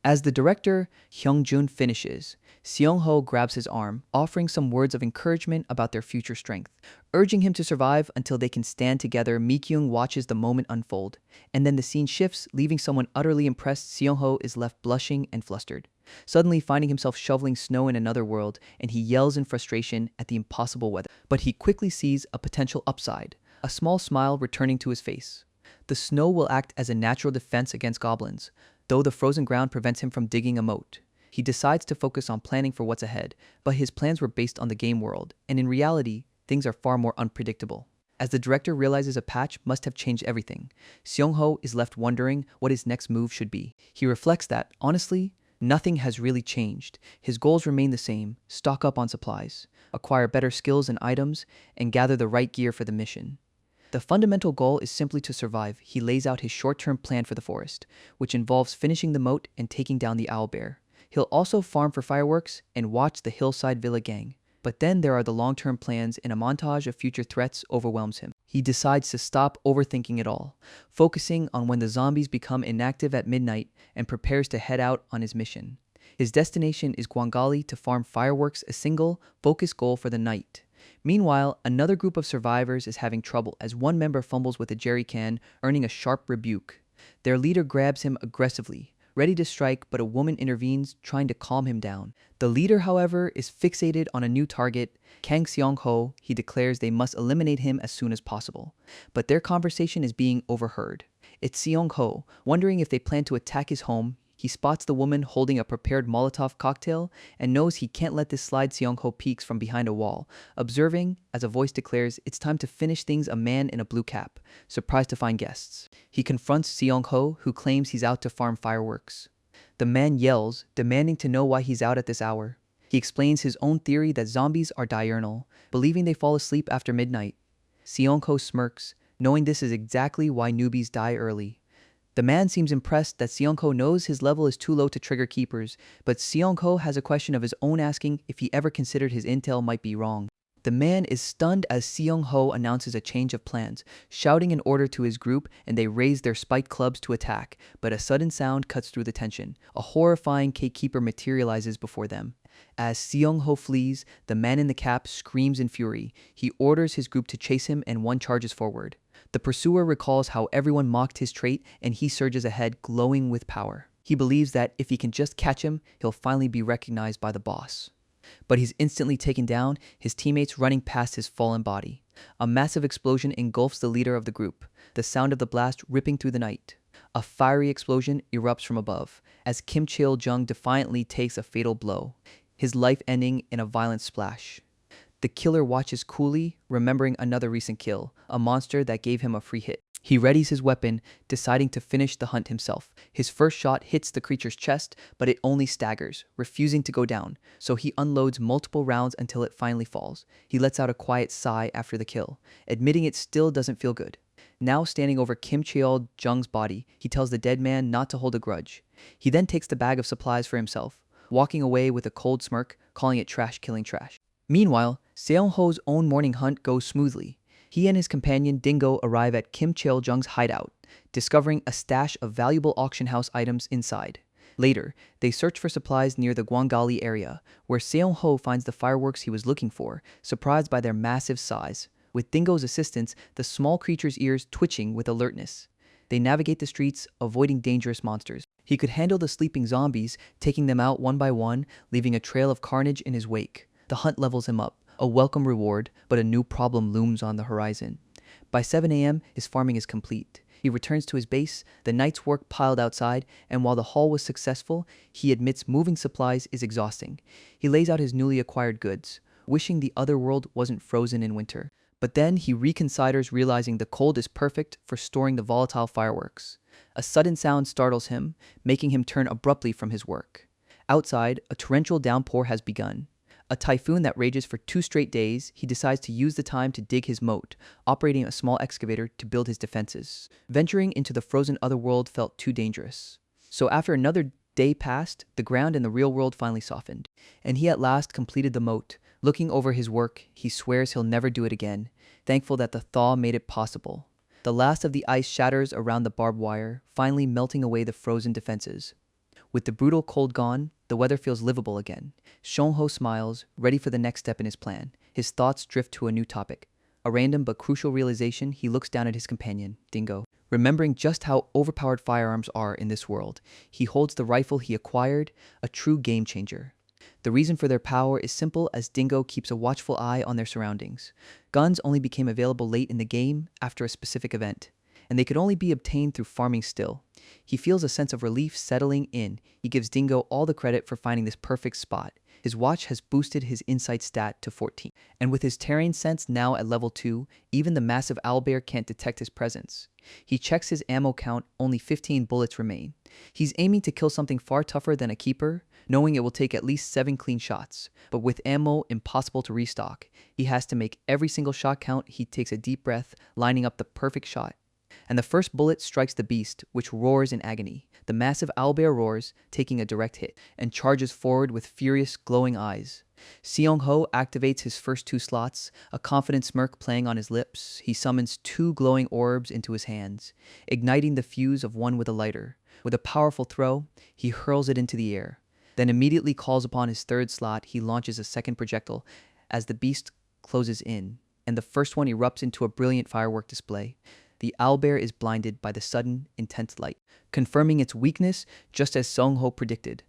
Speaker 1: As the director, Hyung-jun, finishes, Seong-ho grabs his arm, offering some words of encouragement about their future strength. Urging him to survive until they can stand together, Mi-kyung watches the moment unfold. And then the scene shifts, leaving someone utterly impressed. Seong-ho is left blushing and flustered, suddenly finding himself shoveling snow in another world, and he yells in frustration at the impossible weather. But he quickly sees a potential upside, a small smile returning to his face. The snow will act as a natural defense against goblins, though the frozen ground prevents him from digging a moat. He decides to focus on planning for what's ahead, but his plans were based on the game world, and in reality, things are far more unpredictable. As the director realizes a patch must have changed everything, Seong-ho is left wondering what his next move should be. He reflects that, honestly, nothing has really changed. His goals remain the same: stock up on supplies, acquire better skills and items, and gather the right gear for the mission. The fundamental goal is simply to survive. He lays out his short-term plan for the forest, which involves finishing the moat and taking down the owlbear. He'll also farm for fireworks and watch the hillside villa gang. But then there are the long-term plans, and a montage of future threats overwhelms him. He decides to stop overthinking it all, focusing on when the zombies become inactive at midnight, and prepares to head out on his mission. His destination is Gwangali to farm fireworks, a single, focused goal for the night. Meanwhile, another group of survivors is having trouble as one member fumbles with a jerry can, earning a sharp rebuke. Their leader grabs him aggressively, ready to strike, but a woman intervenes, trying to calm him down. The leader, however, is fixated on a new target, Kang Seong-ho. He declares they must eliminate him as soon as possible. But their conversation is being overheard. It's Seong-ho, wondering if they plan to attack his home. He spots the woman holding a prepared Molotov cocktail and knows he can't let this slide. Seong-ho peeks from behind a wall, observing as a voice declares it's time to finish things. A man in a blue cap, surprised to find guests. He confronts Seong-ho, who claims he's out to farm fireworks. The man yells, demanding to know why he's out at this hour. He explains his own theory that zombies are diurnal, believing they fall asleep after midnight. Seong-ho smirks, knowing this is exactly why newbies die early. The man seems impressed that Seong-ho knows his level is too low to trigger keepers, but Seong-ho has a question of his own, asking if he ever considered his intel might be wrong. The man is stunned as Seong-ho announces a change of plans, shouting an order to his group, and they raise their spiked clubs to attack, but a sudden sound cuts through the tension. A horrifying gatekeeper materializes before them. As Seong-ho flees, the man in the cap screams in fury. He orders his group to chase him, and one charges forward. The pursuer recalls how everyone mocked his trait, and he surges ahead, glowing with power. He believes that if he can just catch him, he'll finally be recognized by the boss. But he's instantly taken down, his teammates running past his fallen body. A massive explosion engulfs the leader of the group, the sound of the blast ripping through the night. A fiery explosion erupts from above, as Kim Cheol-jung defiantly takes a fatal blow, his life ending in a violent splash. The killer watches coolly, remembering another recent kill, a monster that gave him a free hit. He readies his weapon, deciding to finish the hunt himself. His first shot hits the creature's chest, but it only staggers, refusing to go down, so he unloads multiple rounds until it finally falls. He lets out a quiet sigh after the kill, admitting it still doesn't feel good. Now standing over Kim Cheol-jung's body, he tells the dead man not to hold a grudge. He then takes the bag of supplies for himself, walking away with a cold smirk, calling it trash killing trash. Meanwhile, Seong-ho's own morning hunt goes smoothly. He and his companion Dingo arrive at Kim Cheol-jung's hideout, discovering a stash of valuable auction house items inside. Later, they search for supplies near the Guangali area, where Seong-ho finds the fireworks he was looking for, surprised by their massive size. With Dingo's assistance, the small creature's ears twitching with alertness. They navigate the streets, avoiding dangerous monsters. He could handle the sleeping zombies, taking them out one by one, leaving a trail of carnage in his wake. The hunt levels him up, a welcome reward, but a new problem looms on the horizon. By 7 a.m., his farming is complete. He returns to his base, the night's work piled outside, and while the haul was successful, he admits moving supplies is exhausting. He lays out his newly acquired goods, wishing the other world wasn't frozen in winter. But then he reconsiders, realizing the cold is perfect for storing the volatile fireworks. A sudden sound startles him, making him turn abruptly from his work. Outside, a torrential downpour has begun. A typhoon that rages for 2 straight days, he decides to use the time to dig his moat, operating a small excavator to build his defenses. Venturing into the frozen otherworld felt too dangerous. So after another day passed, the ground in the real world finally softened, and he at last completed the moat. Looking over his work, he swears he'll never do it again, thankful that the thaw made it possible. The last of the ice shatters around the barbed wire, finally melting away the frozen defenses. With the brutal cold gone, the weather feels livable again. Seong-ho smiles, ready for the next step in his plan. His thoughts drift to a new topic. A random but crucial realization, he looks down at his companion, Dingo. Remembering just how overpowered firearms are in this world, he holds the rifle he acquired, a true game changer. The reason for their power is simple, as Dingo keeps a watchful eye on their surroundings. Guns only became available late in the game after a specific event, and they could only be obtained through farming still. He feels a sense of relief settling in. He gives Dingo all the credit for finding this perfect spot. His watch has boosted his insight stat to 14. And with his terrain sense now at level 2, even the massive owlbear can't detect his presence. He checks his ammo count, only 15 bullets remain. He's aiming to kill something far tougher than a keeper, knowing it will take at least 7 clean shots. But with ammo impossible to restock, he has to make every single shot count. He takes a deep breath, lining up the perfect shot. And the first bullet strikes the beast, which roars in agony. The massive owlbear roars, taking a direct hit, and charges forward with furious, glowing eyes. Seong-ho activates his first 2 slots, a confident smirk playing on his lips. He summons 2 glowing orbs into his hands, igniting the fuse of one with a lighter. With a powerful throw, he hurls it into the air. Then immediately calls upon his 3rd slot. He launches a second projectile as the beast closes in, and the first one erupts into a brilliant firework display. The owlbear is blinded by the sudden, intense light, confirming its weakness just as Seong-ho predicted.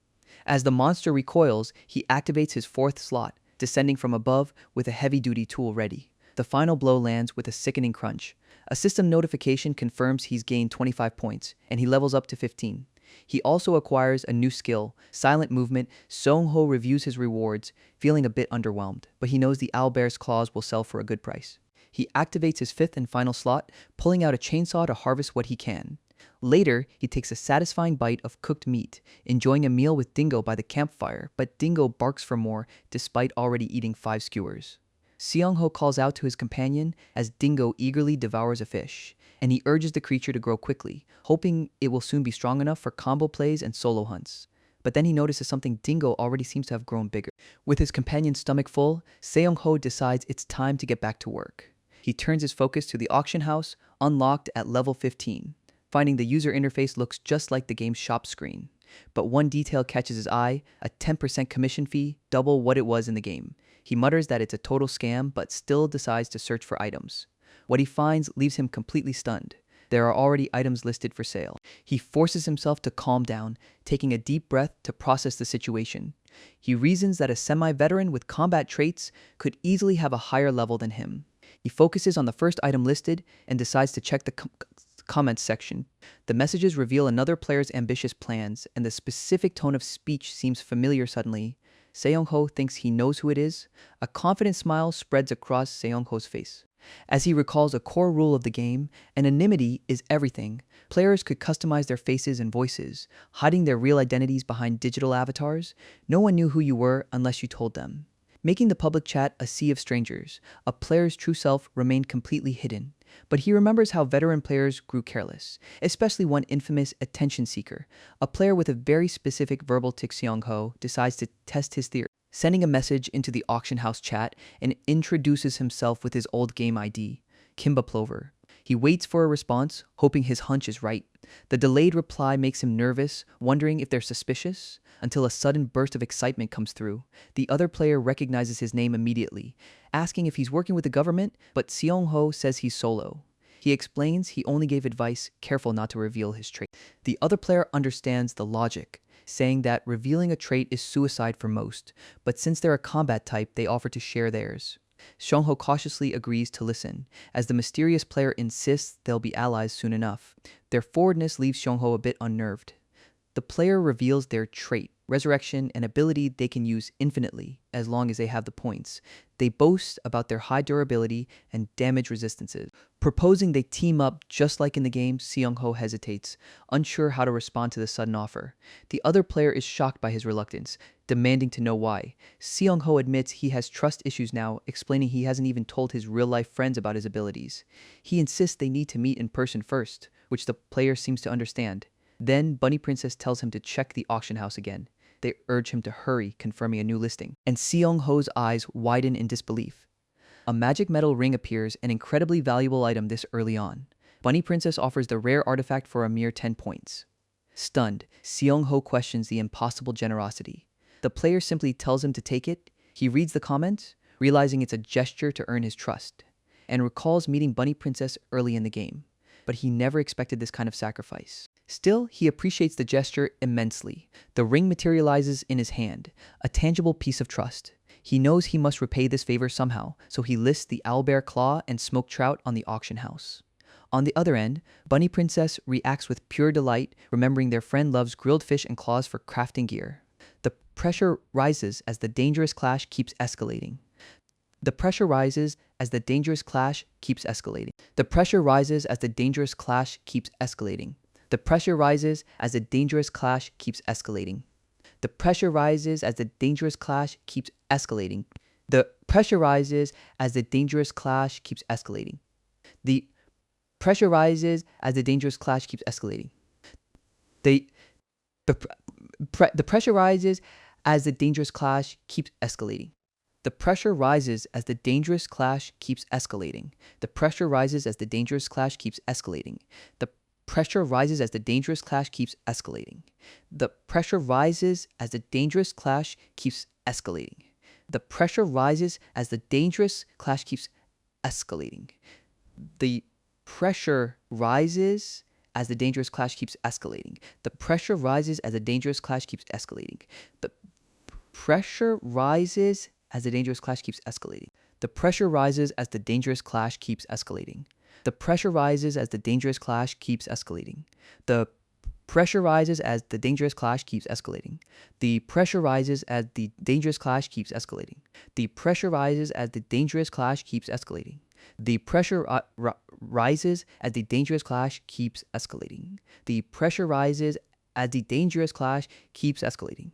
Speaker 1: As the monster recoils, he activates his 4th slot, descending from above with a heavy-duty tool ready. The final blow lands with a sickening crunch. A system notification confirms he's gained 25 points, and he levels up to 15. He also acquires a new skill, Silent Movement. Seong-ho reviews his rewards, feeling a bit underwhelmed, but he knows the owlbear's claws will sell for a good price. He activates his 5th and final slot, pulling out a chainsaw to harvest what he can. Later, he takes a satisfying bite of cooked meat, enjoying a meal with Dingo by the campfire, but Dingo barks for more despite already eating 5 skewers. Seong-ho calls out to his companion as Dingo eagerly devours a fish, and he urges the creature to grow quickly, hoping it will soon be strong enough for combo plays and solo hunts. But then he notices something. Dingo already seems to have grown bigger. With his companion's stomach full, Seong-ho decides it's time to get back to work. He turns his focus to the auction house, unlocked at level 15. Finding the user interface looks just like the game's shop screen. But one detail catches his eye, a 10% commission fee, double what it was in the game. He mutters that it's a total scam, but still decides to search for items. What he finds leaves him completely stunned. There are already items listed for sale. He forces himself to calm down, taking a deep breath to process the situation. He reasons that a semi-veteran with combat traits could easily have a higher level than him. He focuses on the first item listed and decides to check the comments section. The messages reveal another player's ambitious plans, and the specific tone of speech seems familiar suddenly. Seong-ho thinks he knows who it is. A confident smile spreads across Seong-ho's face. As he recalls a core rule of the game, anonymity is everything. Players could customize their faces and voices, hiding their real identities behind digital avatars. No one knew who you were unless you told them. Making the public chat a sea of strangers, a player's true self remained completely hidden. But he remembers how veteran players grew careless, especially one infamous attention seeker. A player with a very specific verbal tic. Seong-ho decides to test his theory, sending a message into the auction house chat and introduces himself with his old game ID, Kimba Plover. He waits for a response, hoping his hunch is right. The delayed reply makes him nervous, wondering if they're suspicious, until a sudden burst of excitement comes through. The other player recognizes his name immediately, asking if he's working with the government, but Seong-ho says he's solo. He explains he only gave advice, careful not to reveal his trait. The other player understands the logic, saying that revealing a trait is suicide for most, but since they're a combat type, they offer to share theirs. Seong-ho cautiously agrees to listen, as the mysterious player insists they'll be allies soon enough. Their forwardness leaves Seong-ho a bit unnerved. The player reveals their trait, resurrection, an ability they can use infinitely as long as they have the points. They boast about their high durability and damage resistances. Proposing they team up just like in the game, Seong-ho hesitates, unsure how to respond to the sudden offer. The other player is shocked by his reluctance, demanding to know why. Seong-ho admits he has trust issues now, explaining he hasn't even told his real-life friends about his abilities. He insists they need to meet in person first, which the player seems to understand. Then, Bunny Princess tells him to check the auction house again. They urge him to hurry, confirming a new listing. And Seong-ho's eyes widen in disbelief. A magic metal ring appears, an incredibly valuable item this early on. Bunny Princess offers the rare artifact for a mere 10 points. Stunned, Seong-ho questions the impossible generosity. The player simply tells him to take it. He reads the comments, realizing it's a gesture to earn his trust, and recalls meeting Bunny Princess early in the game. But he never expected this kind of sacrifice. Still, he appreciates the gesture immensely. The ring materializes in his hand, a tangible piece of trust. He knows he must repay this favor somehow, so he lists the owlbear claw and smoked trout on the auction house. On the other end, Bunny Princess reacts with pure delight, remembering their friend loves grilled fish and claws for crafting gear. The pressure rises as the dangerous clash keeps escalating. The pressure rises as the dangerous clash keeps escalating. The pressure rises as the dangerous clash keeps escalating. The pressure rises as the dangerous clash keeps escalating. The pressure rises as the dangerous clash keeps escalating. The pressure rises as the dangerous clash keeps escalating. The pressure rises as the dangerous clash keeps escalating. The pressure rises as the dangerous clash keeps escalating. The pressure rises as the dangerous clash keeps escalating. The pressure rises as the dangerous clash keeps escalating. The pressure rises as the dangerous clash keeps escalating. The pressure rises as the dangerous clash keeps escalating. The pressure rises as the dangerous clash keeps escalating. The pressure rises as the dangerous clash keeps escalating. The pressure rises as the dangerous clash keeps escalating. The pressure rises as the dangerous clash keeps escalating. The pressure rises as the dangerous clash keeps escalating. The pressure rises as the dangerous clash keeps escalating. The pressure rises as the dangerous clash keeps escalating. The pressure rises as the dangerous clash keeps escalating. The pressure rises as the dangerous clash keeps escalating. The pressure rises as the dangerous clash keeps escalating. The pressure rises as the dangerous clash keeps escalating.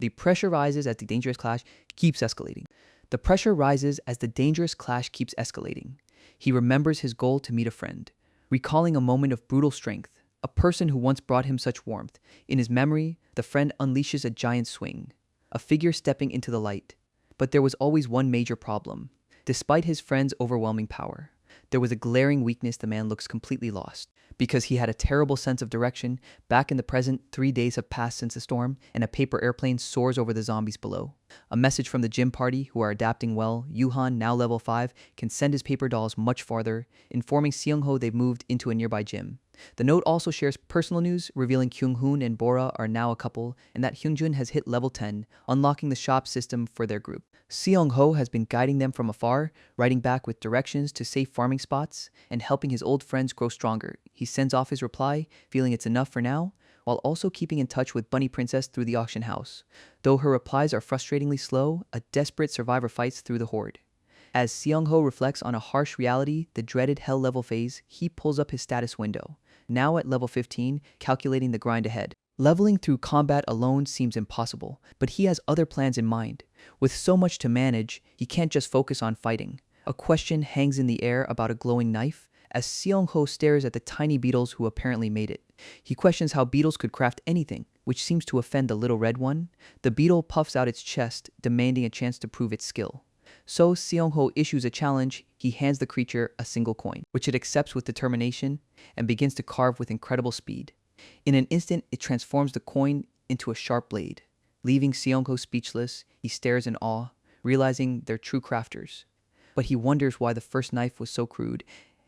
Speaker 1: The pressure rises as the dangerous clash keeps escalating. The pressure rises as the dangerous clash keeps escalating. He remembers his goal to meet a friend, recalling a moment of brutal strength, a person who once brought him such warmth. In his memory, the friend unleashes a giant swing, a figure stepping into the light. But there was always one major problem. Despite his friend's overwhelming power, there was a glaring weakness. The man looks completely lost. Because he had a terrible sense of direction, back in the present, 3 days have passed since the storm, and a paper airplane soars over the zombies below. A message from the gym party, who are adapting well. Yuhan, now level 5, can send his paper dolls much farther, informing Seong-ho they've moved into a nearby gym. The note also shares personal news, revealing Kyung-hoon and Bora are now a couple, and that Hyunjun has hit level 10, unlocking the shop system for their group. Seong-ho has been guiding them from afar, writing back with directions to safe farming spots, and helping his old friends grow stronger. He sends off his reply, feeling it's enough for now, while also keeping in touch with Bunny Princess through the auction house. Though her replies are frustratingly slow, a desperate survivor fights through the horde. As Seong-ho reflects on a harsh reality, the dreaded hell level phase, he pulls up his status window. Now at level 15, calculating the grind ahead. Leveling through combat alone seems impossible, but he has other plans in mind. With so much to manage, he can't just focus on fighting. A question hangs in the air about a glowing knife, as Seong-ho stares at the tiny beetles who apparently made it. He questions how beetles could craft anything, which seems to offend the little red one. The beetle puffs out its chest, demanding a chance to prove its skill. So Seong-ho issues a challenge. He hands the creature a single coin, which it accepts with determination and begins to carve with incredible speed. In an instant, it transforms the coin into a sharp blade. Leaving Seong-ho speechless, he stares in awe, realizing they're true crafters. But he wonders why the first knife was so crude,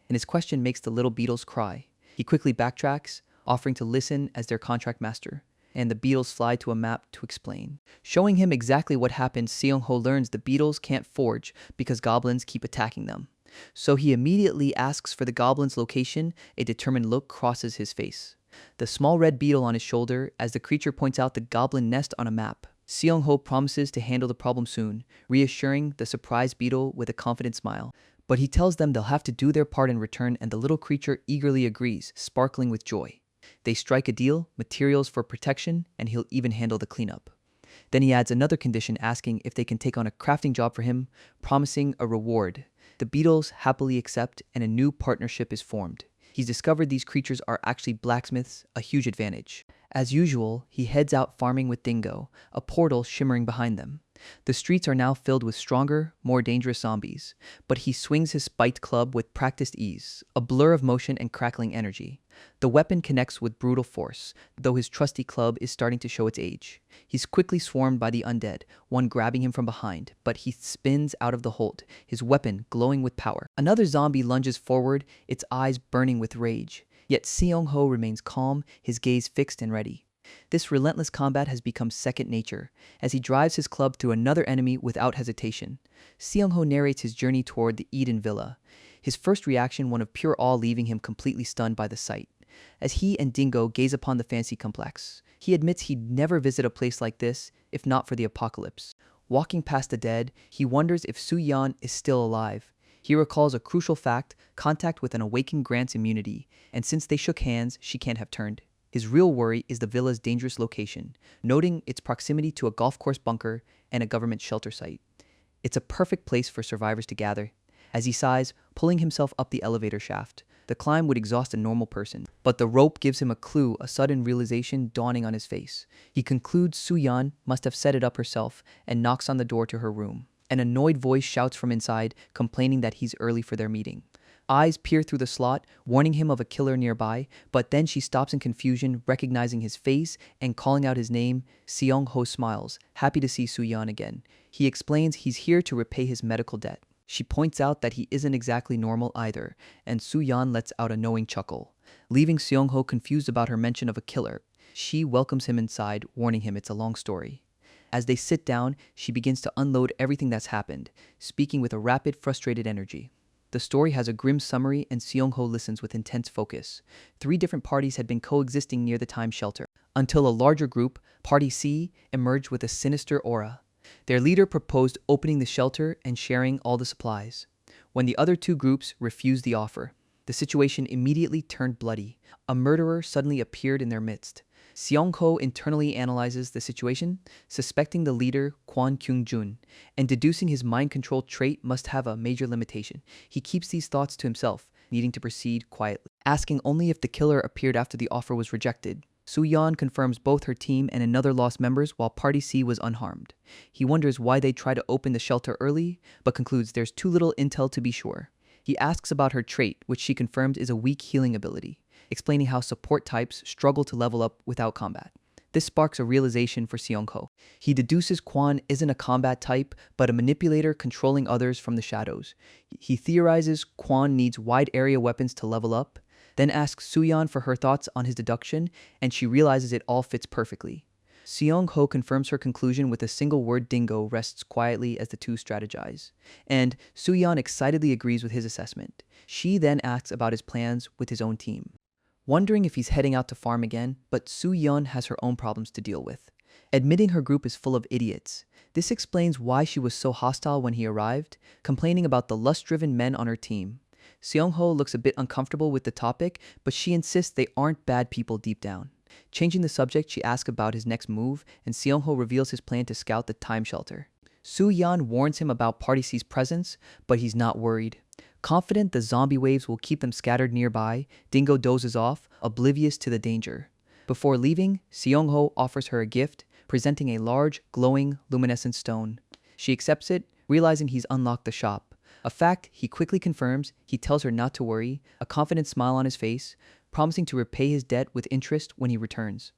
Speaker 1: and his question makes the little beetles cry. He quickly backtracks, offering to listen as their contract master, and the beetles fly to a map to explain. Showing him exactly what happened, Seong-ho learns the beetles can't forge because goblins keep attacking them. So he immediately asks for the goblin's location. A determined look crosses his face. The small red beetle on his shoulder as the creature points out the goblin nest on a map. Seong-ho promises to handle the problem soon, reassuring the surprised beetle with a confident smile. But he tells them they'll have to do their part in return, and the little creature eagerly agrees, sparkling with joy. They strike a deal, materials for protection, and he'll even handle the cleanup. Then he adds another condition, asking if they can take on a crafting job for him, promising a reward. The beetles happily accept, and a new partnership is formed. He's discovered these creatures are actually blacksmiths, a huge advantage. As usual, he heads out farming with Dingo, a portal shimmering behind them. The streets are now filled with stronger, more dangerous zombies, but he swings his spiked club with practiced ease, a blur of motion and crackling energy. The weapon connects with brutal force, though his trusty club is starting to show its age. He's quickly swarmed by the undead, one grabbing him from behind, but he spins out of the hold, his weapon glowing with power. Another zombie lunges forward, its eyes burning with rage. Yet Seong-ho remains calm, his gaze fixed and ready. This relentless combat has become second nature, as he drives his club through another enemy without hesitation. Seong-ho narrates his journey toward the Eden Villa, his first reaction one of pure awe, leaving him completely stunned by the sight. As he and Dingo gaze upon the fancy complex, he admits he'd never visit a place like this if not for the apocalypse. Walking past the dead, he wonders if Soo-yeon is still alive. He recalls a crucial fact: contact with an awakened grants immunity, and since they shook hands, she can't have turned. His real worry is the villa's dangerous location, noting its proximity to a golf course bunker and a government shelter site. It's a perfect place for survivors to gather. As he sighs, pulling himself up the elevator shaft, the climb would exhaust a normal person, but the rope gives him a clue, a sudden realization dawning on his face. He concludes Soo-yeon must have set it up herself and knocks on the door to her room. An annoyed voice shouts from inside, complaining that he's early for their meeting. Eyes peer through the slot, warning him of a killer nearby, but then she stops in confusion, recognizing his face and calling out his name. Seong-ho smiles, happy to see Soo-yeon again. He explains he's here to repay his medical debt. She points out that he isn't exactly normal either, and Soo-yeon lets out a knowing chuckle. Leaving Seong-ho confused about her mention of a killer, she welcomes him inside, warning him it's a long story. As they sit down, she begins to unload everything that's happened, speaking with a rapid, frustrated energy. The story has a grim summary, and Seong-ho listens with intense focus. 3 different parties had been coexisting near the time shelter, until a larger group, Party C, emerged with a sinister aura. Their leader proposed opening the shelter and sharing all the supplies, when the other 2 groups refused the offer. The situation immediately turned bloody. A murderer suddenly appeared in their midst. Seong-ho internally analyzes the situation, suspecting the leader, Kwon Kyung-jun, and deducing his mind control trait must have a major limitation. He keeps these thoughts to himself, needing to proceed quietly, asking only if the killer appeared after the offer was rejected. Soo-yeon confirms both her team and another lost members, while Party C was unharmed. He wonders why they tried to open the shelter early, but concludes there's too little intel to be sure. He asks about her trait, which she confirms is a weak healing ability, explaining how support types struggle to level up without combat. This sparks a realization for Seong-ho. He deduces Kwon isn't a combat type, but a manipulator controlling others from the shadows. He theorizes Kwon needs wide area weapons to level up, then asks Soo-yeon for her thoughts on his deduction, and she realizes it all fits perfectly. Seong-ho confirms her conclusion with a single word. Dingo rests quietly as the 2 strategize, and Soo-yeon excitedly agrees with his assessment. She then asks about his plans with his own team, wondering if he's heading out to farm again, but Soo-yeon has her own problems to deal with, admitting her group is full of idiots. This explains why she was so hostile when he arrived, complaining about the lust-driven men on her team. Seong-ho looks a bit uncomfortable with the topic, but she insists they aren't bad people deep down. Changing the subject, she asks about his next move, and Seong-ho reveals his plan to scout the time shelter. Soo-yeon warns him about Party C's presence, but he's not worried. Confident the zombie waves will keep them scattered nearby, Dingo dozes off, oblivious to the danger. Before leaving, Seong-ho offers her a gift, presenting a large, glowing, luminescent stone. She accepts it, realizing he's unlocked the shop. A fact he quickly confirms. He tells her not to worry, a confident smile on his face, promising to repay his debt with interest when he returns.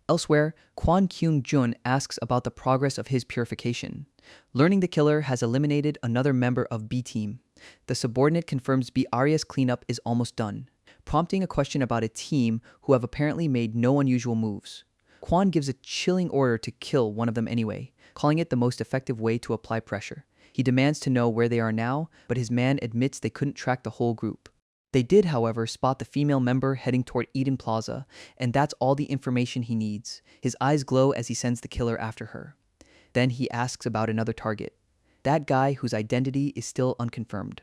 Speaker 1: Elsewhere, Kwon Kyung-jun asks about the progress of his purification. Learning the killer has eliminated another member of B Team, the subordinate confirms B Arya's cleanup is almost done, prompting a question about a team who have apparently made no unusual moves. Kwon gives a chilling order to kill one of them anyway, calling it the most effective way to apply pressure. He demands to know where they are now, but his man admits they couldn't track the whole group. They did, however, spot the female member heading toward Eden Plaza, and that's all the information he needs. His eyes glow as he sends the killer after her. Then he asks about another target, that guy whose identity is still unconfirmed.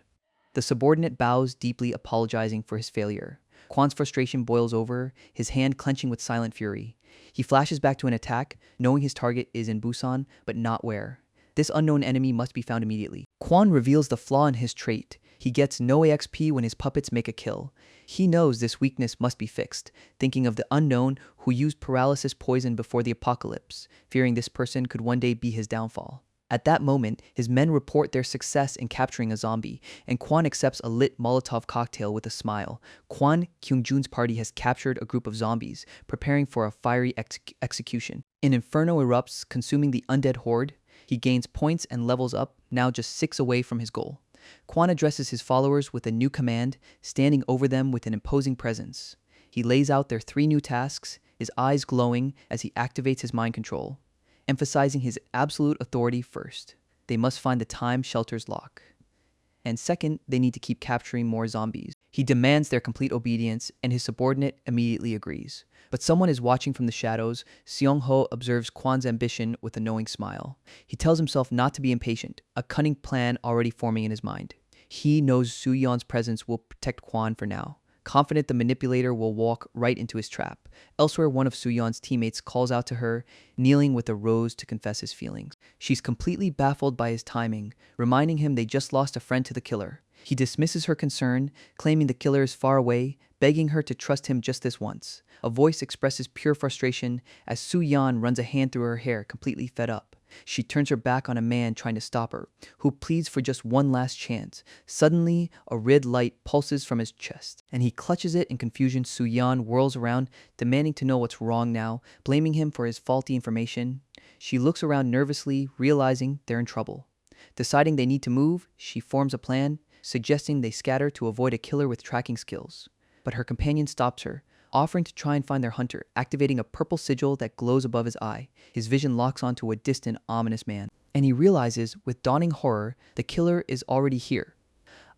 Speaker 1: The subordinate bows deeply, apologizing for his failure. Kwon's frustration boils over, his hand clenching with silent fury. He flashes back to an attack, knowing his target is in Busan, but not where. This unknown enemy must be found immediately. Kwon reveals the flaw in his trait. He gets no AXP when his puppets make a kill. He knows this weakness must be fixed, thinking of the unknown who used paralysis poison before the apocalypse, fearing this person could one day be his downfall. At that moment, his men report their success in capturing a zombie, and Kwon accepts a lit Molotov cocktail with a smile. Kwon Kyung-jun's party has captured a group of zombies, preparing for a fiery execution. An inferno erupts, consuming the undead horde. He gains points and levels up, now just 6 away from his goal. Kwon addresses his followers with a new command, standing over them with an imposing presence. He lays out their 3 new tasks, his eyes glowing as he activates his mind control, emphasizing his absolute authority first. They must find the time shelter's lock. And second, they need to keep capturing more zombies. He demands their complete obedience, and his subordinate immediately agrees. But someone is watching from the shadows. Seong-ho observes Kwon's ambition with a knowing smile. He tells himself not to be impatient, a cunning plan already forming in his mind. He knows Soo-yeon's presence will protect Kwon for now, confident the manipulator will walk right into his trap. Elsewhere, one of Soo-yeon's teammates calls out to her, kneeling with a rose to confess his feelings. She's completely baffled by his timing, reminding him they just lost a friend to the killer. He dismisses her concern, claiming the killer is far away, begging her to trust him just this once. A voice expresses pure frustration as Soo-yeon runs a hand through her hair, completely fed up. She turns her back on a man trying to stop her, who pleads for just one last chance. Suddenly, a red light pulses from his chest, and he clutches it in confusion. Soo-yeon whirls around, demanding to know what's wrong now, blaming him for his faulty information. She looks around nervously, realizing they're in trouble. Deciding they need to move, she forms a plan, suggesting they scatter to avoid a killer with tracking skills. But her companion stops her, offering to try and find their hunter, activating a purple sigil that glows above his eye. His vision locks onto a distant, ominous man, and he realizes, with dawning horror, the killer is already here.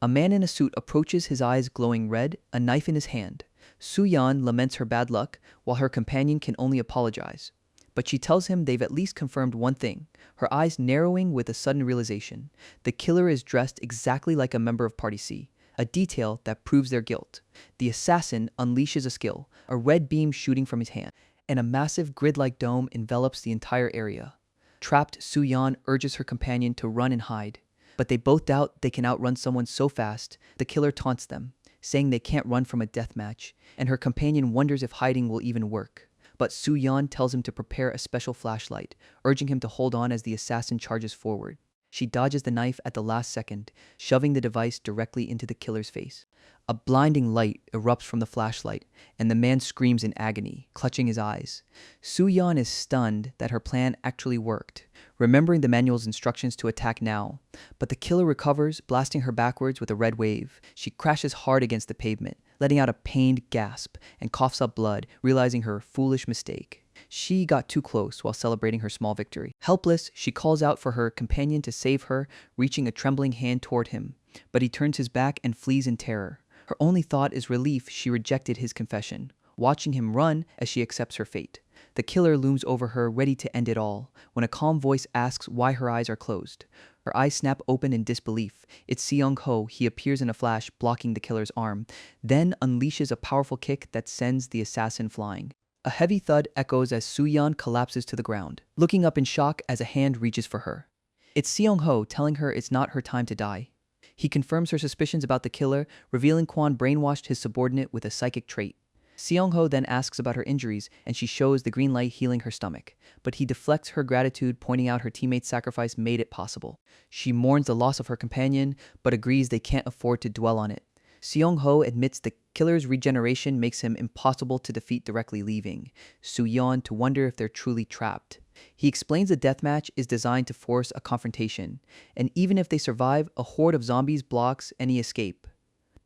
Speaker 1: A man in a suit approaches, his eyes glowing red, a knife in his hand. Soo-yeon laments her bad luck, while her companion can only apologize. But she tells him they've at least confirmed one thing, her eyes narrowing with a sudden realization. The killer is dressed exactly like a member of Party C, a detail that proves their guilt. The assassin unleashes a skill, a red beam shooting from his hand, and a massive grid-like dome envelops the entire area. Trapped, Soo-yeon urges her companion to run and hide, but they both doubt they can outrun someone so fast. The killer taunts them, saying they can't run from a death match, and her companion wonders if hiding will even work. But Soo-yeon tells him to prepare a special flashlight, urging him to hold on as the assassin charges forward. She dodges the knife at the last second, shoving the device directly into the killer's face. A blinding light erupts from the flashlight, and the man screams in agony, clutching his eyes. Soo-yeon is stunned that her plan actually worked, remembering the manual's instructions to attack now. But the killer recovers, blasting her backwards with a red wave. She crashes hard against the pavement, letting out a pained gasp, and coughs up blood, realizing her foolish mistake. She got too close while celebrating her small victory. Helpless, she calls out for her companion to save her, reaching a trembling hand toward him. But he turns his back and flees in terror. Her only thought is relief she rejected his confession, watching him run as she accepts her fate. The killer looms over her, ready to end it all, when a calm voice asks why her eyes are closed. Her eyes snap open in disbelief. It's Seong-ho. He appears in a flash, blocking the killer's arm, then unleashes a powerful kick that sends the assassin flying. A heavy thud echoes as Soo-yeon collapses to the ground, looking up in shock as a hand reaches for her. It's Seong-ho telling her it's not her time to die. He confirms her suspicions about the killer, revealing Kwon brainwashed his subordinate with a psychic trait. Seong-ho then asks about her injuries, and she shows the green light healing her stomach. But he deflects her gratitude, pointing out her teammate's sacrifice made it possible. She mourns the loss of her companion, but agrees they can't afford to dwell on it. Seong-ho admits the killer's regeneration makes him impossible to defeat directly, leaving Soo-yeon to wonder if they're truly trapped. He explains the deathmatch is designed to force a confrontation, and even if they survive, a horde of zombies blocks any escape.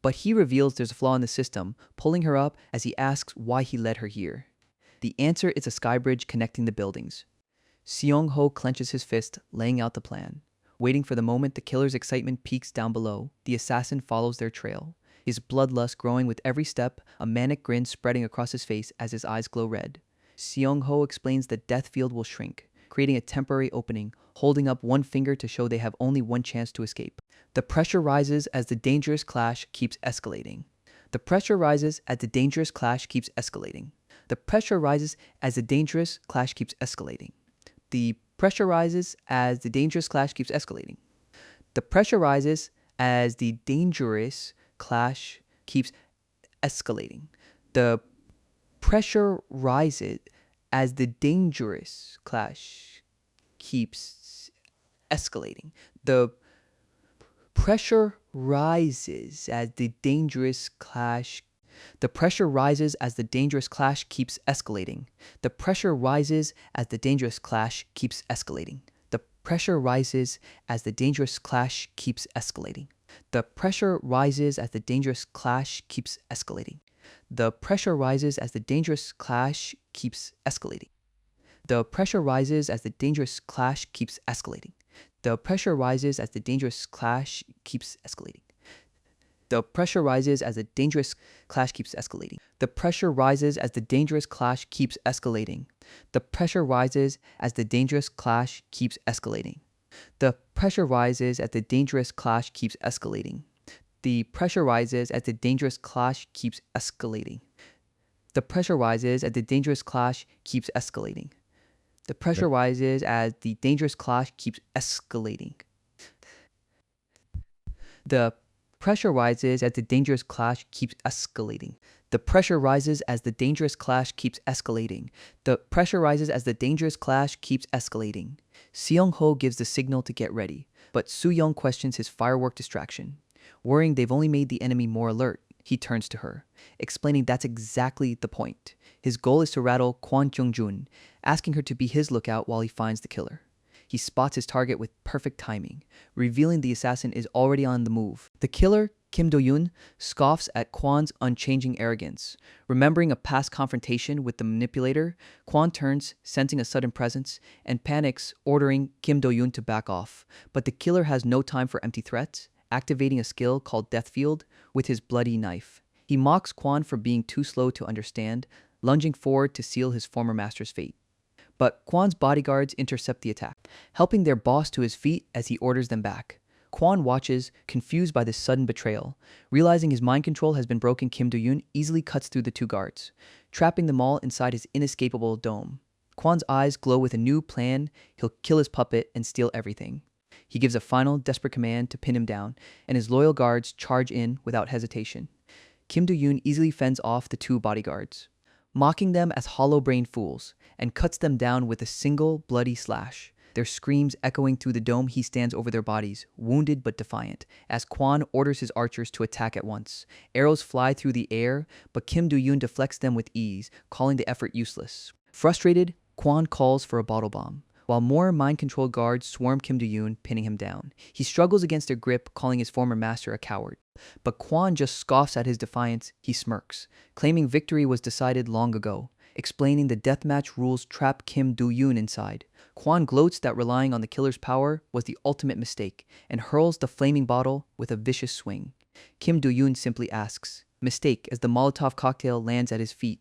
Speaker 1: But he reveals there's a flaw in the system, pulling her up as he asks why he led her here. The answer is a sky bridge connecting the buildings. Seong-ho clenches his fist, laying out the plan. Waiting for the moment the killer's excitement peaks down below, the assassin follows their trail. His bloodlust growing with every step, a manic grin spreading across his face as his eyes glow red. Seong-ho explains the death field will shrink, creating a temporary opening, holding up one finger to show they have only one chance to escape. The pressure rises as the dangerous clash keeps escalating. The pressure rises as the dangerous clash keeps escalating. The pressure rises as the dangerous clash keeps escalating. The pressure rises as the dangerous clash keeps escalating. The pressure rises as the dangerous clash keeps escalating. The pressure rises as the dangerous clash keeps escalating. The pressure rises as the dangerous clash. The pressure rises as the dangerous clash keeps escalating. The pressure rises as the dangerous clash keeps escalating. The pressure rises as the dangerous clash keeps escalating. The pressure rises as the dangerous clash keeps escalating. The pressure rises as the dangerous clash keeps escalating. The pressure rises as the dangerous clash keeps escalating. The pressure rises as the dangerous clash keeps escalating. The pressure rises as the dangerous clash keeps escalating. The pressure rises as the dangerous clash keeps escalating. The pressure rises as the dangerous clash keeps escalating. The pressure rises as the dangerous clash keeps escalating. The pressure rises as the dangerous clash keeps escalating. The pressure rises as the dangerous clash keeps escalating. The pressure rises as the dangerous clash keeps escalating. The pressure rises as the dangerous clash keeps escalating. The pressure rises as the dangerous clash keeps escalating. The pressure rises as the dangerous clash keeps escalating. Seong-ho gives the signal to get ready, but Soo-yeon questions his firework distraction. Worrying they've only made the enemy more alert, he turns to her, explaining that's exactly the point. His goal is to rattle Kwon Kyung-jun, asking her to be his lookout while he finds the killer. He spots his target with perfect timing, revealing the assassin is already on the move. The killer, Kim Do-yoon, scoffs at Kwon's unchanging arrogance. Remembering a past confrontation with the manipulator, Kwon turns, sensing a sudden presence, and panics, ordering Kim Do-yoon to back off. But the killer has no time for empty threats, activating a skill called Death Field with his bloody knife. He mocks Kwon for being too slow to understand, lunging forward to seal his former master's fate. But Kwon's bodyguards intercept the attack, helping their boss to his feet as he orders them back. Kwon watches, confused by this sudden betrayal. Realizing his mind control has been broken, Kim Do-yoon easily cuts through the two guards, trapping them all inside his inescapable dome. Kwon's eyes glow with a new plan. He'll kill his puppet and steal everything. He gives a final, desperate command to pin him down, and his loyal guards charge in without hesitation. Kim Do-yoon easily fends off the two bodyguards, mocking them as hollow-brained fools, and cuts them down with a single bloody slash. Their screams echoing through the dome, he stands over their bodies, wounded but defiant, as Kwon orders his archers to attack at once. Arrows fly through the air, but Kim Do-yoon deflects them with ease, calling the effort useless. Frustrated, Kwon calls for a bottle bomb, while more mind-controlled guards swarm Kim Do-yoon, pinning him down. He struggles against their grip, calling his former master a coward. But Kwon just scoffs at his defiance. He smirks, claiming victory was decided long ago, explaining the deathmatch rules trap Kim Do-yoon inside. Kwon gloats that relying on the killer's power was the ultimate mistake, and hurls the flaming bottle with a vicious swing. Kim Do-yoon simply asks, "Mistake," as the Molotov cocktail lands at his feet,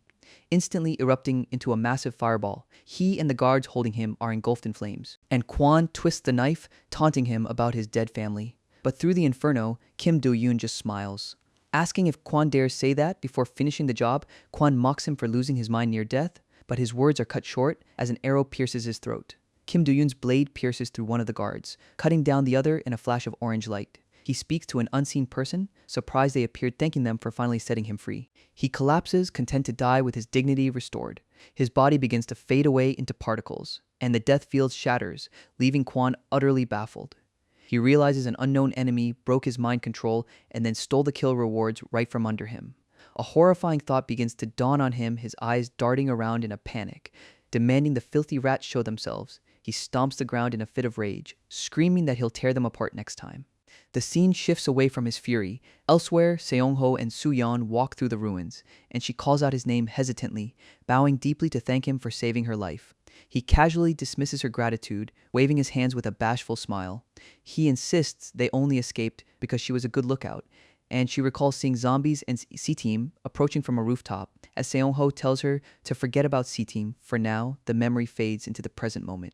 Speaker 1: instantly erupting into a massive fireball. He and the guards holding him are engulfed in flames, and Kwon twists the knife, taunting him about his dead family. But through the inferno, Kim Do-yoon just smiles. Asking if Kwon dares say that before finishing the job, Kwon mocks him for losing his mind near death, but his words are cut short as an arrow pierces his throat. Kim Do-yoon's blade pierces through one of the guards, cutting down the other in a flash of orange light. He speaks to an unseen person, surprised they appeared thanking them for finally setting him free. He collapses, content to die with his dignity restored. His body begins to fade away into particles, and the death field shatters, leaving Kwon utterly baffled. He realizes an unknown enemy broke his mind control and then stole the kill rewards right from under him. A horrifying thought begins to dawn on him, his eyes darting around in a panic, demanding the filthy rats show themselves. He stomps the ground in a fit of rage, screaming that he'll tear them apart next time. The scene shifts away from his fury. Elsewhere, Seong-ho and Soo-yeon walk through the ruins, and she calls out his name hesitantly, bowing deeply to thank him for saving her life. He casually dismisses her gratitude, waving his hands with a bashful smile. He insists they only escaped because she was a good lookout, and she recalls seeing zombies and C-Team approaching from a rooftop. As Seong-ho tells her to forget about C-Team, for now, the memory fades into the present moment.